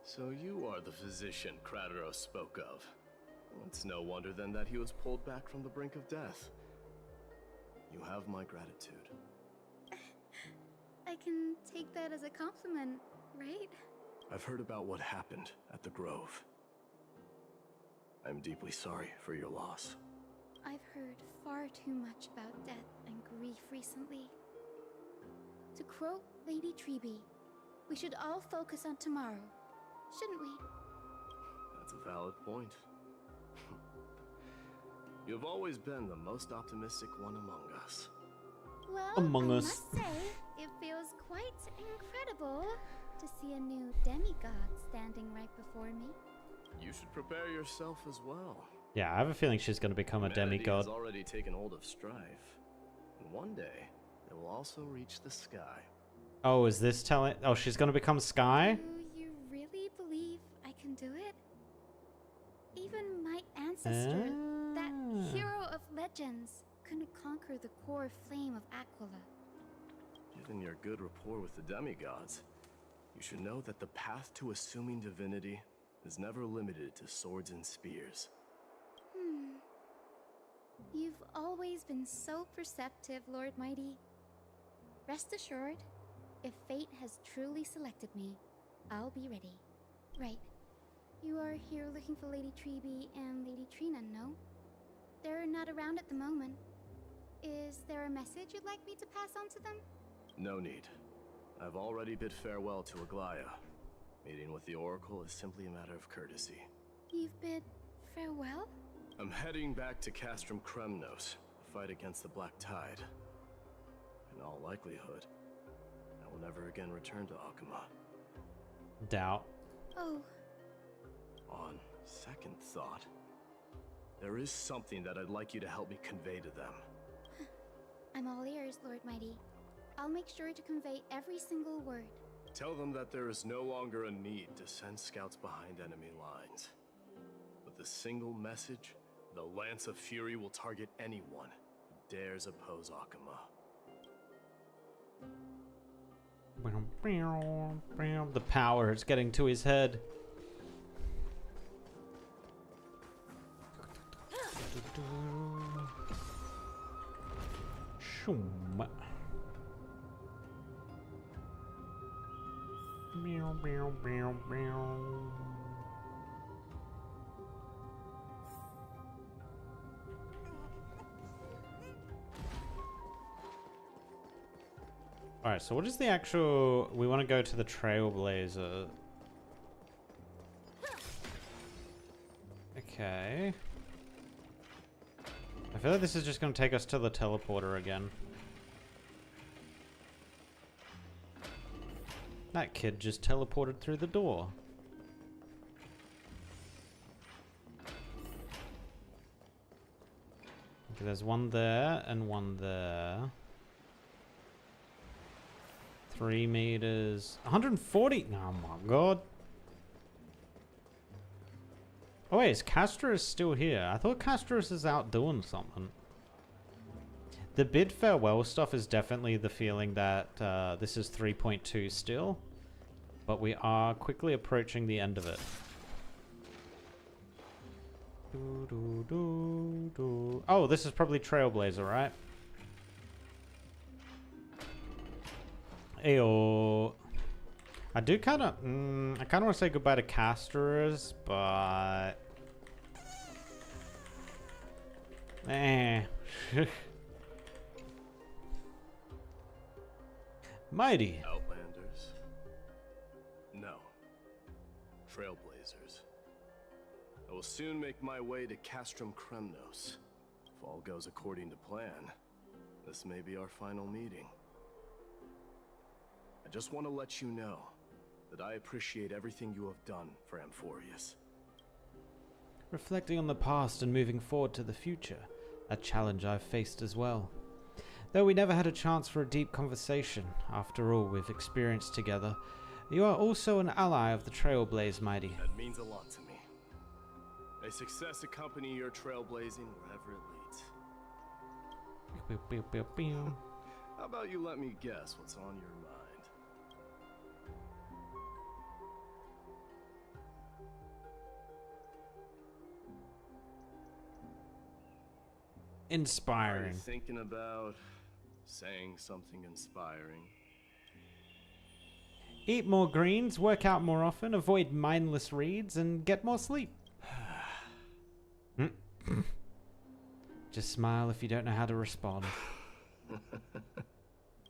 So you are the physician Krateros spoke of. It's no wonder then that he was pulled back from the brink of death. You have my gratitude. I can take that as a compliment, right? I've heard about what happened at the Grove. I'm deeply sorry for your loss. I've heard far too much about death and grief recently. To quote Lady Treeby, we should all focus on tomorrow, shouldn't we? That's a valid point. You've always been the most optimistic one among us. Well, among I us. must say, it feels quite incredible to see a new demigod standing right before me. You should prepare yourself as well. Yeah, I have a feeling she's going to become a Humanity demigod. has already taken hold of strife. And one day, it will also reach the sky. Oh, is this telling? Oh, she's going to become Sky? Do you really believe I can do it? Even my ancestor, that hero of legends, couldn't conquer the core flame of Aquila. Given your good rapport with the demigods, you should know that the path to assuming divinity is never limited to swords and spears. You've always been so perceptive, Lord Mighty. Rest assured, if fate has truly selected me, I'll be ready. Right. You are here looking for Lady Treeby and Lady Trina, no? They're not around at the moment. Is there a message you'd like me to pass on to them? No need. I've already bid farewell to Aglaya. Meeting with the Oracle is simply a matter of courtesy. You've bid farewell? I'm heading back to Castrum Kremnos to fight against the Black Tide. In all likelihood, I will never again return to Akuma. Doubt. Oh. On second thought, there is something that I'd like you to help me convey to them. I'm all ears, Lord Mighty. I'll make sure to convey every single word. Tell them that there is no longer a need to send scouts behind enemy lines. With a single message, the Lance of Fury will target anyone who dares oppose Akuma. The power is getting to his head. Shoom. Meow, meow, meow, meow. Alright, so what is the actual... We want to go to the Trailblazer. Okay. I feel like this is just going to take us to the teleporter again. That kid just teleported through the door. Okay, there's one there and one there. 3 meters. 140. Oh my god. Oh wait, is Castorice still here? I thought Castorice is out doing something. The bid farewell stuff is definitely the feeling that this is 3.2 still. But we are quickly approaching the end of it. Oh, this is probably Trailblazer, right? Ayo. I do kind of... I kind of want to say goodbye to Castorice, but... Mighty. Outlanders? No. Trailblazers. I will soon make my way to Castrum Kremnos. If all goes according to plan, this may be our final meeting. I just want to let you know that I appreciate everything you have done for Amphorius. Reflecting on the past and moving forward to the future, a challenge I've faced as well. Though we never had a chance for a deep conversation, after all we've experienced together, you are also an ally of the Trailblaze, Mighty. That means a lot to me. May success accompany your trailblazing wherever it leads. How about you let me guess what's on your mind? Inspiring. Are you thinking about saying something inspiring? Eat more greens, work out more often, avoid mindless reads, and get more sleep. Just smile if you don't know how to respond.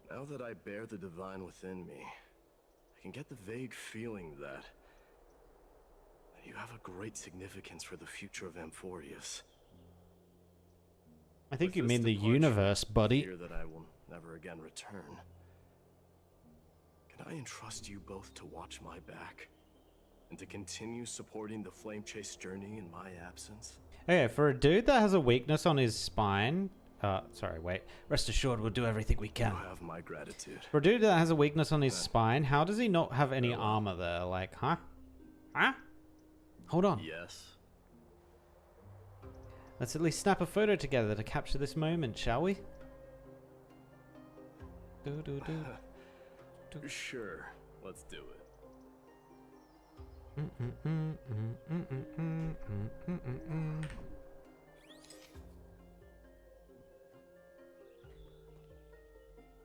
Now that I bear the divine within me, I can get the vague feeling that you have a great significance for the future of Amphorius. I think you mean the universe, buddy. Fear that I will never again return. Can I entrust you both to watch my back and to continue supporting the Flame Chase journey in my absence? Okay, for a dude that has a weakness on his spine, sorry, wait. Rest assured, we'll do everything we can. You have my gratitude. For a dude that has a weakness on his spine, how does he not have any armor there? Like, huh? Huh? Hold on. Yes. Let's at least snap a photo together to capture this moment, shall we? Sure, let's do it.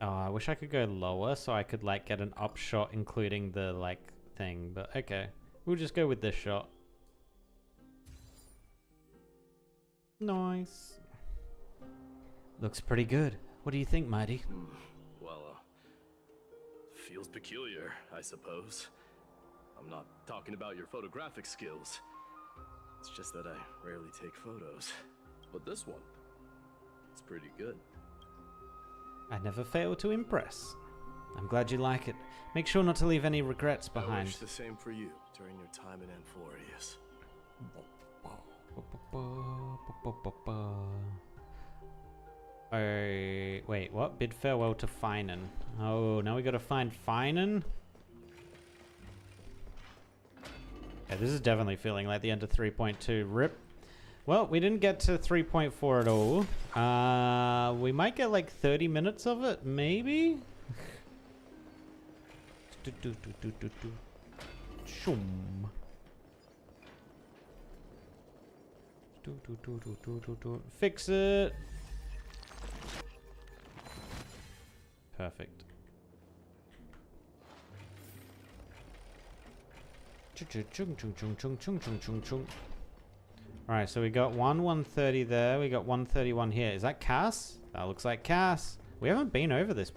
Oh, I wish I could go lower so I could like get an up shot including the like thing, but okay. We'll just go with this shot. Nice. Looks pretty good. What do you think, Mighty? Well, feels peculiar, I suppose. I'm not talking about your photographic skills. It's just that I rarely take photos. But this one, it's pretty good. I never fail to impress. I'm glad you like it. Make sure not to leave any regrets behind. I wish the same for you during your time in Amphorius. Wait, what? Bid farewell to Finan. Oh, now we gotta find Finan? Yeah, this is definitely feeling like the end of 3.2. Rip. Well, we didn't get to 3.4 at all. We might get like 30 minutes of it, maybe? Shoom. Fix it. Perfect. Alright, so we got 130 there. We got 131 here. Is that Cass? That looks like Cass. We haven't been over this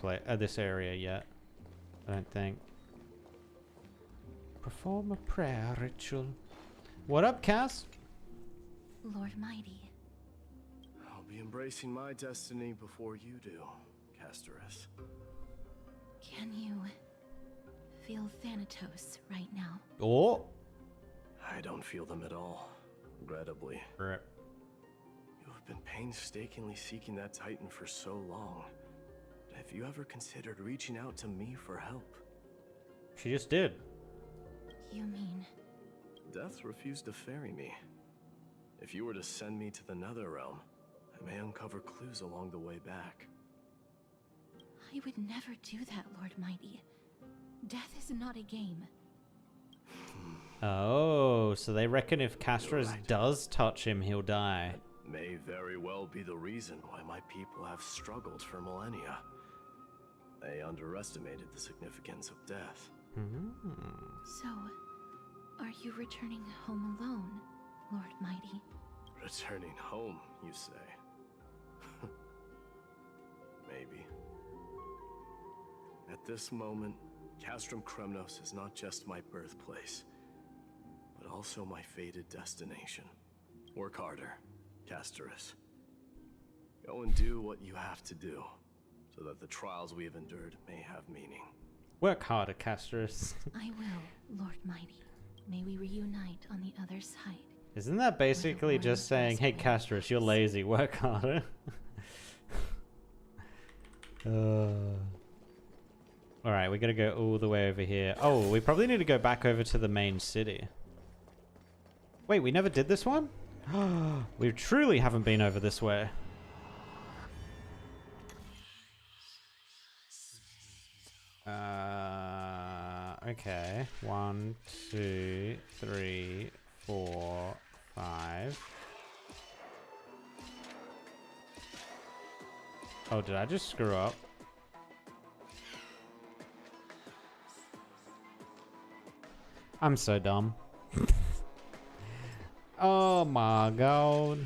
area yet, I don't think. Perform a prayer ritual. What up, Cass? Lord Mighty. I'll be embracing my destiny before you do, Castorice. Can you feel Thanatos right now? Oh! I don't feel them at all, regrettably. Rip. You have been painstakingly seeking that Titan for so long. Have you ever considered reaching out to me for help? She just did. You mean... Death refused to ferry me. If you were to send me to the Netherrealm, I may uncover clues along the way back. I would never do that, Lord Mighty. Death is not a game. Oh, so they reckon if Castorice does touch him, he'll die. That may very well be the reason why my people have struggled for millennia. They underestimated the significance of death. So, are you returning home alone, Lord Mighty? Returning home, you say? Maybe. At this moment, Castrum Kremnos is not just my birthplace, but also my fated destination. Work harder, Castorice. Go and do what you have to do, so that the trials we have endured may have meaning. Work harder, Castorice. I will, Lord Mighty. May we reunite on the other side. Isn't that basically just saying, hey, Castorice, you're lazy, work harder? Alright, we gotta go all the way over here. Oh, we probably need to go back over to the main city. Wait, we never did this one? We truly haven't been over this way. Okay. 1, 2, 3, 4, 5. Oh, did I just screw up? I'm so dumb. Oh my god.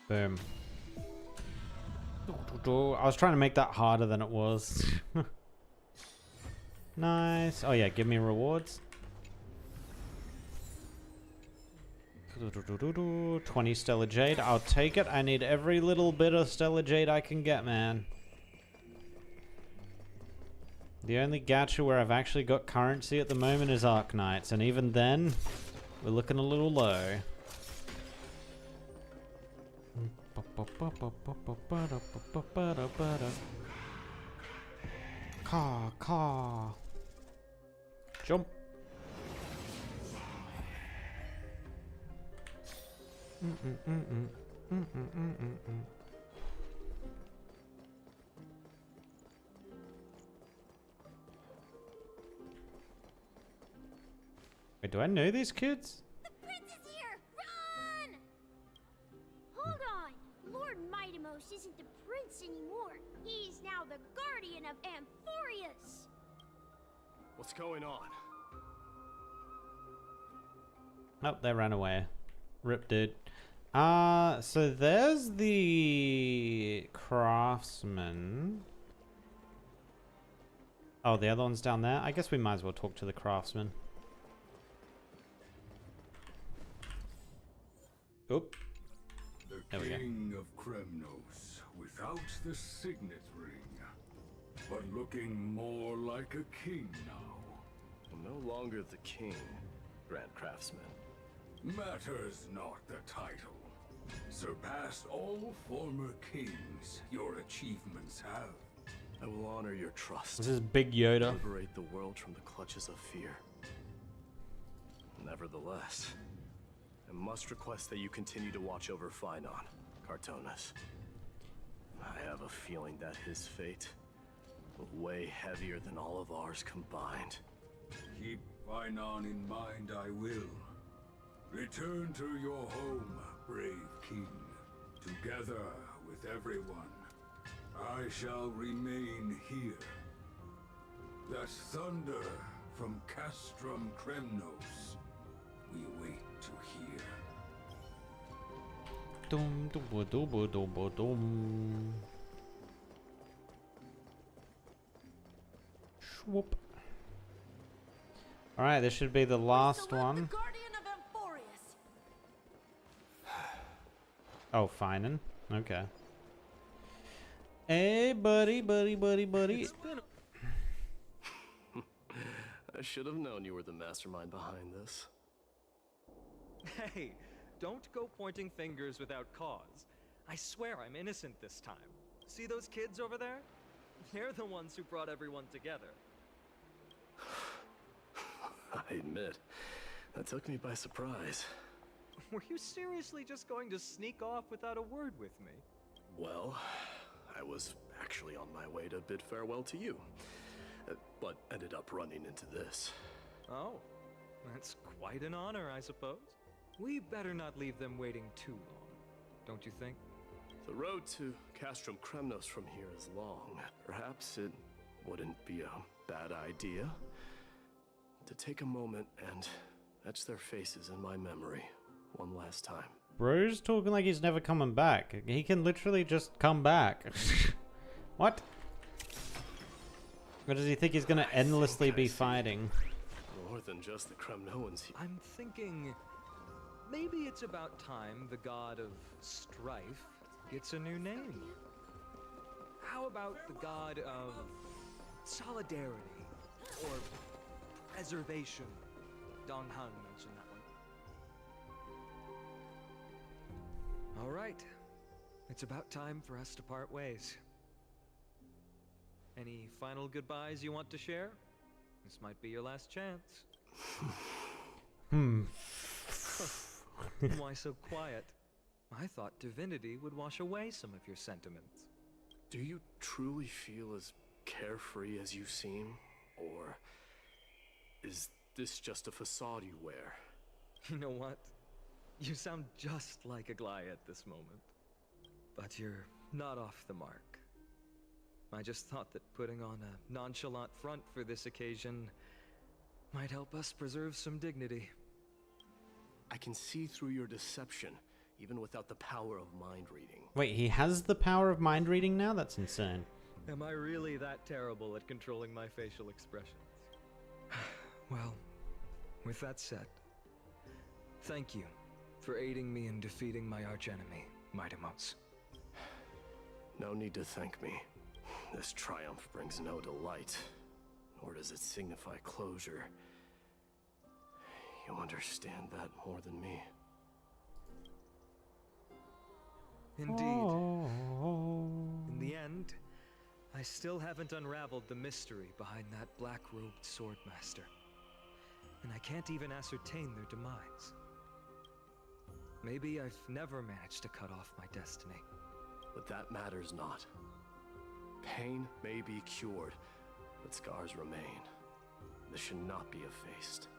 Boom. I was trying to make that harder than it was. Nice. Oh yeah, give me rewards. 20 Stellar Jade. I'll take it. I need every little bit of Stellar Jade I can get, man. The only gacha where I've actually got currency at the moment is Arknights, and even then, we're looking a little low. Caw. Jump. Wait, do I know these kids? The prince is here! Run! Hold on! Lord Mightimos isn't the prince anymore. He's now the guardian of Amphorius. What's going on? Oh, they ran away. Rip, dude. So there's the craftsman. Oh, the other one's down there. I guess we might as well talk to the craftsman. Oop. The king of Kremnos, without the signet ring, but looking more like a king now. I'm no longer the king, Grand Craftsman. Matters not the title. Surpassed all former kings your achievements have. I will honor your trust. This is Big Yoda. Liberate the world from the clutches of fear. Nevertheless, I must request that you continue to watch over Phynon, Cartonis. I have a feeling that his fate will weigh heavier than all of ours combined. Keep Phynon in mind, I will. Return to your home, brave king. Together with everyone, I shall remain here. That thunder from Castrum Kremnos, we wait to hear. Dum dum dum dum dum. Swoop. All right, this should be the last one. Oh, Finan. Okay. Hey, buddy. I should have known you were the mastermind behind this. Hey, don't go pointing fingers without cause. I swear I'm innocent this time. See those kids over there? They're the ones who brought everyone together. I admit, that took me by surprise. Were you seriously just going to sneak off without a word with me? Well, I was actually on my way to bid farewell to you, but ended up running into this. Oh, that's quite an honor, I suppose. We better not leave them waiting too long, don't you think? The road to Castrum Kremnos from here is long. Perhaps it wouldn't be a bad idea to take a moment and etch their faces in my memory one last time. Bro's talking like he's never coming back. He can literally just come back. What? Or does he think he's gonna endlessly be fighting? More than just the Kremnoans. I'm thinking maybe it's about time the god of strife gets a new name. How about the god of solidarity or preservation? Dong Han mentioned that one. All right, it's about time for us to part ways. Any final goodbyes you want to share? This might be your last chance. Why so quiet? I thought divinity would wash away some of your sentiments. Do you truly feel as carefree as you seem? Or is this just a facade you wear? You know what? You sound just like Aglaia at this moment. But you're not off the mark. I just thought that putting on a nonchalant front for this occasion might help us preserve some dignity. I can see through your deception, even without the power of mind reading. Wait, he has the power of mind reading now? That's insane. Am I really that terrible at controlling my facial expressions? Well, with that said, thank you for aiding me in defeating my archenemy, Mightimos. No need to thank me. This triumph brings no delight, nor does it signify closure. You understand that more than me. Indeed. In the end, I still haven't unraveled the mystery behind that black-robed swordmaster. And I can't even ascertain their demise. Maybe I've never managed to cut off my destiny. But that matters not. Pain may be cured, but scars remain. This should not be effaced.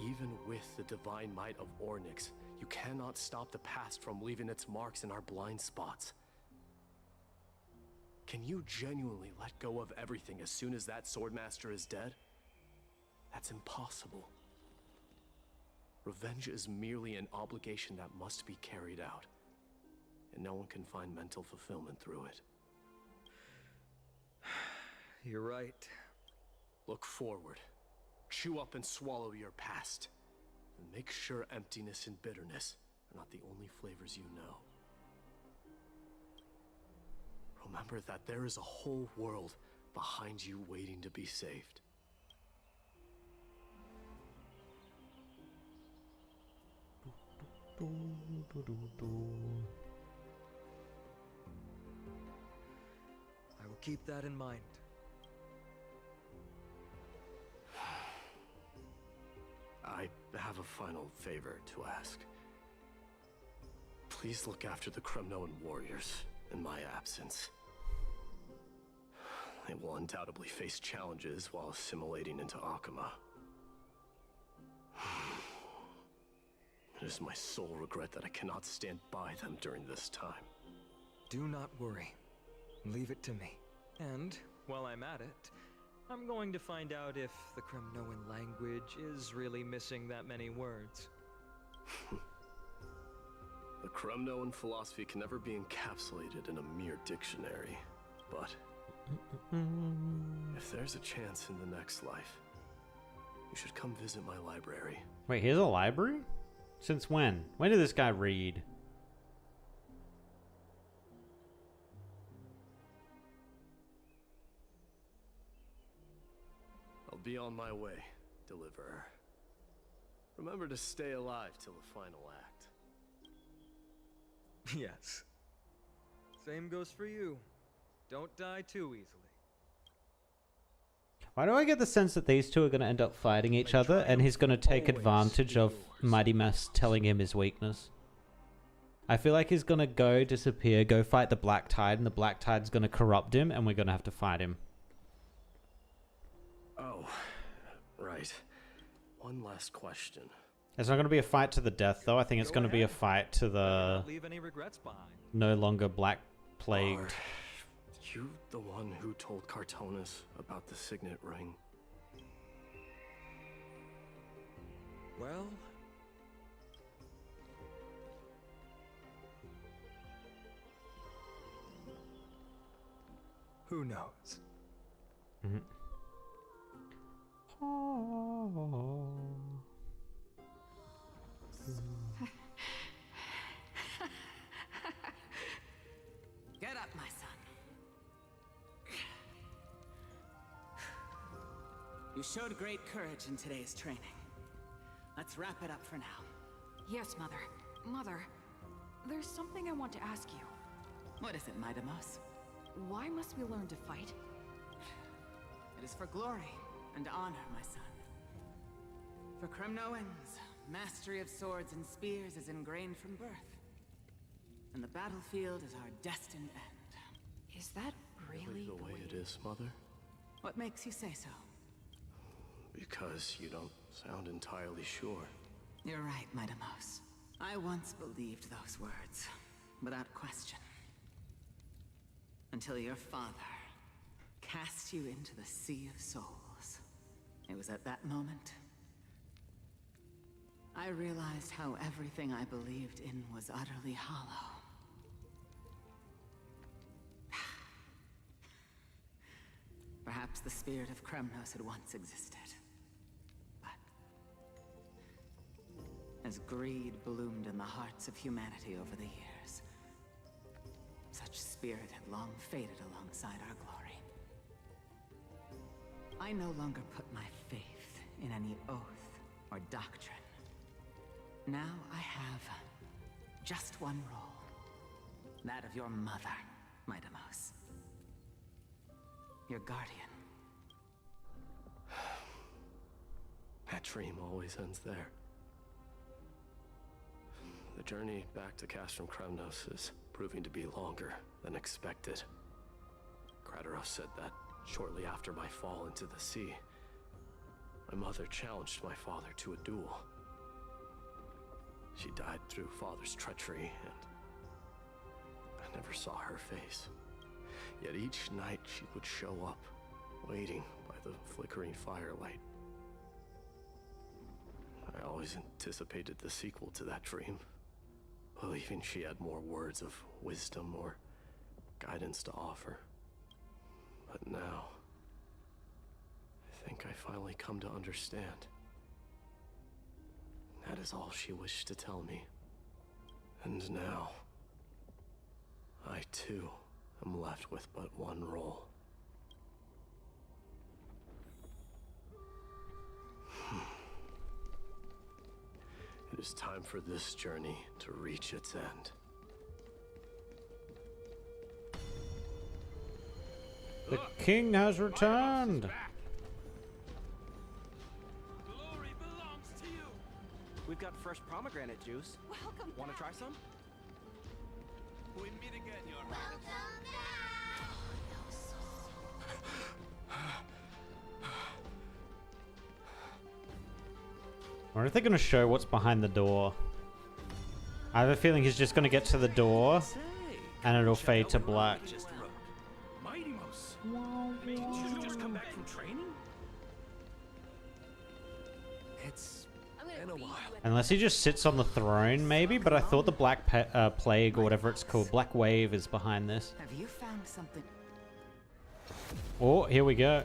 Even with the divine might of Ornyx, you cannot stop the past from leaving its marks in our blind spots. Can you genuinely let go of everything as soon as that swordmaster is dead? That's impossible. Revenge is merely an obligation that must be carried out, and no one can find mental fulfillment through it. You're right. Look forward. Chew up and swallow your past. And make sure emptiness and bitterness are not the only flavors you know. Remember that there is a whole world behind you waiting to be saved. I will keep that in mind. I have a final favor to ask. Please look after the Kremnoan warriors in my absence. They will undoubtedly face challenges while assimilating into Akama. It is my sole regret that I cannot stand by them during this time. Do not worry. Leave it to me. And, while I'm at it, I'm going to find out if the Kremnoan language is really missing that many words. The Kremnoan philosophy can never be encapsulated in a mere dictionary, but if there's a chance in the next life, you should come visit my library. Wait, here's a library? Since when? When did this guy read? I'll be on my way, Deliverer. Remember to stay alive till the final act. Yes. Same goes for you. Don't die too easily. Why do I get the sense that these two are going to end up fighting each other and he's going to take advantage of Mighty Mass telling him his weakness? I feel like he's going to go disappear, go fight the Black Tide, and the Black Tide's going to corrupt him and we're going to have to fight him. Oh, right. One last question. It's not going to be a fight to the death, though. I think it's going to be a fight to the Leave any regrets behind. no longer Black Plagued. You the one who told Cartonis about the signet ring? Well... who knows? Mm-hmm. Get up, my son. You showed great courage in today's training. Let's wrap it up for now. Yes, Mother. Mother, there's something I want to ask you. What is it, Midamos? Why must we learn to fight? It is for glory and honor, my son. For Kremnoans, mastery of swords and spears is ingrained from birth. And the battlefield is our destined end. Is that really the way it is, Mother? What makes you say so? Because you don't sound entirely sure. You're right, Midamos. I once believed those words, without question. Until your father cast you into the Sea of Souls. It was at that moment I realized how everything I believed in was utterly hollow. Perhaps the spirit of Kremnos had once existed. But as greed bloomed in the hearts of humanity over the years, such spirit had long faded alongside our glory. I no longer put my faith in any oath or doctrine. Now I have just one role. That of your mother, Midamos. Your guardian. That dream always ends there. The journey back to Castrum Kremnos is proving to be longer than expected. Kratos said that shortly after my fall into the sea, my mother challenged my father to a duel. She died through father's treachery, and I never saw her face. Yet each night she would show up, waiting by the flickering firelight. I always anticipated the sequel to that dream, believing she had more words of wisdom or guidance to offer. But now, I think I finally come to understand. That is all she wished to tell me. And now, I too am left with but one role. It is time for this journey to reach its end. The king has returned. Glory belongs to you. We've got fresh pomegranate juice. Welcome. Want to try some? We meet again, Your Highness. Or are they going to show what's behind the door? I have a feeling he's just going to get to the door and it'll fade to black. Mighty Mouse. Didn't you just come back from training? It's been a while. Unless he just sits on the throne, maybe. But I thought the Black Plague or whatever it's called, Black Wave, is behind this. Have you found something? Oh, here we go.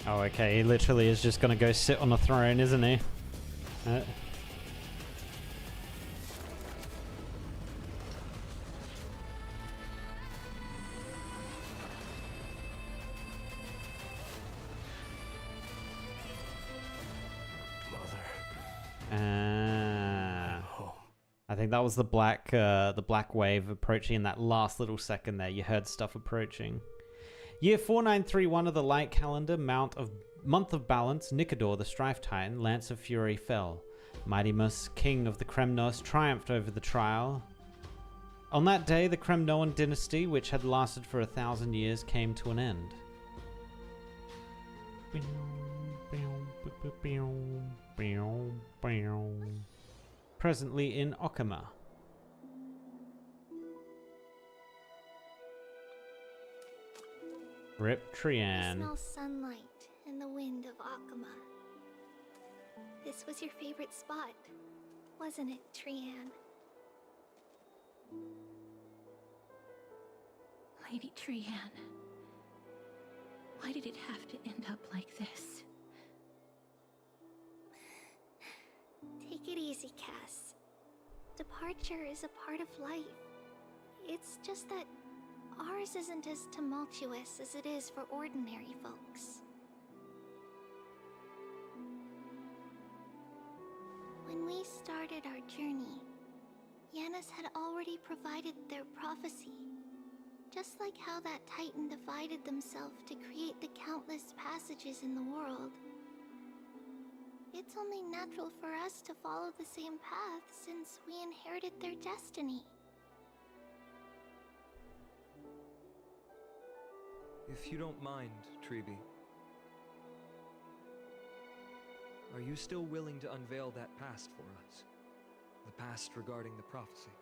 Oh, okay. He literally is just gonna go sit on the throne, isn't he? I think that was the black wave approaching in that last little second there. You heard stuff approaching. Year 4931 of the light calendar, month of balance, Nicodor, the Strife Titan, Lance of Fury, fell. Mightymus, king of the Kremnos, triumphed over the trial. On that day, the Kremnoan dynasty, which had lasted for 1,000 years, came to an end. Presently in Okama. Rip Trian. I smell sunlight and the wind of Akama. This was your favorite spot, wasn't it, Trian? Lady Trian, why did it have to end up like this? Take it easy, Cass. Departure is a part of life. It's just that ours isn't as tumultuous as it is for ordinary folks. When we started our journey, Yanis had already provided their prophecy. Just like how that Titan divided themselves to create the countless passages in the world. It's only natural for us to follow the same path since we inherited their destiny. If you don't mind, Treeby, are you still willing to unveil that past for us? The past regarding the prophecy?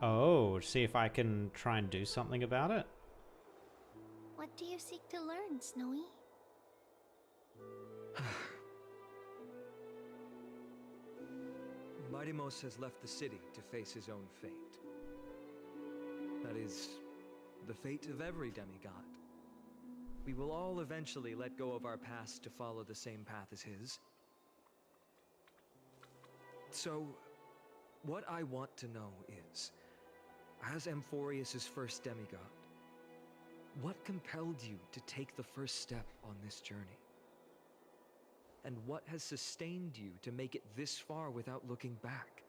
Oh, see if I can try and do something about it? What do you seek to learn, Snowy? Mightymus has left the city to face his own fate. That is, the fate of every demigod. We will all eventually let go of our past to follow the same path as his. So, what I want to know is, as Amphorius' first demigod, what compelled you to take the first step on this journey? And what has sustained you to make it this far without looking back?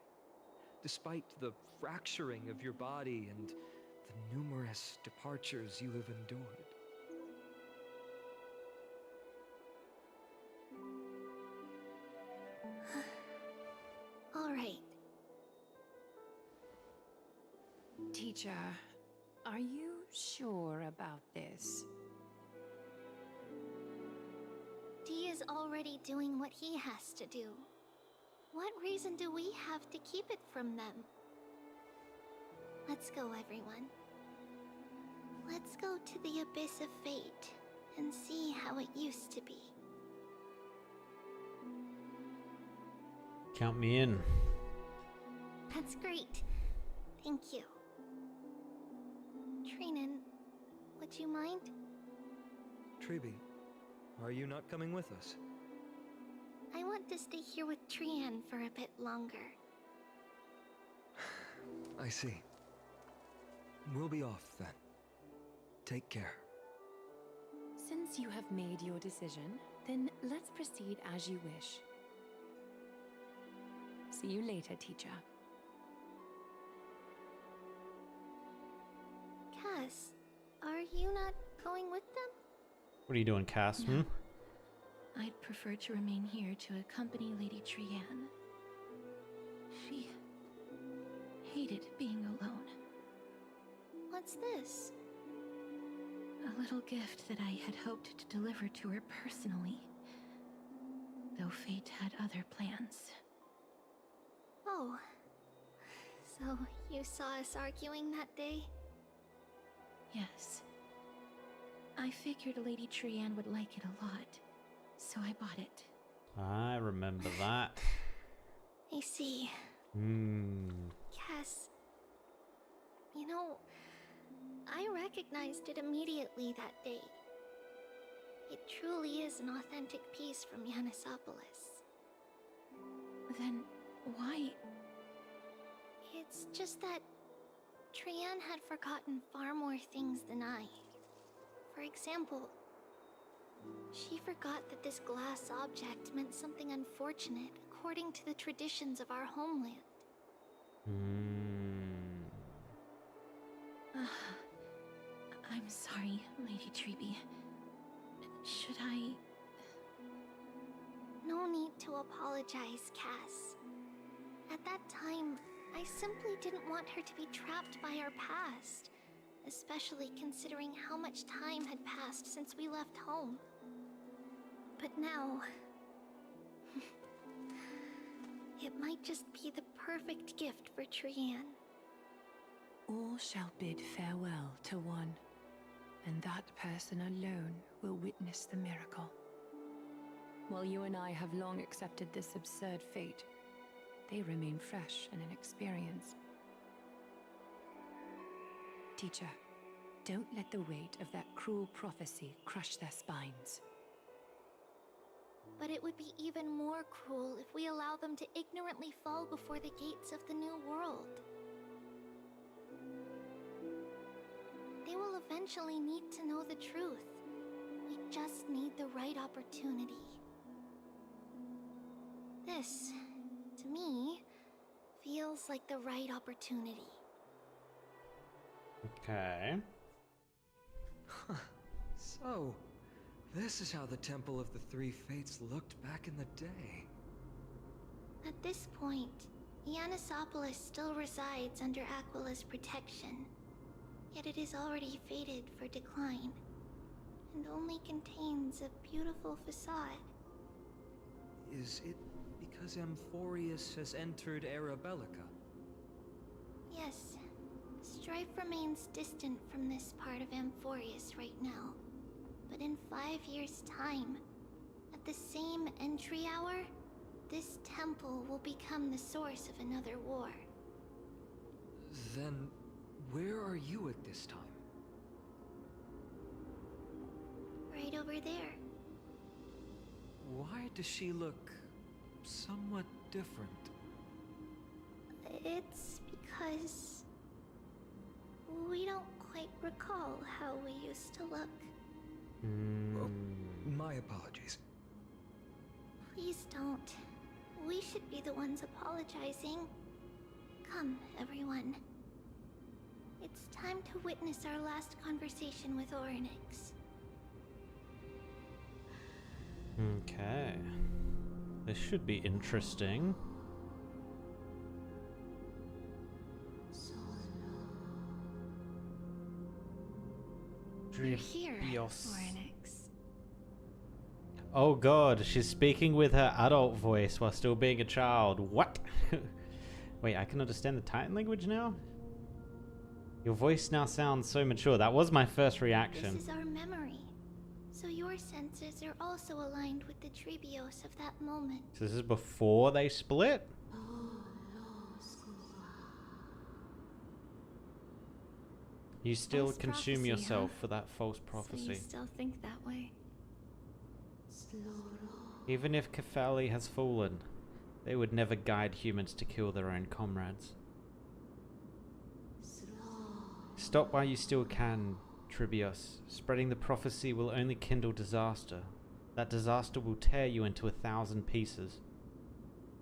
Despite the fracturing of your body and the numerous departures you have endured. All right. Teacher, are you sure about this? Dee is already doing what he has to do. What reason do we have to keep it from them? Let's go, everyone. Let's go to the abyss of fate and see how it used to be. Count me in. That's great. Thank you. Trinan, would you mind? Treeby, are you not coming with us? I want to stay here with Trian for a bit longer. I see. We'll be off then. Take care. Since you have made your decision, then let's proceed as you wish. See you later, teacher. Cass, are you not going with them? What are you doing, Cass? No. I'd prefer to remain here to accompany Lady Trianne. She hated being alone. What's this? A little gift that I had hoped to deliver to her personally, though fate had other plans. Oh. So, you saw us arguing that day? Yes. I figured Lady Trianne would like it a lot, so I bought it. I remember that. I see. Cass, you know, I recognized it immediately that day. It truly is an authentic piece from Yanisopolis. Then why? It's just that Trianne had forgotten far more things than I. For example, she forgot that this glass object meant something unfortunate according to the traditions of our homeland. I'm sorry, Lady Treeby. Should I... No need to apologize, Cass. At that time, I simply didn't want her to be trapped by our past, especially considering how much time had passed since we left home. But now... it might just be the perfect gift for Trianne. All shall bid farewell to one, and that person alone will witness the miracle. While you and I have long accepted this absurd fate, they remain fresh and inexperienced. Teacher, don't let the weight of that cruel prophecy crush their spines. But it would be even more cruel if we allow them to ignorantly fall before the gates of the new world. They will eventually need to know the truth. We just need the right opportunity. This, to me, feels like the right opportunity. Okay. So, this is how the Temple of the Three Fates looked back in the day. At this point, Yanisopolis still resides under Aquila's protection. Yet it is already fated for decline, and only contains a beautiful facade. Is it because Amphorius has entered Arabellica? Yes, strife remains distant from this part of Amphorius right now. But in 5 years' time, at the same entry hour, this temple will become the source of another war. Then, where are you at this time? Right over there. Why does she look somewhat different? It's because we don't quite recall how we used to look. Oh, my apologies. Please don't. We should be the ones apologizing. Come, everyone. It's time to witness our last conversation with Orynyx. Okay. This should be interesting. You're here, Tribios. Orynyx. Oh god, she's speaking with her adult voice while still being a child. What? Wait, I can understand the Titan language now? Your voice now sounds so mature. That was my first reaction. This is our memory. So your senses are also aligned with the Tribios of that moment. So this is before they split? You still False consume prophecy, yourself huh? for that false So prophecy. you still think that way? Even if Kefali has fallen, they would never guide humans to kill their own comrades. Stop while you still can, Tribios. Spreading the prophecy will only kindle disaster. That disaster will tear you into 1,000 pieces.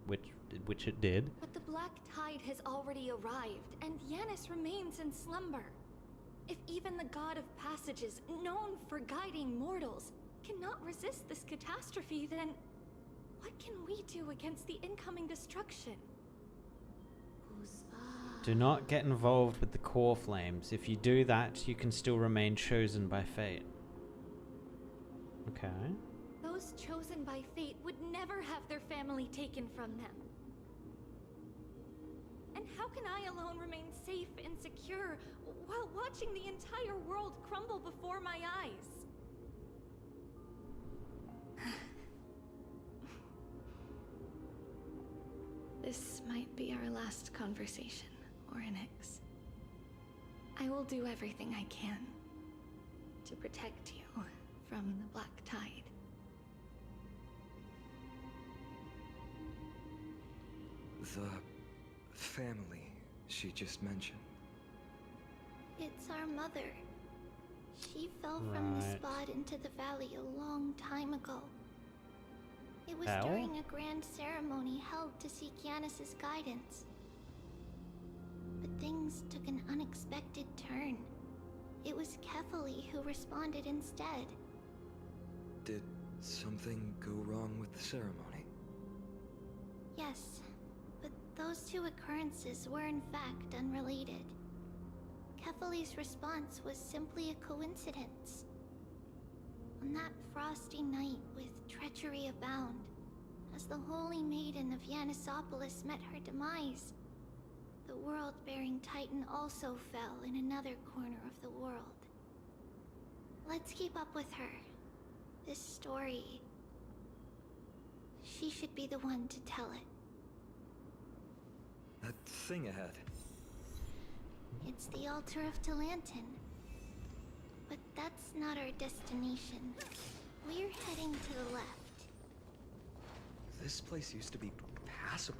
Which it did. But the Black Tide has already arrived, and Yanis remains in slumber. If even the god of passages, known for guiding mortals, cannot resist this catastrophe, then what can we do against the incoming destruction? Do not get involved with the core flames. If you do that, you can still remain chosen by fate. Okay. Those chosen by fate would never have their family taken from them. And how can I alone remain safe and secure while watching the entire world crumble before my eyes? This might be our last conversation, Orynyx. I will do everything I can to protect you from the Black Tide. The family she just mentioned. It's our mother. She fell from the spot into the valley a long time ago. It was during a grand ceremony held to seek Yanis's guidance. But things took an unexpected turn. It was Kefali who responded instead. Did something go wrong with the ceremony? Yes, but those two occurrences were in fact unrelated. Kefali's response was simply a coincidence. On that frosty night with treachery abound, as the Holy Maiden of Yanisopolis met her demise, the world-bearing Titan also fell in another corner of the world. Let's keep up with her. This story... she should be the one to tell it. That thing ahead. It's the altar of Talantin. But that's not our destination. We're heading to the left. This place used to be passable.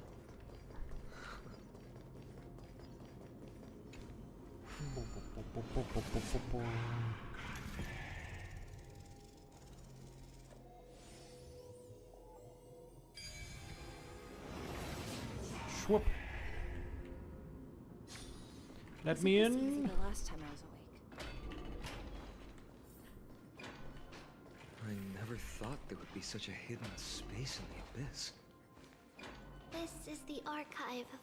Swoop. Let me in. The last time I was awake. I never thought there would be such a hidden space in the abyss. This is the archive of...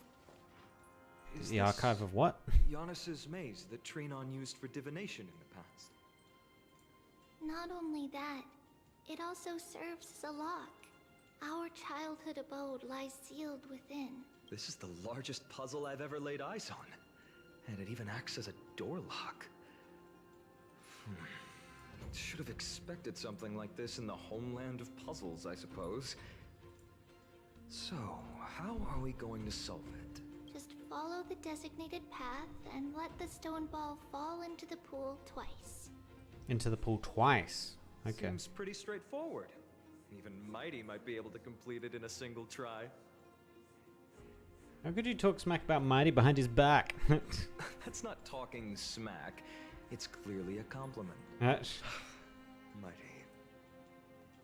Is The this archive of what? Giannis's maze that Trinon used for divination in the past. Not only that, it also serves as a lock. Our childhood abode lies sealed within. This is the largest puzzle I've ever laid eyes on. And it even acts as a door lock. Should have expected something like this in the homeland of puzzles, I suppose. So, how are we going to solve it? Just follow the designated path and let the stone ball fall into the pool twice. Into the pool twice. Okay. Seems pretty straightforward. Even Mighty might be able to complete it in a single try. How could you talk smack about Mighty behind his back? That's not talking smack. It's clearly a compliment. Mighty.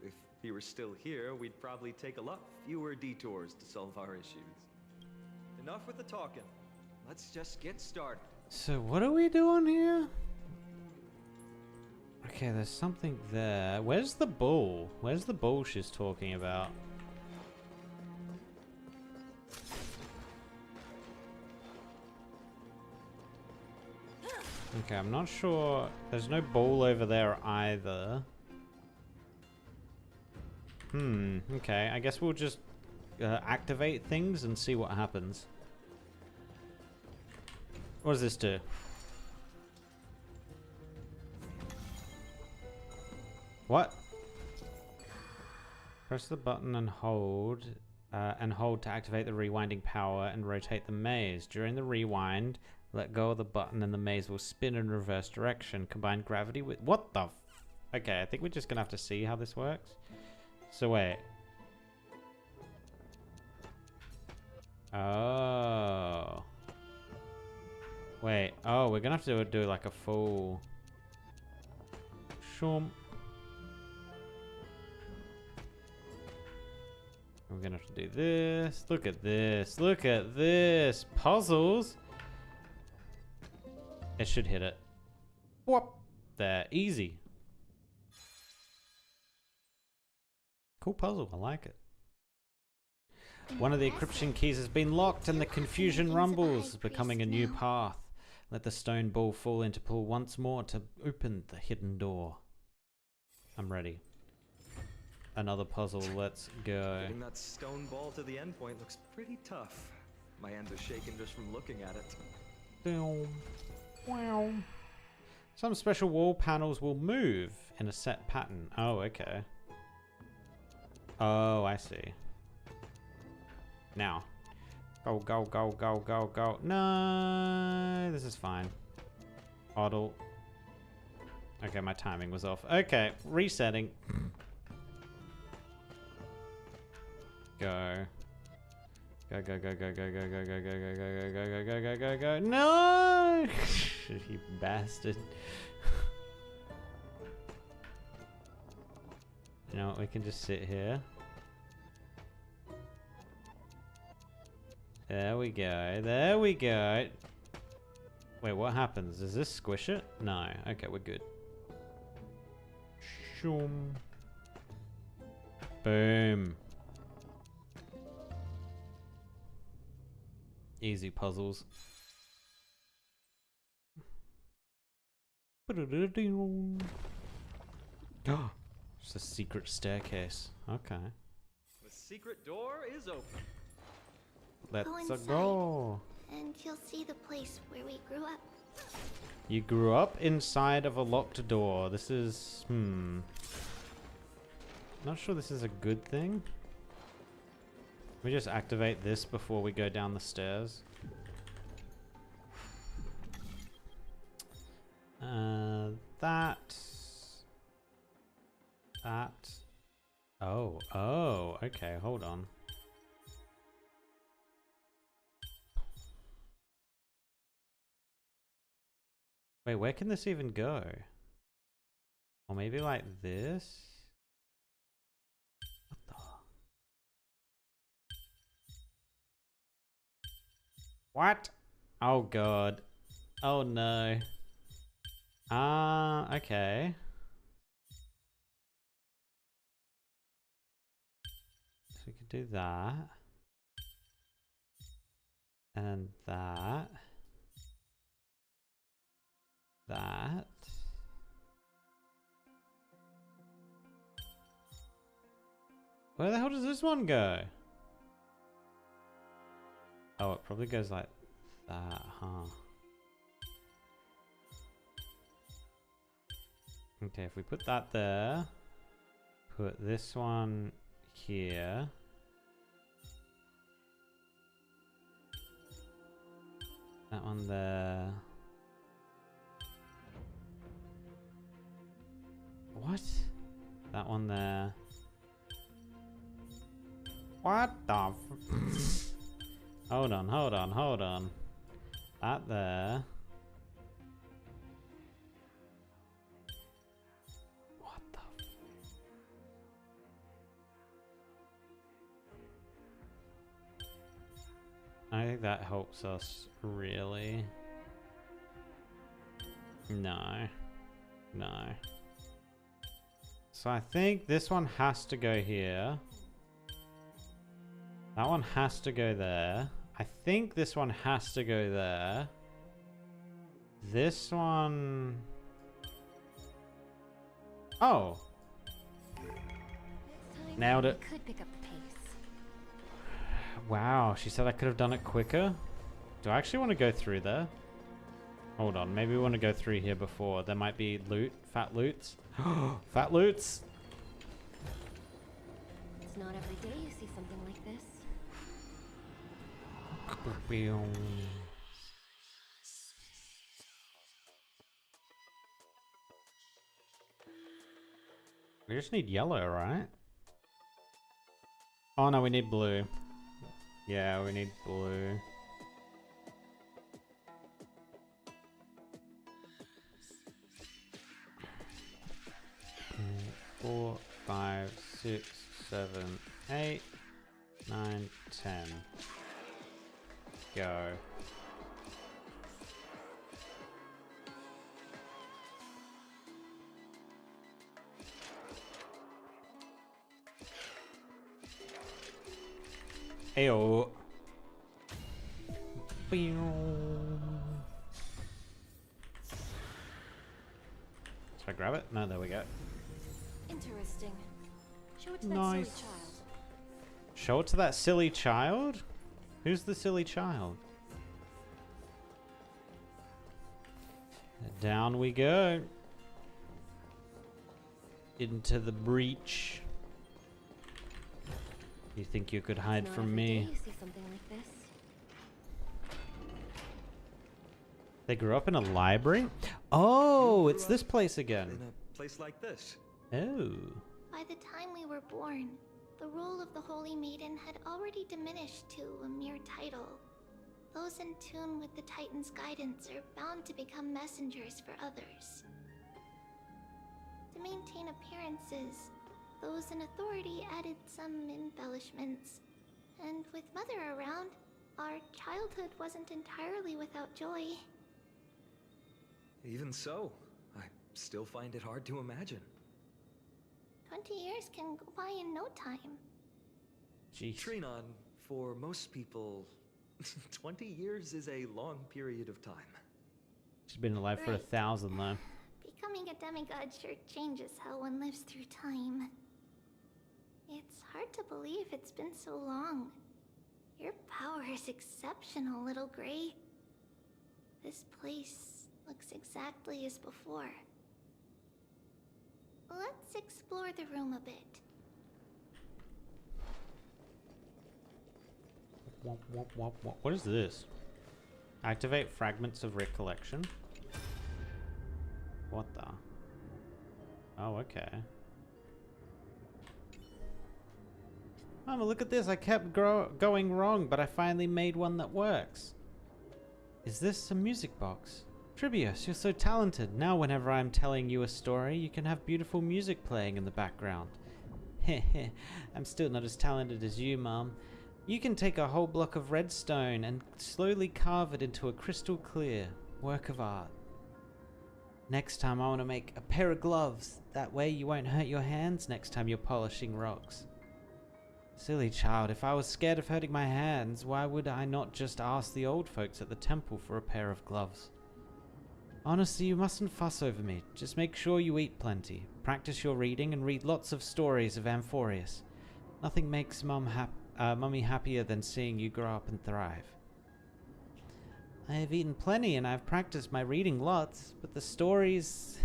If he were still here, we'd probably take a lot fewer detours to solve our issues. Enough with the talking. Let's just get started. So what are we doing here? Okay, there's something there. Where's the bull? Where's the bull she's talking about? Okay, I'm not sure. There's no ball over there either. Okay. I guess we'll just activate things and see what happens. What does this do? What? Press the button and hold to activate the rewinding power and rotate the maze. During the rewind, let go of the button and the maze will spin in reverse direction. Combine gravity with... What the... Okay, I think we're just going to have to see how this works. So wait. Oh. Wait. Oh, we're going to have to do like a full... Shum. We're going to have to do this. Look at this. Look at this. Puzzles. It should hit it. Whoop. There. Easy. Cool puzzle. I like it. One of the encryption keys has been locked and the confusion rumbles, becoming a new path. Let the stone ball fall into pool once more to open the hidden door. I'm ready. Another puzzle, let's go. Getting that stone ball to the end point looks pretty tough. My hands are shaking just from looking at it. Wow. Some special wall panels will move in a set pattern. Oh, okay. Oh, I see. Now. Go, go, go, go, go, go. No, this is fine. Auto. Okay, my timing was off. Okay, resetting. Go. Go, go, go, go, go, go, go, go, go, go, go, go, go, go, go, go, go. No! You bastard. You know what, we can just sit here. There we go. There we go. Wait, what happens? Does this squish it? No. Okay, we're good. Shoom. Boom. Easy puzzles. Oh, it's a secret staircase. Okay. The secret door is open. Let's inside, go. and you'll see the place where we grew up. You grew up inside of a locked door. This is... Not sure this is a good thing. We just activate this before we go down the stairs. That. Oh, okay, hold on. Wait, where can this even go? Or maybe like this? What the? What? Oh god. Oh no. Okay. So we could do that. And that. That. Where the hell does this one go? Oh, it probably goes like that, huh? Okay, if we put that there, put this one here. That one there. What? That one there. What the f- Hold on, hold on, hold on. That there. What the f- I think that helps us, really. No. No. So I think this one has to go here. That one has to go there. I think this one has to go there. This one... Oh. Nailed it. Could pick up the pace. Wow, she said I could have done it quicker. Do I actually want to go through there? Hold on, maybe we want to go through here before. There might be loot, fat loots. Fat loots! It's not every day you see something like this. We just need yellow, right? Oh no, we need blue. Yeah, we need blue. 4, 5, 6, 7, 8, 9, 10. Go. Ayo. Should I grab it? No, there we go. Interesting. Show it to that Nice. silly child. Show it to that silly child? Who's the silly child? Down we go. Into the breach. You think you could hide Not from every me? day you see something like this. They grew up in a library? Oh, it's this place again. In a place like this. Oh. By the time we were born, the role of the Holy Maiden had already diminished to a mere title. Those in tune with the Titan's guidance are bound to become messengers for others. To maintain appearances, those in authority added some embellishments. And with Mother around, our childhood wasn't entirely without joy. Even so, I still find it hard to imagine. 20 years can go by in no time. Jeez. Trinon, for most people, 20 years is a long period of time. She's been alive for Right. 1,000 though. Becoming a demigod sure changes how one lives through time. It's hard to believe it's been so long. Your power is exceptional, Little Gray. This place looks exactly as before. Let's explore the room a bit. What is this? Activate fragments of recollection. What the? Oh, okay. Mama, look at this. I kept going wrong, but I finally made one that works. Is this a music box? Tribius, you're so talented. Now whenever I'm telling you a story, you can have beautiful music playing in the background. Heh, I'm still not as talented as you, Mom. You can take a whole block of redstone and slowly carve it into a crystal clear work of art. Next time I want to make a pair of gloves. That way you won't hurt your hands next time you're polishing rocks. Silly child, if I was scared of hurting my hands, why would I not just ask the old folks at the temple for a pair of gloves? Honestly, you mustn't fuss over me. Just make sure you eat plenty, practice your reading, and read lots of stories of Amphorius. Nothing makes Mummy happier than seeing you grow up and thrive. I have eaten plenty and I've practiced my reading lots, but the stories...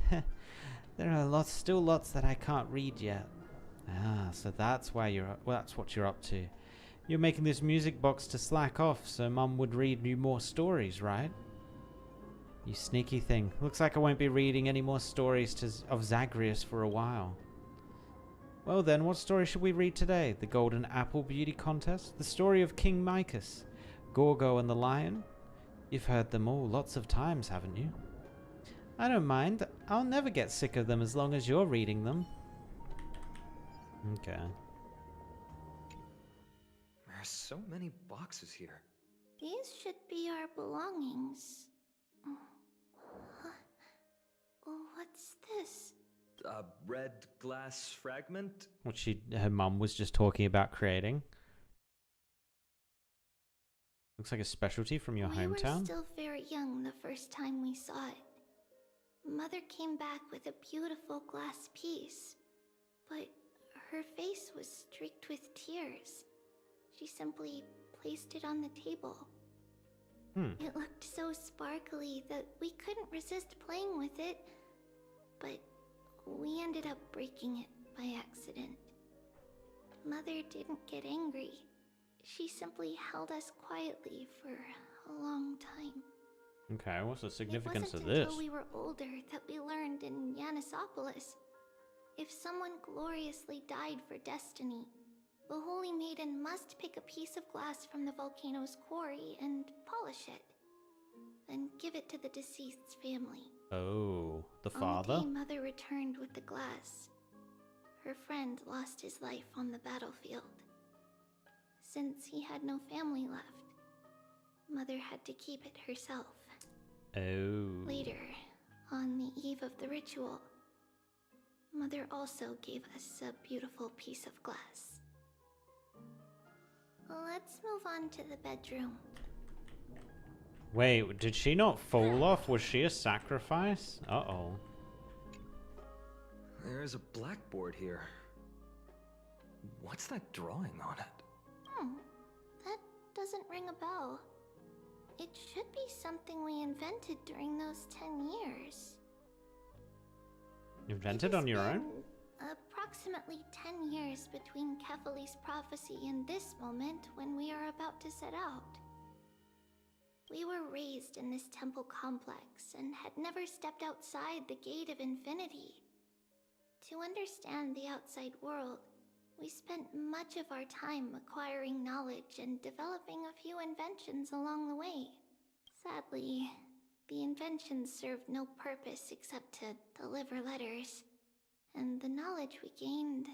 there are still lots that I can't read yet. Ah, so that's why that's what you're up to. You're making this music box to slack off so Mum would read you more stories, right? You sneaky thing. Looks like I won't be reading any more stories of Zagreus for a while. Well then, what story should we read today? The Golden Apple Beauty Contest? The story of King Micus? Gorgo and the Lion? You've heard them all lots of times, haven't you? I don't mind. I'll never get sick of them as long as you're reading them. Okay. There's so many boxes here. These should be our belongings. What's this? A red glass fragment? What her mum was just talking about creating. Looks like a specialty from your hometown. We were still very young the first time we saw it. Mother came back with a beautiful glass piece, but her face was streaked with tears. She simply placed it on the table. It looked so sparkly that we couldn't resist playing with it, but we ended up breaking it by accident. Mother didn't get angry. She simply held us quietly for a long time. Okay, what's the significance of It this? wasn't until we were older that we learned in Yanisopolis, if someone gloriously died for destiny, the Holy Maiden must pick a piece of glass from the volcano's quarry and polish it, then give it to the deceased's family. Oh, the On father? the day Mother returned with the glass, her friend lost his life on the battlefield. Since he had no family left, Mother had to keep it herself. Oh. Later, on the eve of the ritual, Mother also gave us a beautiful piece of glass. Let's move on to the bedroom. Wait, did she not fall off? Was she a sacrifice? Uh-oh. There's a blackboard here. What's that drawing on it? That doesn't ring a bell. It should be something we invented during those 10 years. Invented on your own? Approximately 10 years between Kefali's prophecy and this moment when we are about to set out. We were raised in this temple complex and had never stepped outside the gate of infinity. To understand the outside world, we spent much of our time acquiring knowledge and developing a few inventions along the way. Sadly, the inventions served no purpose except to deliver letters, and the knowledge we gained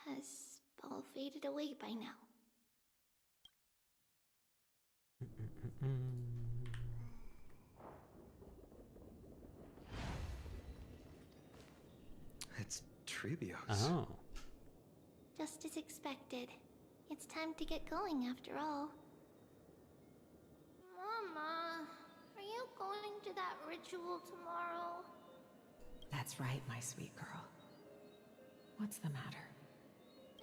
has all faded away by now. It's Trebios. Oh. Just as expected. It's time to get going after all. Mama, are you going to that ritual tomorrow? That's right, my sweet girl. What's the matter?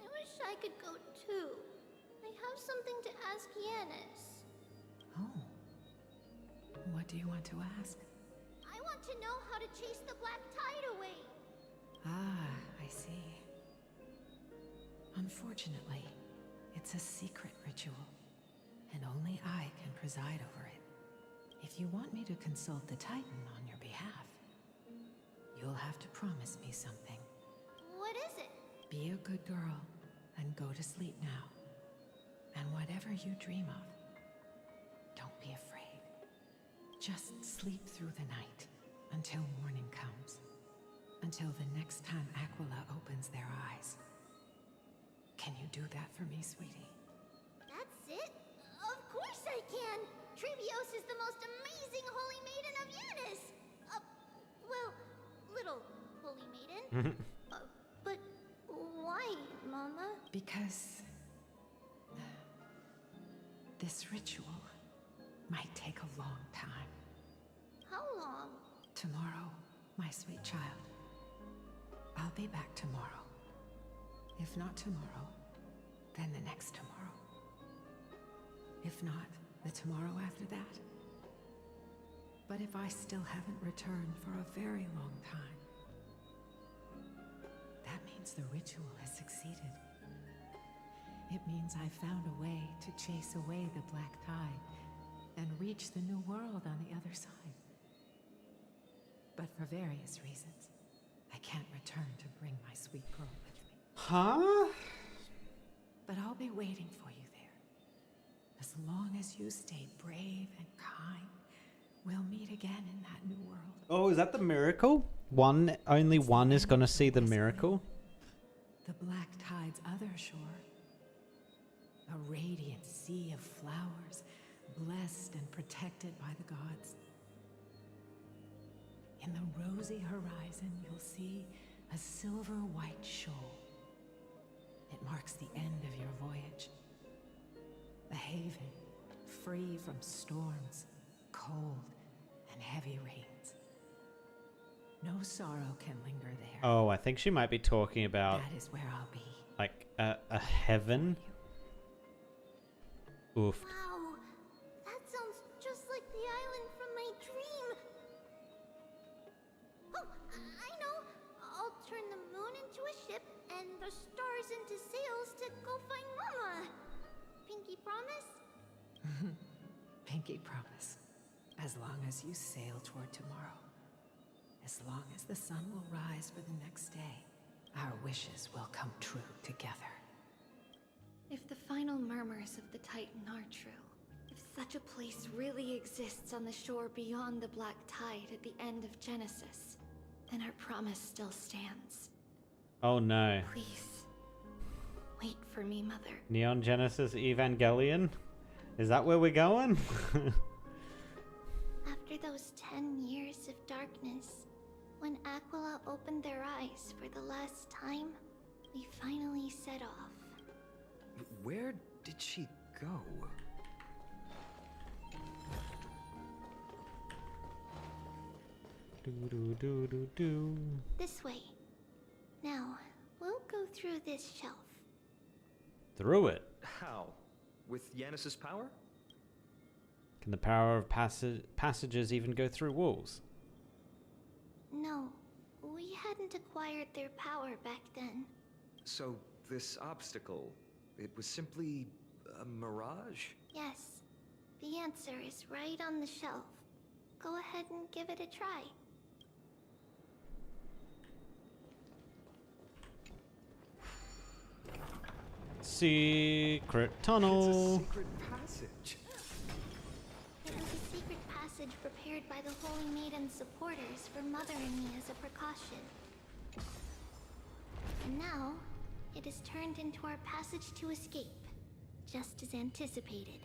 I wish I could go too. I have something to ask Yanis. Oh. What do you want to ask? I want to know how to chase the black tide away. Ah, I see. Unfortunately, it's a secret ritual, and only I can preside over it. If you want me to consult the Titan on your behalf, you'll have to promise me something. What is it? Be a good girl and go to sleep now. And whatever you dream of, don't be afraid. Just sleep through the night until morning comes. Until the next time Aquila opens their eyes. Can you do that for me, sweetie? That's it? Of course I can! Trebios is the most amazing holy maiden of Yanis! Well, little holy maiden. But why, Mama? Because this ritual might take a long time. How long? Tomorrow, my sweet child. I'll be back tomorrow. If not tomorrow, then the next tomorrow. If not, the tomorrow after that. But if I still haven't returned for a very long time, that means the ritual has succeeded. It means I found a way to chase away the black tide and reach the new world on the other side. But for various reasons, I can't return to bring my sweet girl with me. Huh? But I'll be waiting for you there. As long as you stay brave and kind, we'll meet again in that new world. Oh, is that the miracle? Only one is gonna see the miracle? The black tide's other shore. A radiant sea of flowers, blessed and protected by the gods. In the rosy horizon, you'll see a silver white shoal. It marks the end of your voyage. A haven, free from storms, cold, and heavy rains. No sorrow can linger there. Oh, I think she might be talking about... That is where I'll be. Like, a heaven? Oof. Wow, that sounds just like the island from my dream. Oh, I know. I'll turn the moon into a ship and the stars into sails to go find Mama. Pinky promise? Pinky promise. As long as you sail toward tomorrow. As long as the sun will rise for the next day, our wishes will come true together. If the final murmurs of the Titan are true, if such a place really exists on the shore beyond the Black Tide at the end of Genesis, then our promise still stands. Oh no. Please, wait for me, Mother. Neon Genesis Evangelion? Is that where we're going? After those 10 years of darkness, when Aquila opened their eyes for the last time, we finally set off. Where did she go? This way. Now, we'll go through this shelf. Through it? How? With Yanis's power? Can the power of passages even go through walls? No, we hadn't acquired their power back then. So, this obstacle, it was simply a mirage? Yes, the answer is right on the shelf. Go ahead and give it a try. Secret tunnel. It's a secret passage. It was a secret passage prepared by the Holy Maiden's supporters for Mother and me as a precaution. And now, it is turned into our passage to escape, just as anticipated.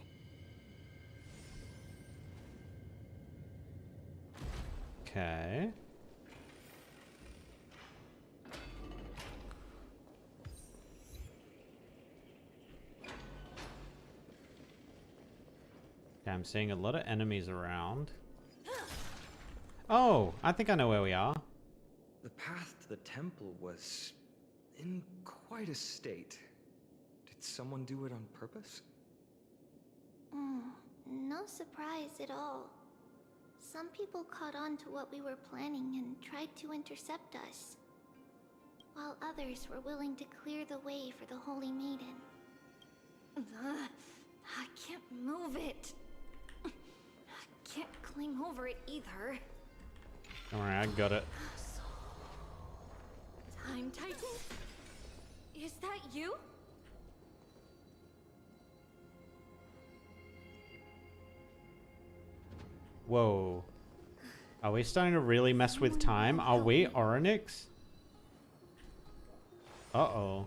Okay. Yeah, I'm seeing a lot of enemies around. Oh, I think I know where we are. The path to the temple was in quite a state. Did someone do it on purpose? No surprise at all. Some people caught on to what we were planning and tried to intercept us, while others were willing to clear the way for the Holy Maiden. I can't move it. I can't climb over it either. Alright, I got it. Time Titan? Is that you? Whoa. Are we starting to really mess with time? Are we Orynyx? Uh-oh.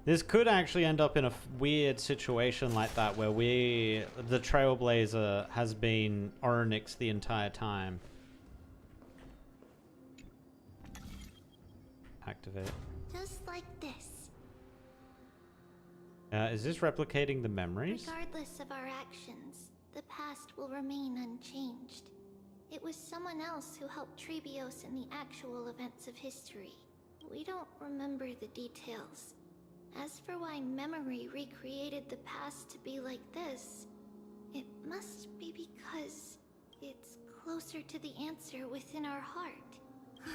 This could actually end up in a weird situation like that where the Trailblazer has been Orynyx the entire time. Activate. Just like this. Is this replicating the memories? Regardless of our actions, the past will remain unchanged. It was someone else who helped Trebios in the actual events of history. We don't remember the details. As for why memory recreated the past to be like this, it must be because it's closer to the answer within our heart. The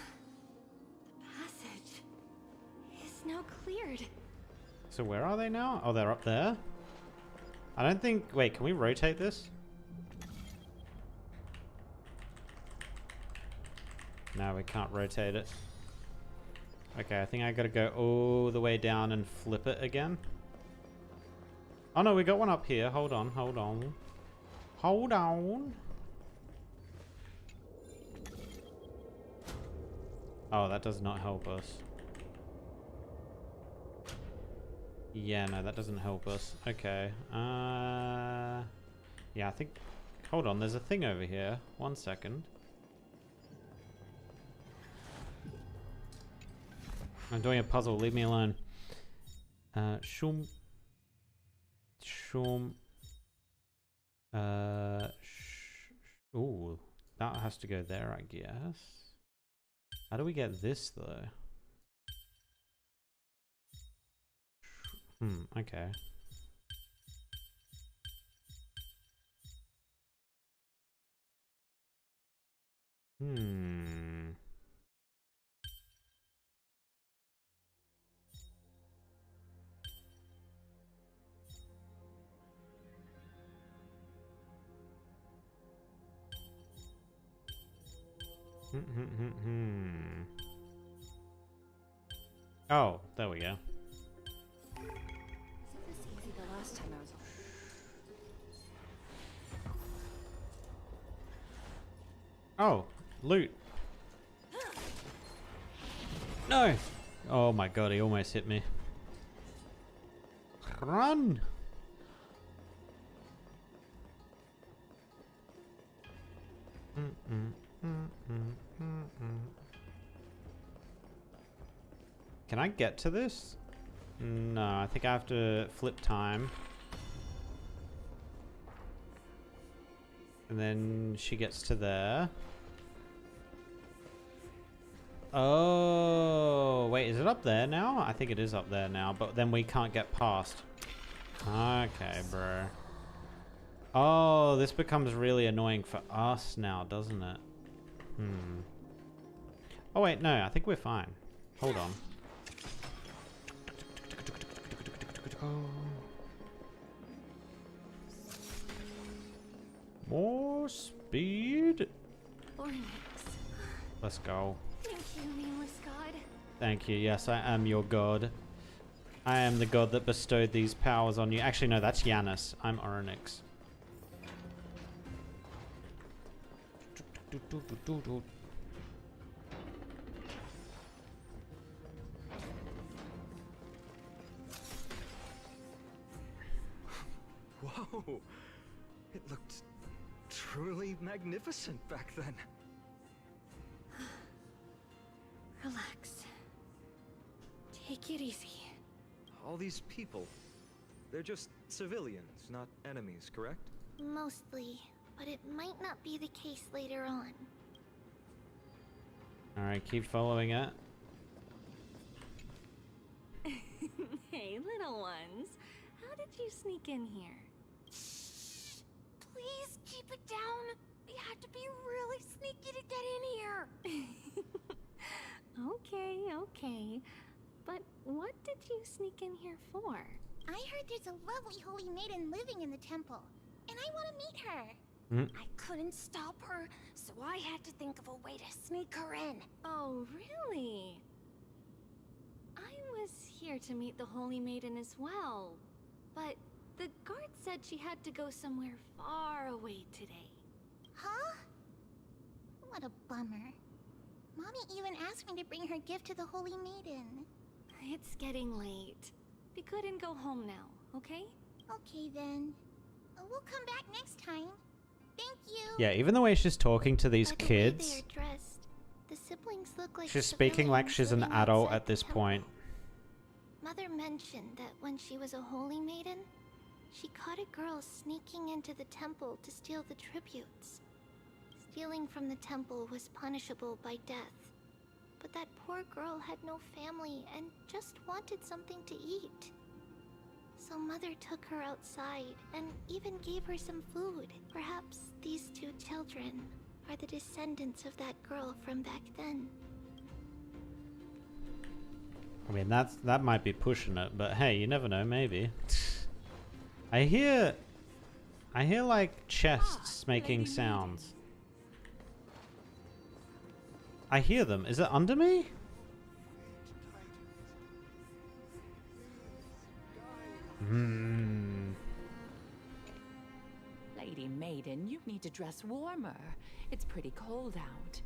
passage is now cleared. So where are they now? Oh, they're up there? I don't think... Wait, can we rotate this? No, we can't rotate it. Okay, I think I gotta go all the way down and flip it again. Oh no, we got one up here. Hold on, hold on. Hold on. Oh, that does not help us. Yeah, no, that doesn't help us. Okay. Yeah, I think... Hold on, there's a thing over here. 1 second. I'm doing a puzzle, leave me alone. Shum. Shum. Ooh, that has to go there, I guess. How do we get this, though? Okay. Oh, there we go. Wasn't this easy the last time I was... Oh, loot. No! Oh my god, he almost hit me. Run! Can I get to this? No, I think I have to flip time. And then she gets to there. Oh, wait, is it up there now? I think it is up there now, but then we can't get past. Okay, bro. Oh, this becomes really annoying for us now, doesn't it? Oh, wait, no, I think we're fine. Hold on. More speed. Let's go. Thank you, nameless god. Thank you. Yes, I am your god. I am the god that bestowed these powers on you. Actually, no, that's Yanis. I'm Orynyx. Whoa! It looked truly magnificent back then. Relax. Take it easy. All these people, they're just civilians, not enemies, correct? Mostly, but it might not be the case later on. Alright, keep following it. Hey, little ones. How did you sneak in here? Please keep it down. We had to be really sneaky to get in here. Okay. But what did you sneak in here for? I heard there's a lovely holy maiden living in the temple, and I want to meet her. I couldn't stop her, so I had to think of a way to sneak her in. Oh, really? I was here to meet the Holy Maiden as well, but the guard said she had to go somewhere far away today. Huh? What a bummer. Mommy even asked me to bring her gift to the Holy Maiden. It's getting late. Be good and go home now, okay? Okay then. We'll come back next time. Thank you. Yeah, even the way she's talking to these kids. The way they are dressed, the siblings look like She's speaking like she's an adult at this point. Mother mentioned that when she was a holy maiden, she caught a girl sneaking into the temple to steal the tributes. Stealing from the temple was punishable by death. But that poor girl had no family and just wanted something to eat. So Mother took her outside and even gave her some food. Perhaps these two children are the descendants of that girl from back then. I mean, that might be pushing it, but hey, you never know, maybe. I hear like chests making sounds. I hear them. Is it under me? Lady Maiden, you need to dress warmer. It's pretty cold out.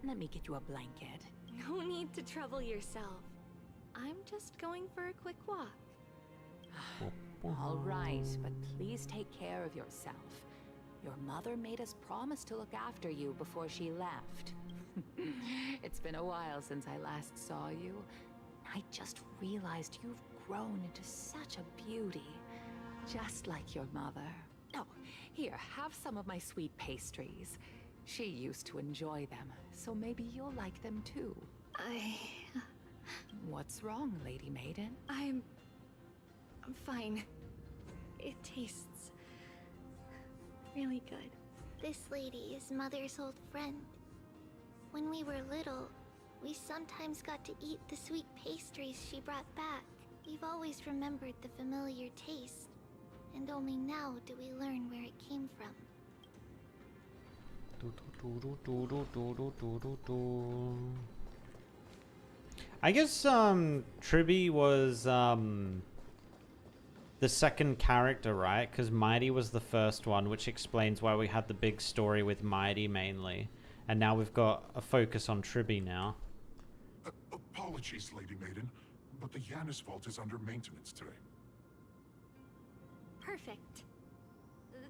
Let me get you a blanket. No need to trouble yourself. I'm just going for a quick walk. All right, but please take care of yourself. Your mother made us promise to look after you before she left. It's been a while since I last saw you. I just realized you've grown into such a beauty, just like your mother. Oh, here, have some of my sweet pastries. She used to enjoy them, so maybe you'll like them too. What's wrong, Lady Maiden? I'm fine. It tastes really good. This lady is Mother's old friend. When we were little, we sometimes got to eat the sweet pastries she brought back. We've always remembered the familiar taste, and only now do we learn where it came from. I guess Tribby was the second character, right? Because Mighty was the first one, which explains why we had the big story with Mighty mainly. And now we've got a focus on Tribby now. Apologies, Lady Maiden, but the Yanis vault is under maintenance today. Perfect.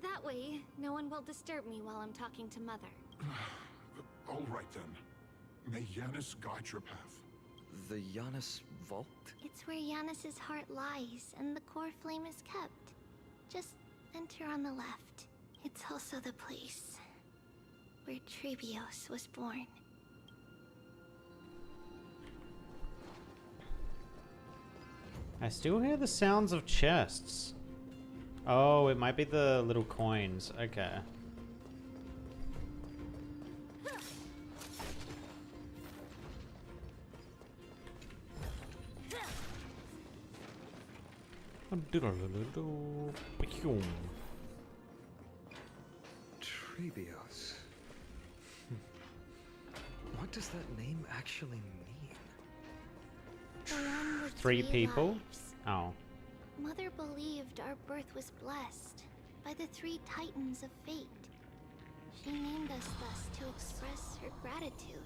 That way, no one will disturb me while I'm talking to Mother. All right then. May Yanis guide your path. The Yanis vault? It's where Yanis's heart lies and the core flame is kept. Just enter on the left. It's also the place where Trebios was born. I still hear the sounds of chests. Oh, it might be the little coins. Okay. Trebios. What does that name actually mean? The one with 3 people? lives. Oh. Mother believed our birth was blessed by the 3 titans of fate. She named us thus to express her gratitude.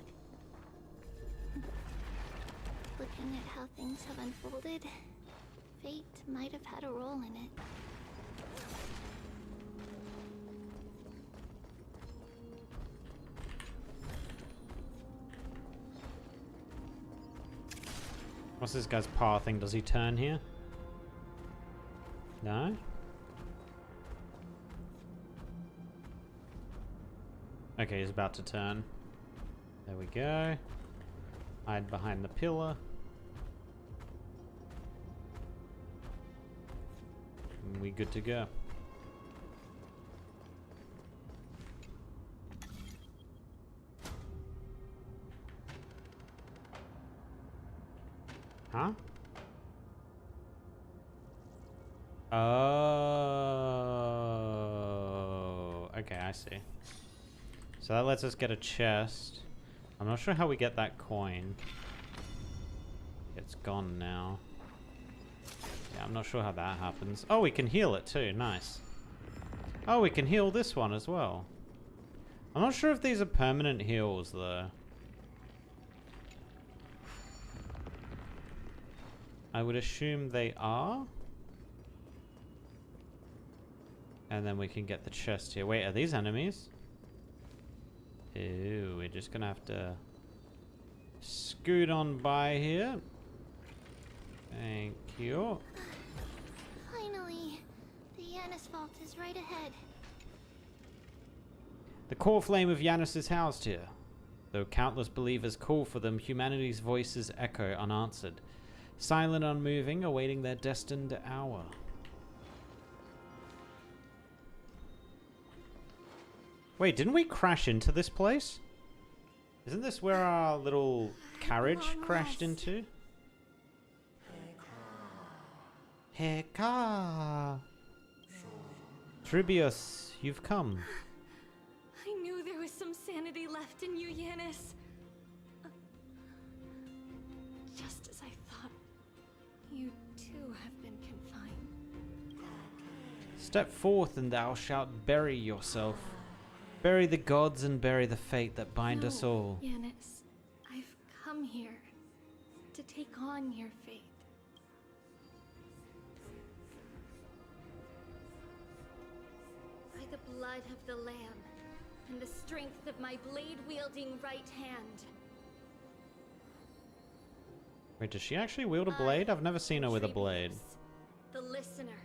Looking at how things have unfolded, fate might have had a role in it. What's this guy's path thing? Does he turn here? No? Okay, he's about to turn. There we go. Hide behind the pillar. And we good to go. Huh? Oh, okay, I see. So that lets us get a chest. I'm not sure how we get that coin. It's gone now. Yeah, I'm not sure how that happens. Oh, we can heal it too. Nice. Oh, we can heal this one as well. I'm not sure if these are permanent heals though. I would assume they are. And then we can get the chest here. Wait, are these enemies? Ew, we're just gonna have to scoot on by here. Thank you. Finally, the Yanis vault is right ahead. The core flame of Yanis is housed here. Though countless believers call for them, humanity's voices echo unanswered. Silent, unmoving, awaiting their destined hour. Wait, didn't we crash into this place? Isn't this where our little carriage crashed into? Heka! Trebios, you've come. I knew there was some sanity left in you, Yanis. Just as I thought, you too have been confined. Step forth and thou shalt bury yourself. Bury the gods and bury the fate that bind us all. Yanis, I've come here to take on your fate. By the blood of the Lamb and the strength of my blade-wielding right hand. Wait, does she actually wield a blade? I've never seen her with a blade. The listener,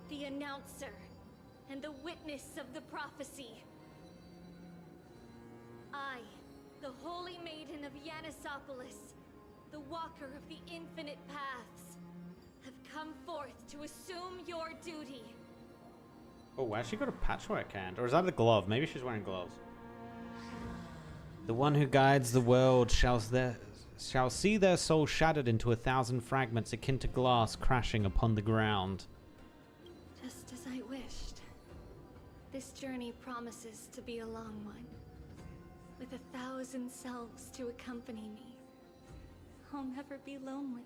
the announcer, and the witness of the prophecy. I, the holy maiden of Yanisopolis, the walker of the infinite paths, have come forth to assume your duty. Oh, why has she got a patchwork hand? Or is that the glove? Maybe she's wearing gloves. The one who guides the world shall see their soul shattered into 1,000 fragments akin to glass crashing upon the ground. Just as I wished. This journey promises to be a long one. With 1,000 selves to accompany me. I'll never be lonely.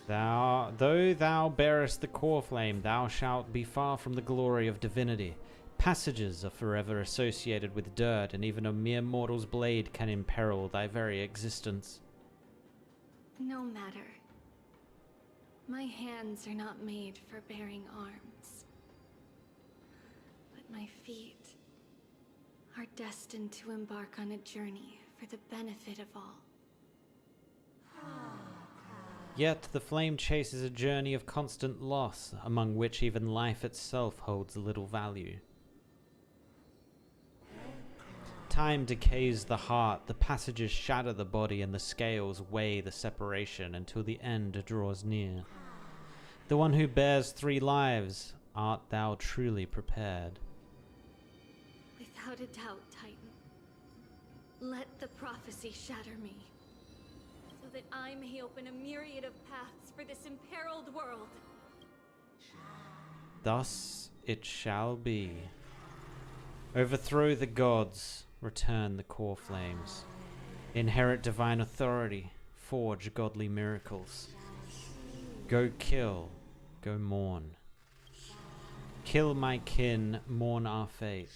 Though thou bearest the core flame, thou shalt be far from the glory of divinity. Passages are forever associated with dirt, and even a mere mortal's blade can imperil thy very existence. No matter. My hands are not made for bearing arms. But my feet are destined to embark on a journey for the benefit of all. Yet the flame chase is a journey of constant loss, among which even life itself holds little value. Time decays the heart, the passages shatter the body, and the scales weigh the separation until the end draws near. The one who bears 3 lives, art thou truly prepared? Without a doubt, Titan. Let the prophecy shatter me, so that I may open a myriad of paths for this imperiled world. Thus it shall be. Overthrow the gods, return the core flames. Inherit divine authority, forge godly miracles. Go kill, go mourn. Kill my kin, mourn our fate.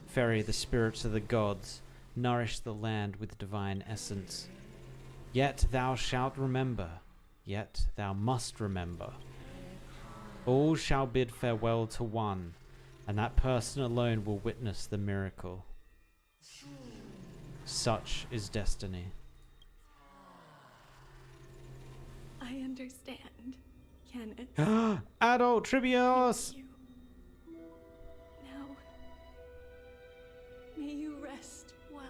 Ferry the spirits of the gods, nourish the land with divine essence. Yet thou shalt remember, yet thou must remember. All shall bid farewell to one, and that person alone will witness the miracle. Such is destiny. I understand, Kenneth. Adult Tribios! Now, may you rest well.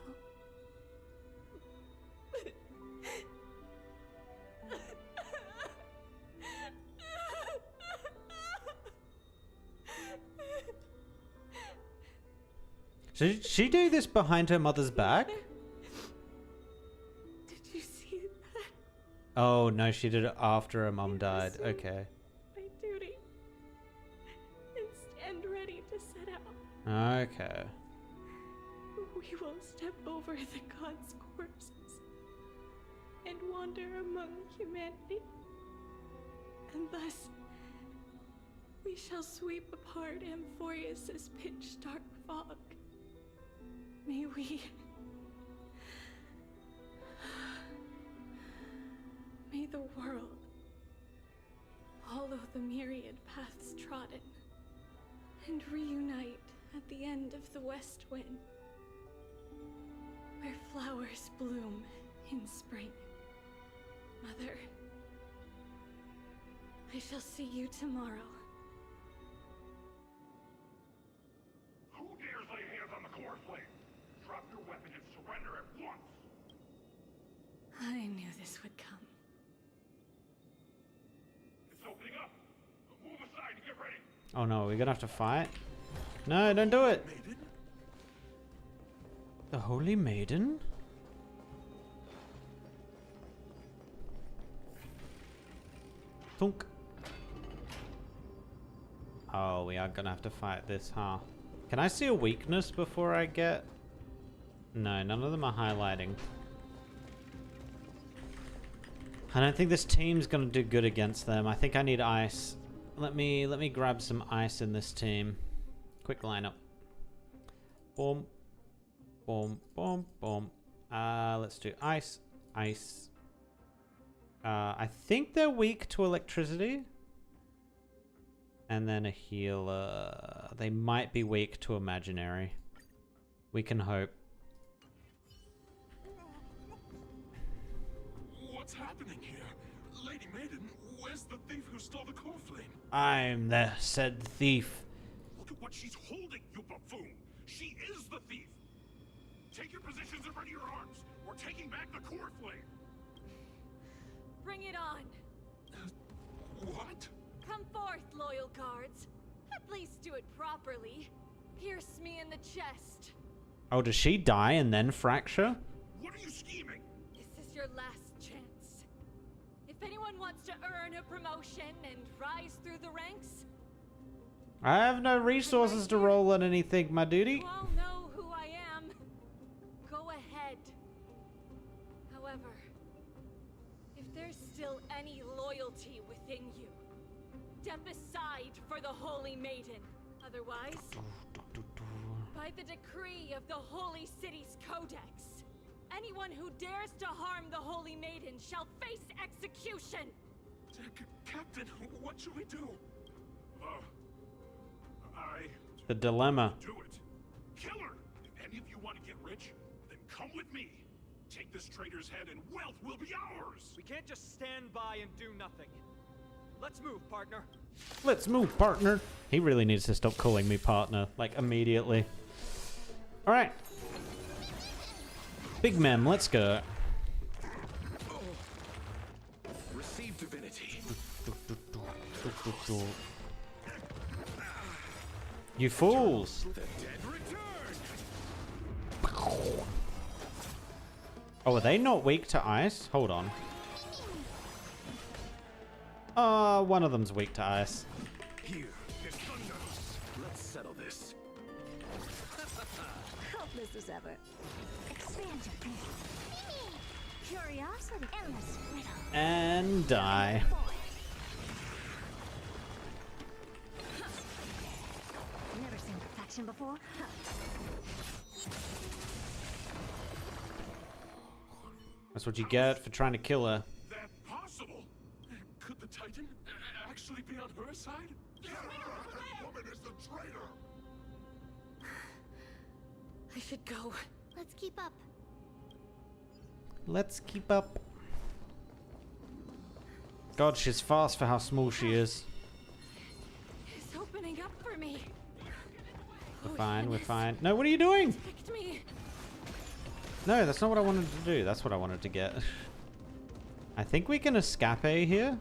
Did she do this behind her mother's back? Did you see that? Oh no, she did it after her mom died. Okay. My duty. And stand ready to set out. Okay. We will step over the gods' corpses and wander among humanity. And thus, we shall sweep apart Amphorius' pitch-dark fog. May we... May the world follow the myriad paths trodden and reunite at the end of the west wind, where flowers bloom in spring. Mother, I shall see you tomorrow. Who dares lay hands on the core flame? Drop your weapon and surrender at once! I knew this would come. It's opening up! Move aside and get ready! Oh no, we're gonna have to fight? No, don't do it! The Holy Maiden? Thunk. Oh, we are gonna have to fight this, huh? Can I see a weakness before I get... No, none of them are highlighting. I don't think this team's gonna do good against them. I think I need ice. Let me grab some ice in this team. Quick lineup. Boom. Boom, boom, boom. Let's do ice. Ice. I think they're weak to electricity. And then a healer. They might be weak to imaginary. We can hope. What's happening here? Lady Maiden, where's the thief who stole the core flame? I'm the said thief. Look at what she's holding, you buffoon! She is the thief! Take your positions and ready your arms! We're taking back the core flame! Bring it on! What? Come forth, loyal guards. At least do it properly. Pierce me in the chest. Oh, does she die and then fracture? What are you scheming? This is your last chance. If anyone wants to earn a promotion and rise through the ranks, I have no resources to roll on anything, my duty. you all know who I am. Go ahead. However, if there's still any loyalty within you, step aside for the Holy Maiden. Otherwise, by the decree of the Holy City's Codex, anyone who dares to harm the Holy Maiden shall face execution! Captain, what should we do? The dilemma. Do it. Kill her! If any of you want to get rich, then come with me. Take this traitor's head and wealth will be ours! We can't just stand by and do nothing. Let's move, partner. Let's move, partner. He really needs to stop calling me partner, like, immediately. All right. Big Mem, let's go. Receive divinity. You fools. The dead return. Oh, are they not weak to ice? Hold on. One of them's weak to ice. Here is thunder. Let's settle this. Hopeless as ever. Expansion. Curiosity. Endless riddle. And die. Never seen perfection before. That's what you get for trying to kill her. That possible? Could the Titan actually be on her side? That woman is the traitor! I should go. Let's keep up. Let's keep up. God, she's fast for how small she is. It's opening up for me. We're fine, we're fine. No, what are you doing? Protect me. No, that's not what I wanted to do. That's what I wanted to get. I think we can escape here.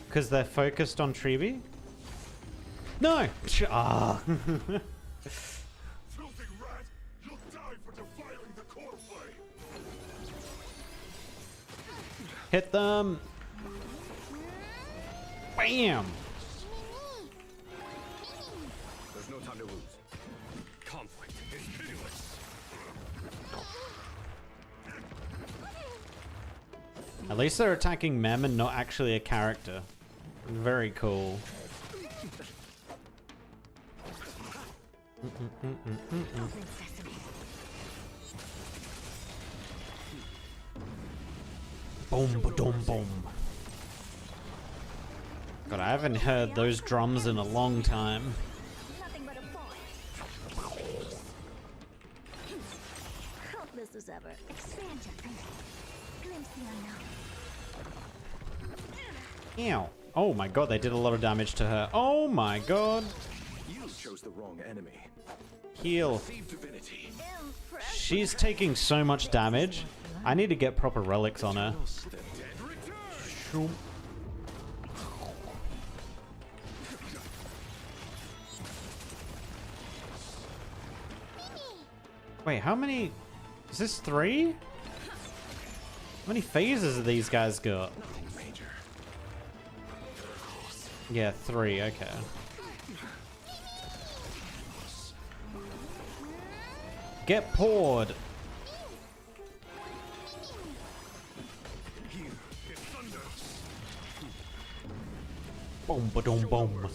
Because they're focused on Treeby. No! Ah. Filthy rat! You'll die for defiling the core flame! Hit them! Bam! There's no time to lose. Conflict is pitiless. At least they're attacking Mem and not actually a character. Very cool. Boom, ba-dum, boom. God, I haven't heard those drums in a long time. Nothing but a boy. Hopeless as ever. Expansion. Glimpse the unknown. Ew. Oh my god, they did a lot of damage to her. Oh my god. You chose the wrong enemy. Heal. Receive divinity. She's taking so much damage. I need to get proper relics on her. The dead return. Wait, how many? Is this 3? How many phases have these guys got? Yeah, 3, okay. Get poured! Here is thunder. Boom, ba-dum, boom.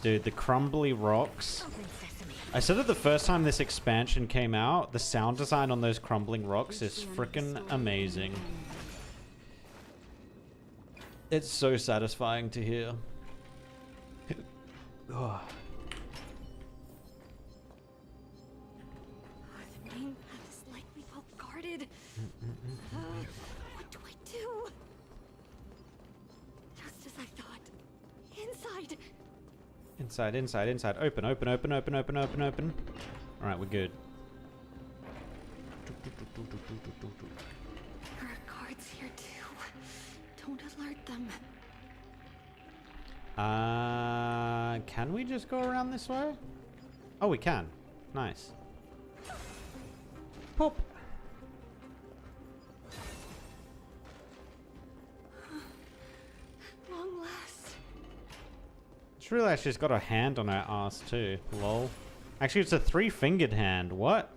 Dude, the crumbly rocks. I said it the first time this expansion came out, the sound design on those crumbling rocks is freaking amazing. It's so satisfying to hear. Oh. The main path is likely well guarded. What do I do? Just as I thought. Inside. Inside, inside, inside. Open, open, open, open, open, open, open. Alright, we're good. There are guards here too. Don't alert them. Can we just go around this way? Oh, we can. Nice. Pop. Long last. Just realized she's got a hand on her ass too. Lol. Actually, it's a 3-fingered hand. What?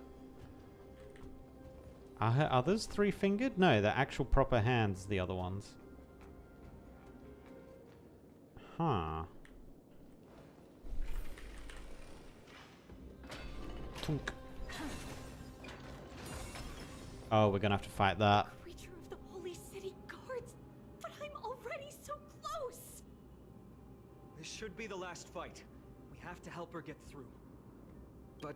Are her others 3-fingered? No, they're actual proper hands, the other ones. Huh. Tunk. Oh, we're gonna have to fight that. Creature of the holy city guards, but I'm already so close. This should be the last fight. We have to help her get through. but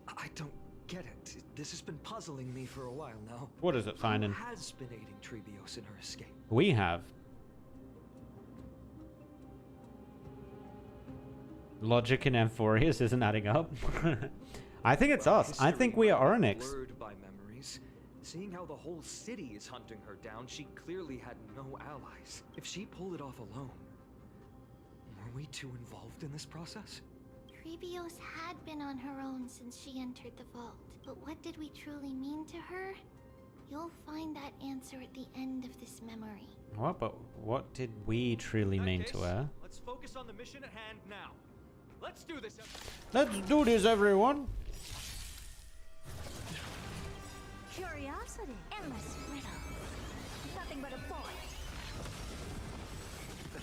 I don't get it. This has been puzzling me for a while now. What is it, finding? Who has been aiding Trebios in her escape? We have. Logic in Amphorius isn't adding up. I think it's us. I think we are Onyx. Blurred by memories. Seeing how the whole city is hunting her down, she clearly had no allies. If she pulled it off alone, were we too involved in this process? Trebios had been on her own since she entered the vault. But what did we truly mean to her? You'll find that answer at the end of this memory. What? But what did we truly mean to her? Let's focus on the mission at hand now. Let's do this. Let's do this, everyone. Curiosity. Endless riddle. Nothing but a void.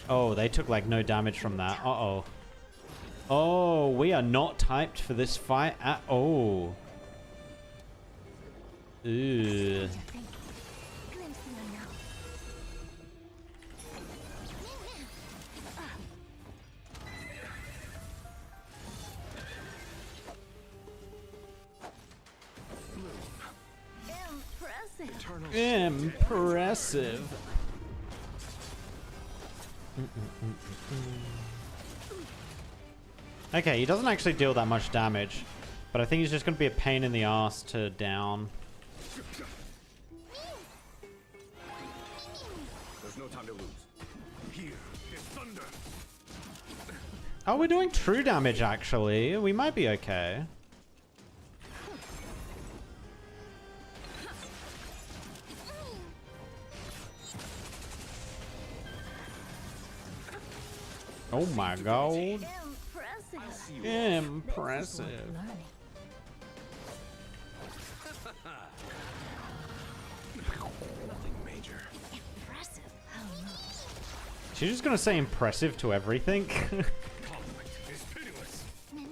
Oh, they took like no damage from that. Uh-oh. Oh, we are not typed for this fight at all. Ooh. Impressive. Okay, he doesn't actually deal that much damage, but I think he's just going to be a pain in the ass to down. There's no time to lose. Here is thunder. Oh, we're doing true damage, actually. We might be okay. Oh my god. Impressive. Nothing major. Impressive. She's just gonna say impressive to everything. Conflict is pitiless. Many.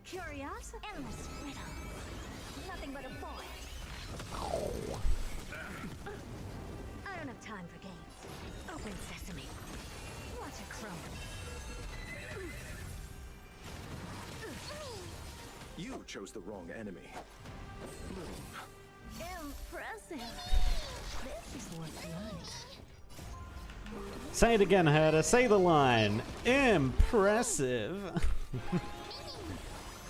Curiosity. Endless riddle. Nothing but a void. I don't have time for games. Open sesame. Watch a crumb. You chose the wrong enemy. Impressive. This is what's learning. Say it again, Herder. Say the line. Impressive.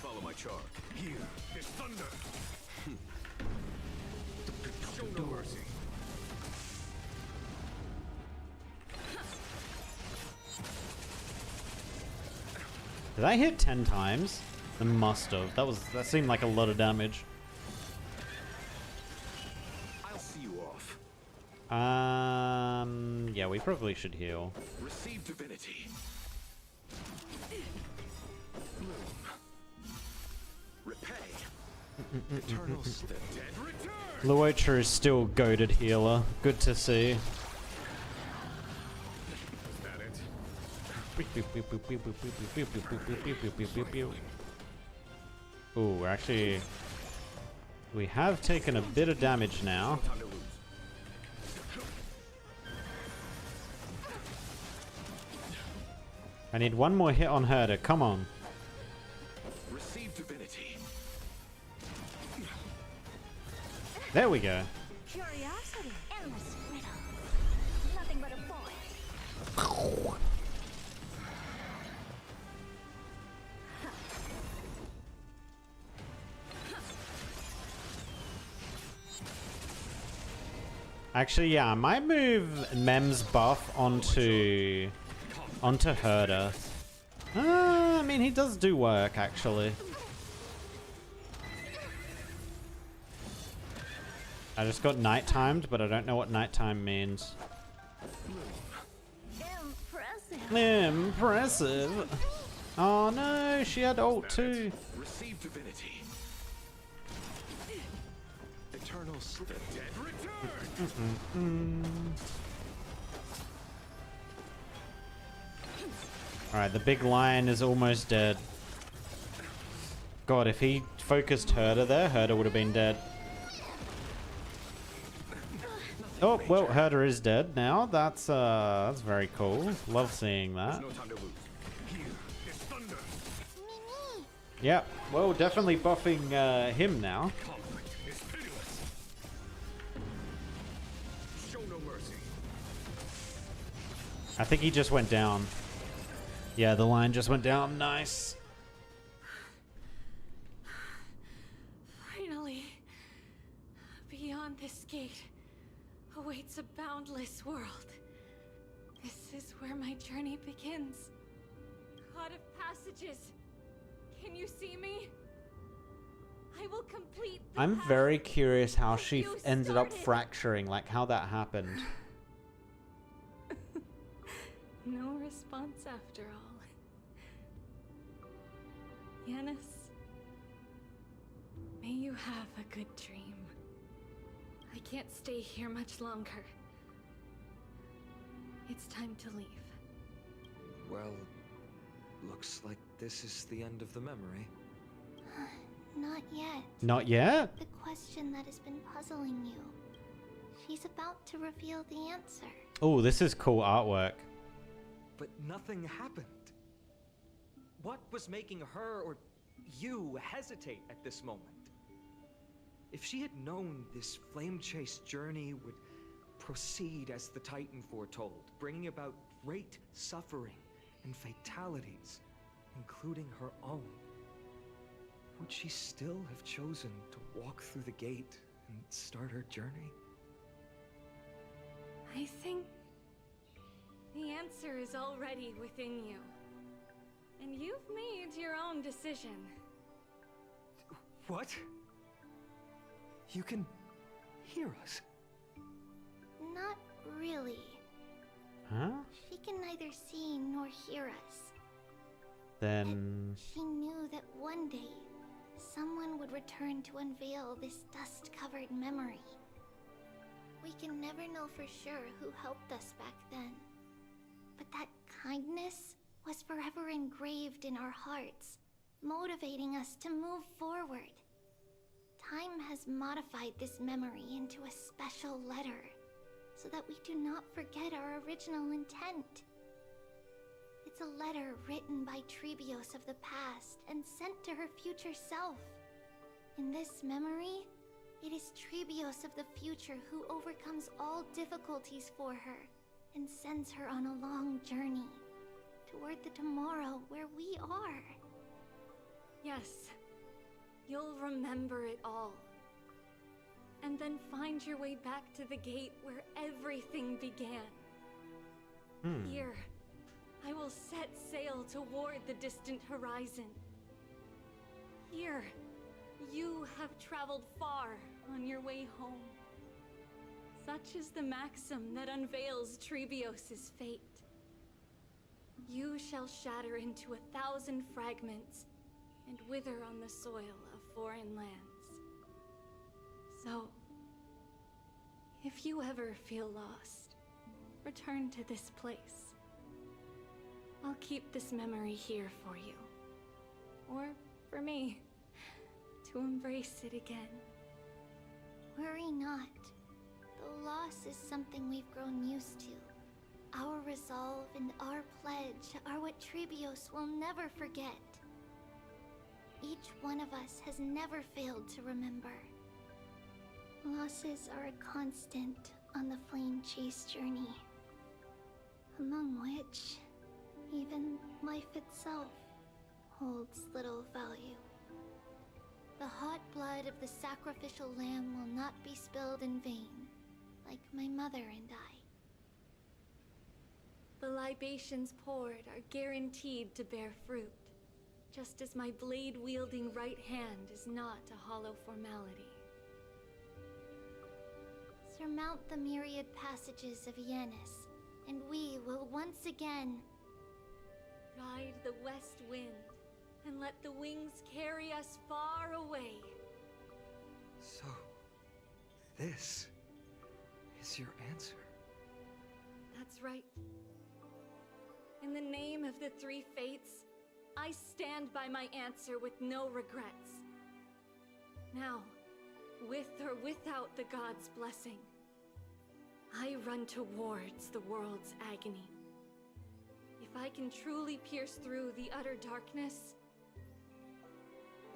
Follow my charge. Here is thunder. Show no mercy. Did I hit 10 times? I must have. That seemed like a lot of damage. I'll see you off. Yeah, we probably should heal. Receive divinity. Repay. Eternal the dead return. Luocha is still goated healer. Good to see. Is that it? Ooh, we're actually... We have taken a bit of damage now. Time to lose. I need one more hit on Herder. Come on. Receive divinity. There we go. Curiosity. Endless riddle. Nothing but a void. Actually, yeah, I might move Mem's buff onto Herder. I mean, he does do work, actually. I just got night-timed, but I don't know what nighttime means. Impressive. Oh no, she had ult too. Receive divinity. Eternal the dead return. Alright, the big lion is almost dead. God, if he focused Herder there, Herder would have been dead. Oh, well, Herder is dead now. That's very cool. Love seeing that. No time to lose. Here is Yep. Well, definitely buffing him now. Conflict is pitiless. Show no mercy. I think he just went down. Yeah, the line just went down. Nice. Finally, beyond this gate awaits a boundless world. This is where my journey begins. God of passages, can you see me? I will complete the I'm path very curious how that she you ended up started. fracturing, like how that happened. No response after all. Yanis, may you have a good dream. I can't stay here much longer. It's time to leave. Well, looks like this is the end of the memory. Not yet. Not yet? The question that has been puzzling you. She's about to reveal the answer. Oh, this is cool artwork. But nothing happened. What was making her or you hesitate at this moment? If she had known this flame chase journey would proceed as the Titan foretold, bringing about great suffering and fatalities, including her own, would she still have chosen to walk through the gate and start her journey? I think the answer is already within you. And you've made your own decision. What? You can hear us? Not really. Huh? She can neither see nor hear us. Then... She knew that one day, someone would return to unveil this dust-covered memory. We can never know for sure who helped us back then. But that kindness was forever engraved in our hearts, motivating us to move forward. Time has modified this memory into a special letter, so that we do not forget our original intent. It's a letter written by Trebios of the past and sent to her future self. In this memory, it is Trebios of the future who overcomes all difficulties for her and sends her on a long journey toward the tomorrow where we are. Yes, you'll remember it all. And then find your way back to the gate where everything began. Here, I will set sail toward the distant horizon. Here, you have traveled far on your way home. Such is the maxim that unveils Trebios' fate. You shall shatter into 1,000 fragments and wither on the soil of foreign lands. So, if you ever feel lost, return to this place. I'll keep this memory here for you. Or for me, to embrace it again. Worry not. Though loss is something we've grown used to, our resolve and our pledge are what Trebios will never forget. Each one of us has never failed to remember. Losses are a constant on the flame chase journey, among which even life itself holds little value. The hot blood of the sacrificial lamb will not be spilled in vain, like my mother and I. The libations poured are guaranteed to bear fruit, just as my blade-wielding right hand is not a hollow formality. Surmount the myriad passages of Yanis, and we will once again ride the west wind and let the wings carry us far away. So, this is your answer? That's right. In the name of the three fates, I stand by my answer with no regrets. Now, with or without the god's blessing, I run towards the world's agony. If I can truly pierce through the utter darkness,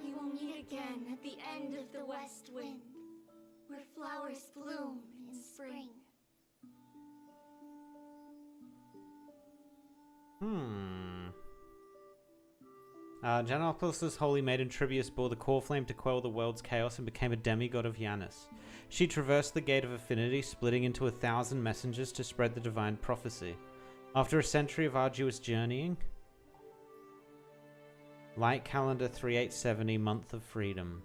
We will meet again at the end of the west wind, where flowers bloom in spring. Janopoulos' holy maiden Tribius bore the core flame to quell the world's chaos and became a demigod of Yanis. She traversed the gate of affinity, splitting into 1,000 messengers to spread the divine prophecy. After a century of arduous journeying, Light calendar 3870, month of freedom.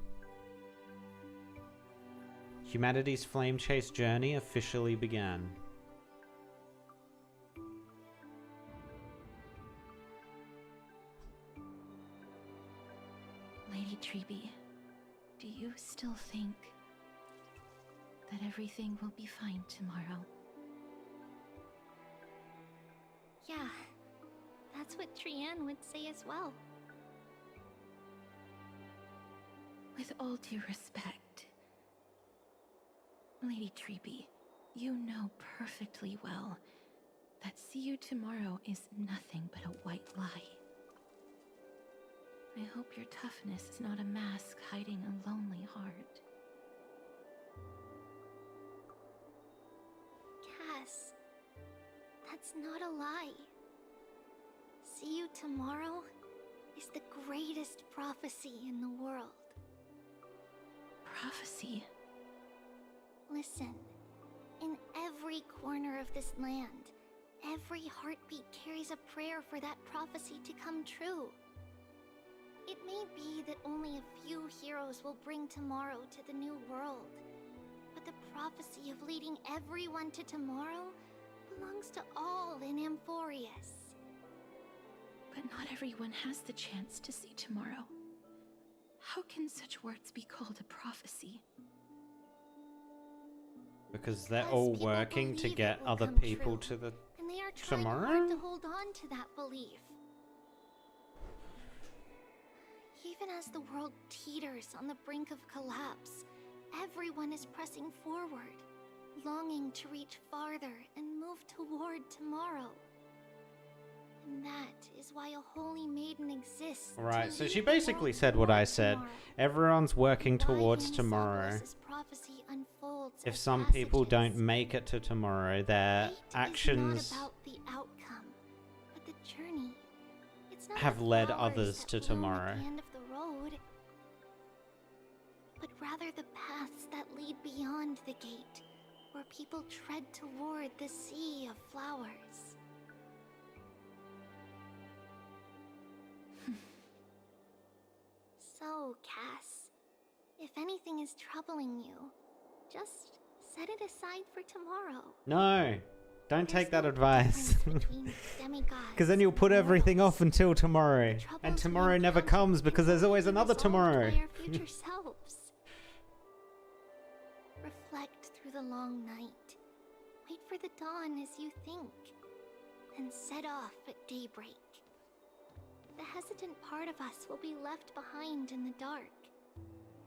Humanity's flame chase journey officially began. Lady Treby, do you still think that everything will be fine tomorrow? Yeah, that's what Trianne would say as well. With all due respect, Lady Treby, you know perfectly well that see you tomorrow is nothing but a white lie. I hope your toughness is not a mask hiding a lonely heart. Cass, that's not a lie. See you tomorrow is the greatest prophecy in the world. Prophecy? Listen, in every corner of this land, every heartbeat carries a prayer for that prophecy to come true. It may be that only a few heroes will bring tomorrow to the new world, but the prophecy of leading everyone to tomorrow belongs to all in Amphorius. But not everyone has the chance to see tomorrow. How can such words be called a prophecy? Because they're all working to get other people to the and they are trying tomorrow? hard to hold on to that belief. Even as the world teeters on the brink of collapse, everyone is pressing forward, longing to reach farther and move toward tomorrow. And that is why a holy maiden exists. Right, so she basically said what I said. Everyone's working towards tomorrow. Prophecy unfolds If as some passages. people don't make it to tomorrow, their actions It's not about the outcome, but the journey. It's not have the led flowers others that to bloom at tomorrow. the end of the road, but rather the paths that lead beyond the gate, where people tread toward the sea of flowers. So, Cass, if anything is troubling you, just set it aside for tomorrow. No, don't take that advice. Demigods. Because then you'll put everything off until tomorrow. And tomorrow never comes because there's always another tomorrow. By our future selves. Reflect through the long night. Wait for the dawn as you think. Then set off at daybreak. The hesitant part of us will be left behind in the dark,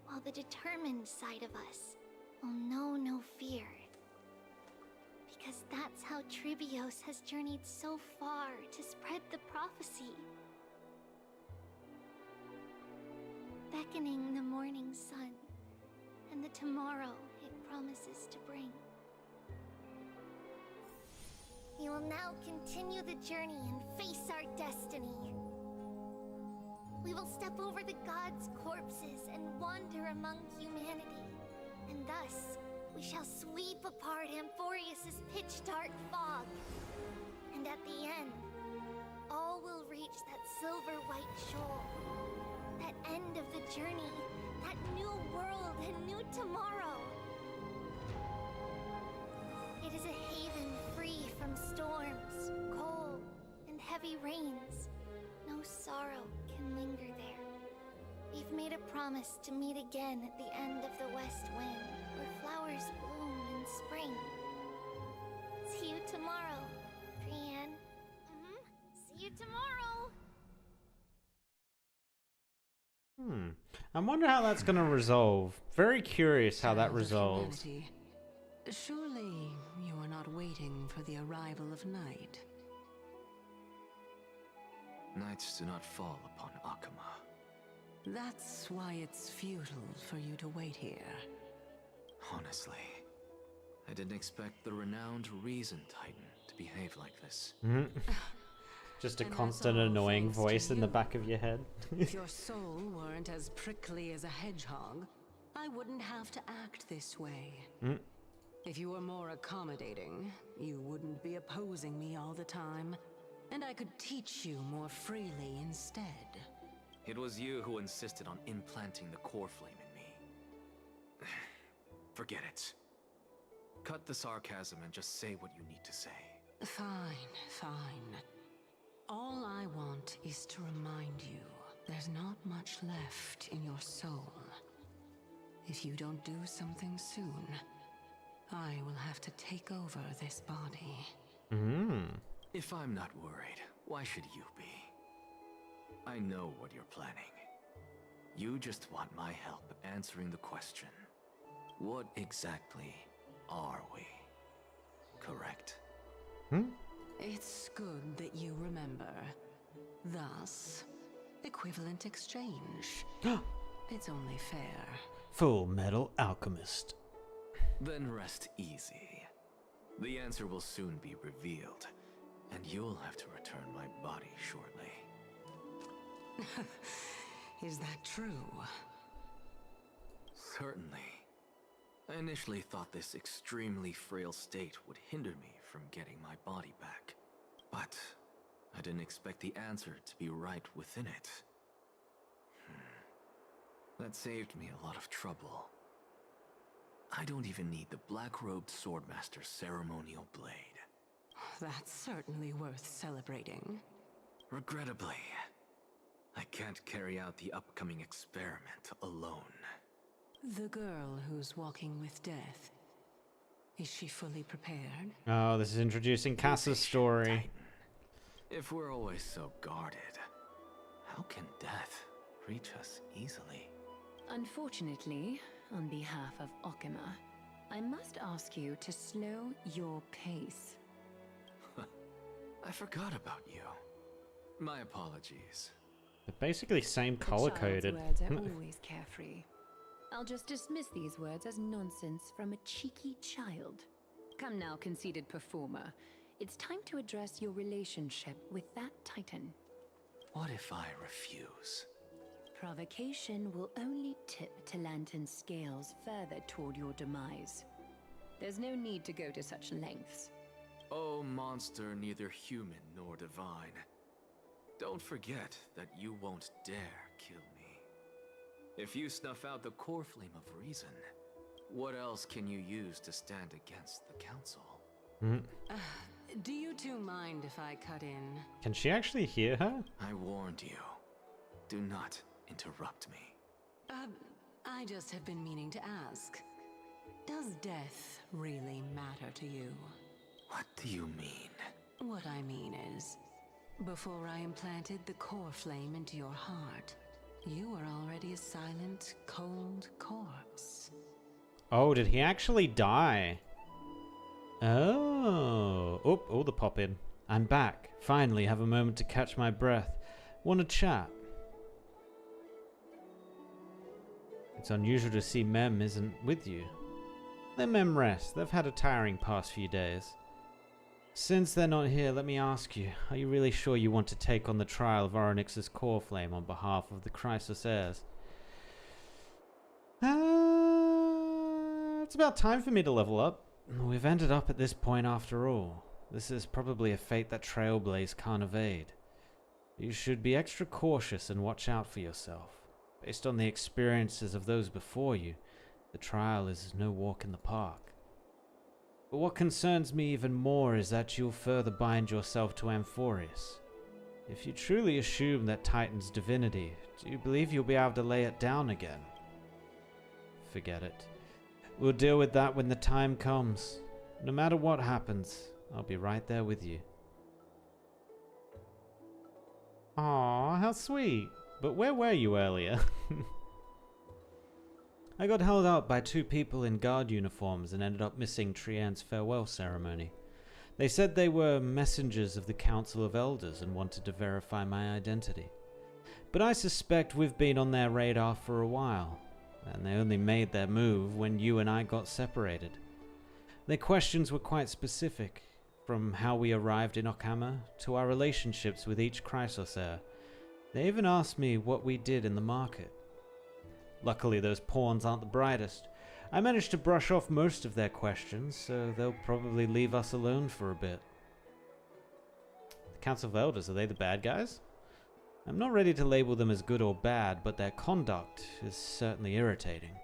while the determined side of us will know no fear. Because that's how Tribios has journeyed so far to spread the prophecy. Beckoning the morning sun, and the tomorrow it promises to bring. We will now continue the journey and face our destiny. We will step over the gods' corpses and wander among humanity, and thus we shall sweep apart Amphorius' pitch-dark fog. And at the end, all will reach that silver-white shoal. That end of the journey, that new world and new tomorrow. It is a haven free from storms, cold, and heavy rains. No sorrow can linger there. We've made a promise to meet again at the end of the west wind, where flowers bloom in spring. See you tomorrow, Trianne. See you tomorrow. I wonder how that's going to resolve. Very curious how that Child of resolves. humanity, surely you are not waiting for the arrival of night. Nights do not fall upon Akama. That's why it's futile for you to wait here. Honestly, I didn't expect the renowned Reason Titan to behave like this. Just a And constant that's all annoying thanks to voice in the you. back of your head. If your soul weren't as prickly as a hedgehog, I wouldn't have to act this way. If you were more accommodating, you wouldn't be opposing me all the time, and I could teach you more freely instead. It was you who insisted on implanting the core flame in me. Forget it. Cut the sarcasm and just say what you need to say. Fine, fine. All I want is to remind you there's not much left in your soul. If you don't do something soon, I will have to take over this body. If I'm not worried, why should you be? I know what you're planning. You just want my help answering the question. What exactly are we? Correct? It's good that you remember. Thus, equivalent exchange. It's only fair. Full Metal Alchemist. Then rest easy. The answer will soon be revealed, and you'll have to return my body shortly. Is that true? Certainly. I initially thought this extremely frail state would hinder me from getting my body back. But I didn't expect the answer to be right within it. That saved me a lot of trouble. I don't even need the black-robed swordmaster's ceremonial blade. That's certainly worth celebrating. Regrettably, I can't carry out the upcoming experiment alone. The girl who's walking with death, is she fully prepared? Oh, this is introducing Cass's story. If we're always so guarded, how can death reach us easily? Unfortunately, on behalf of Okima, I must ask you to slow your pace. I forgot about you. My apologies. They're basically same The color child's coded. words are always carefree. I'll just dismiss these words as nonsense from a cheeky child. Come now, conceited performer. It's time to address your relationship with that Titan. What if I refuse? Provocation will only tip Talantan's scales further toward your demise. There's no need to go to such lengths. Oh, monster neither human nor divine. Don't forget that you won't dare kill me. If you snuff out the core flame of reason, what else can you use to stand against the council? Do you two mind if I cut in? Can she actually hear her? I warned you. Do not interrupt me. I just have been meaning to ask. Does death really matter to you? What do you mean? What I mean is, before I implanted the core flame into your heart, you were already a silent, cold corpse. Oh, did he actually die? Oh. Oh, the pop in. I'm back. Finally have a moment to catch my breath. Want to chat? It's unusual to see Mem isn't with you. Let Mem rest. They've had a tiring past few days. Since they're not here, let me ask you, are you really sure you want to take on the trial of Orynyx's core flame on behalf of the Chrysos heirs? It's about time for me to level up. We've ended up at this point after all. This is probably a fate that Trailblaze can't evade. You should be extra cautious and watch out for yourself. Based on the experiences of those before you, the trial is no walk in the park. But what concerns me even more is that you'll further bind yourself to Amphorius. If you truly assume that Titan's divinity, do you believe you'll be able to lay it down again? Forget it. We'll deal with that when the time comes. No matter what happens, I'll be right there with you. Aw, how sweet. But where were you earlier? I got held up by two people in guard uniforms and ended up missing Trian's farewell ceremony. They said they were messengers of the Council of Elders and wanted to verify my identity. But I suspect we've been on their radar for a while, and they only made their move when you and I got separated. Their questions were quite specific, from how we arrived in Okama to our relationships with each Chrysos heir. They even asked me what we did in the market. Luckily, those pawns aren't the brightest. I managed to brush off most of their questions, so they'll probably leave us alone for a bit. The Council of Elders, are they the bad guys? I'm not ready to label them as good or bad, but their conduct is certainly irritating.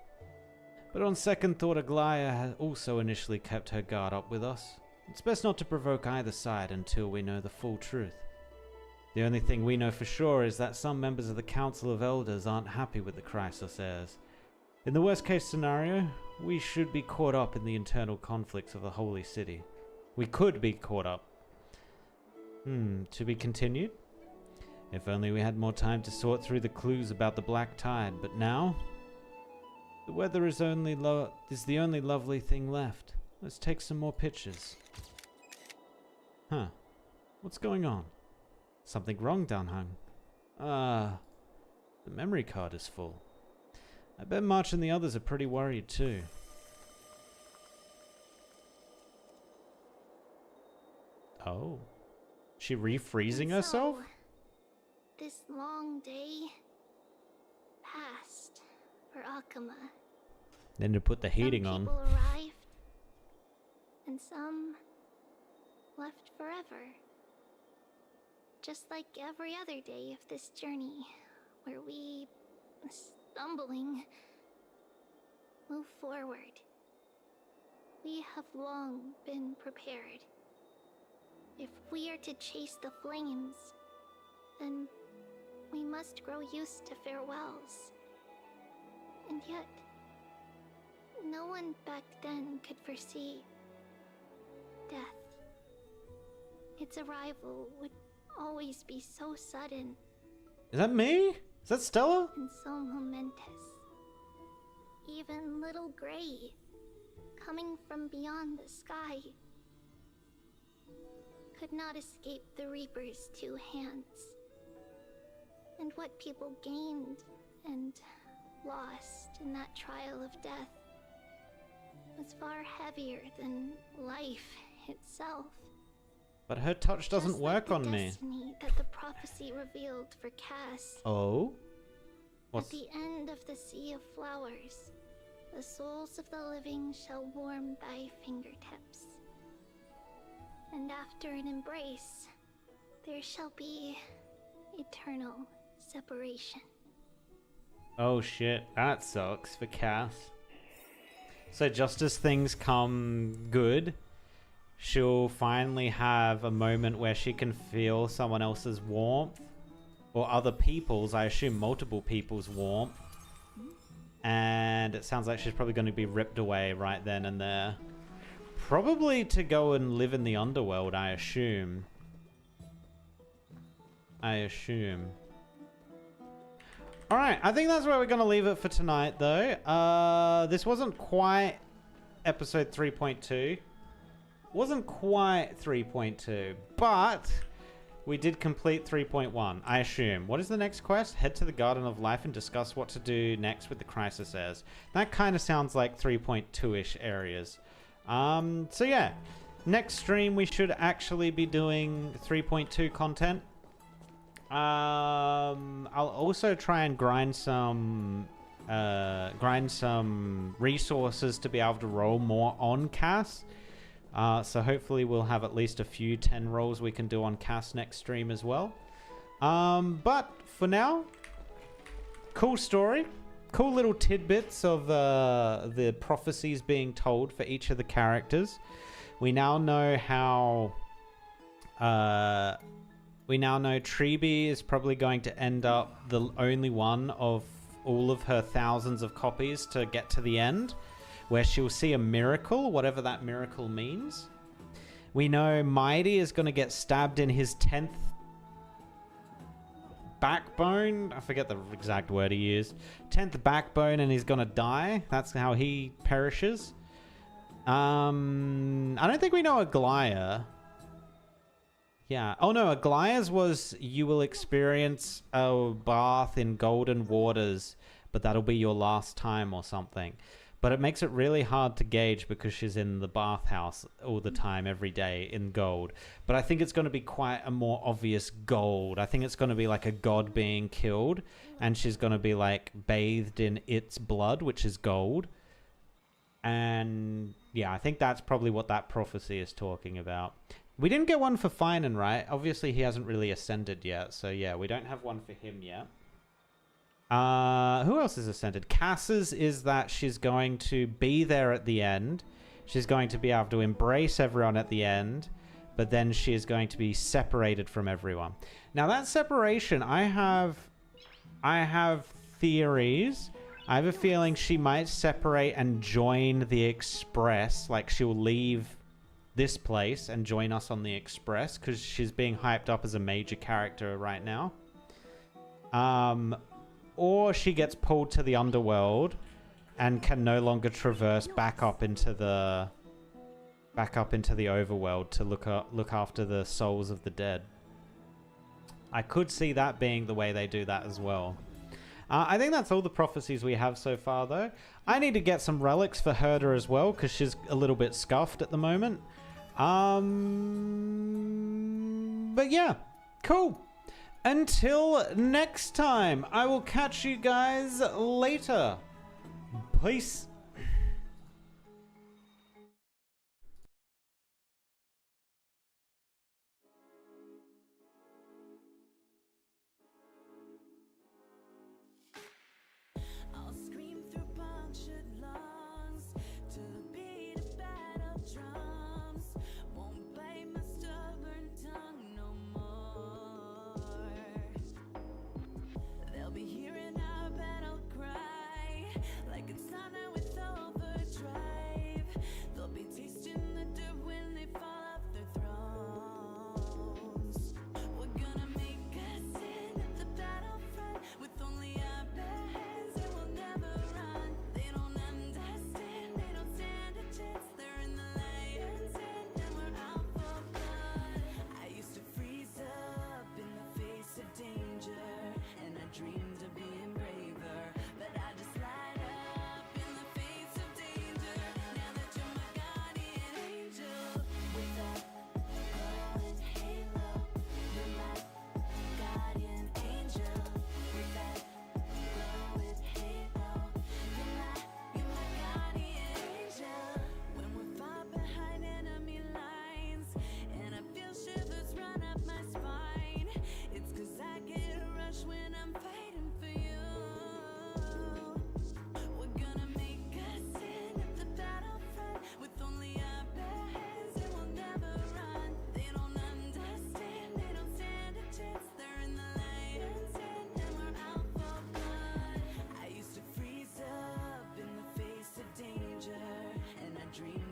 But on second thought, Aglaya has also initially kept her guard up with us. It's best not to provoke either side until we know the full truth. The only thing we know for sure is that some members of the Council of Elders aren't happy with the Chrysos heirs. In the worst case scenario, we should be caught up in the internal conflicts of the Holy City. We could be caught up. To be continued? If only we had more time to sort through the clues about the Black Tide, but now the weather is the only lovely thing left. Let's take some more pictures. Huh. What's going on? Something wrong, Danhang. The memory card is full. I bet March and the others are pretty worried too. Oh. She refreezing herself? This long day passed for Akama. Then to put the heating some on. People arrived, and some left forever. Just like every other day of this journey, where we, stumbling, move forward. We have long been prepared. If we are to chase the flames, then we must grow used to farewells. And yet, no one back then could foresee death. Its arrival would always be so sudden. Is that me? Is that Stella? And so momentous. Even little Gray, coming from beyond the sky, could not escape the Reaper's two hands. And what people gained and lost in that trial of death was far heavier than life itself. But her touch doesn't work on me. Destiny that the prophecy revealed for Cass. Oh? At the end of the Sea of Flowers, the souls of the living shall warm thy fingertips. And after an embrace, there shall be eternal separation. Oh shit, that sucks for Cass. So just as things come good, she'll finally have a moment where she can feel someone else's warmth, or other people's, I assume multiple people's warmth. And it sounds like she's probably going to be ripped away right then and there. Probably to go and live in the underworld, I assume. Alright, I think that's where we're going to leave it for tonight, though. This wasn't quite episode 3.2. Wasn't quite 3.2, but we did complete 3.1, I assume. What is the next quest? Head to the Garden of Life and discuss what to do next with the Chrysos heirs. That kind of sounds like 3.2-ish areas. So yeah, next stream we should actually be doing 3.2 content. I'll also try and grind some resources to be able to roll more on Cass. So hopefully we'll have at least a few 10 rolls we can do on Cass next stream as well. But for now, cool story. Cool little tidbits of the prophecies being told for each of the characters. We now know how... we now know Treeby is probably going to end up the only one of all of her thousands of copies to get to the end, where she'll see a miracle, whatever that miracle means. We know Mighty is going to get stabbed in his 10th backbone. I forget the exact word he used. 10th backbone, and he's going to die. That's how he perishes. I don't think we know Aglaya. Yeah. Oh no, Aglia's was you will experience a bath in golden waters, but that'll be your last time or something. But it makes it really hard to gauge because she's in the bathhouse all the time, every day in gold. But I think it's going to be quite a more obvious gold. I think it's going to be like a god being killed, and she's going to be like bathed in its blood, which is gold. And yeah, I think that's probably what that prophecy is talking about. We didn't get one for Finan, right? Obviously, he hasn't really ascended yet. So yeah, we don't have one for him yet. Who else is ascended? Cass's is that she's going to be there at the end. She's going to be able to embrace everyone at the end. But then she is going to be separated from everyone. Now that separation, I have theories. I have a feeling she might separate and join the Express. Like she'll leave this place and join us on the Express because she's being hyped up as a major character right now. Or she gets pulled to the underworld and can no longer traverse back up into the overworld to look after the souls of the dead. I could see that being the way they do that as well. I think that's all the prophecies we have so far, though. I need to get some relics for Herder as well, because she's a little bit scuffed at the moment. But yeah, cool. Until next time, I will catch you guys later. Peace. dream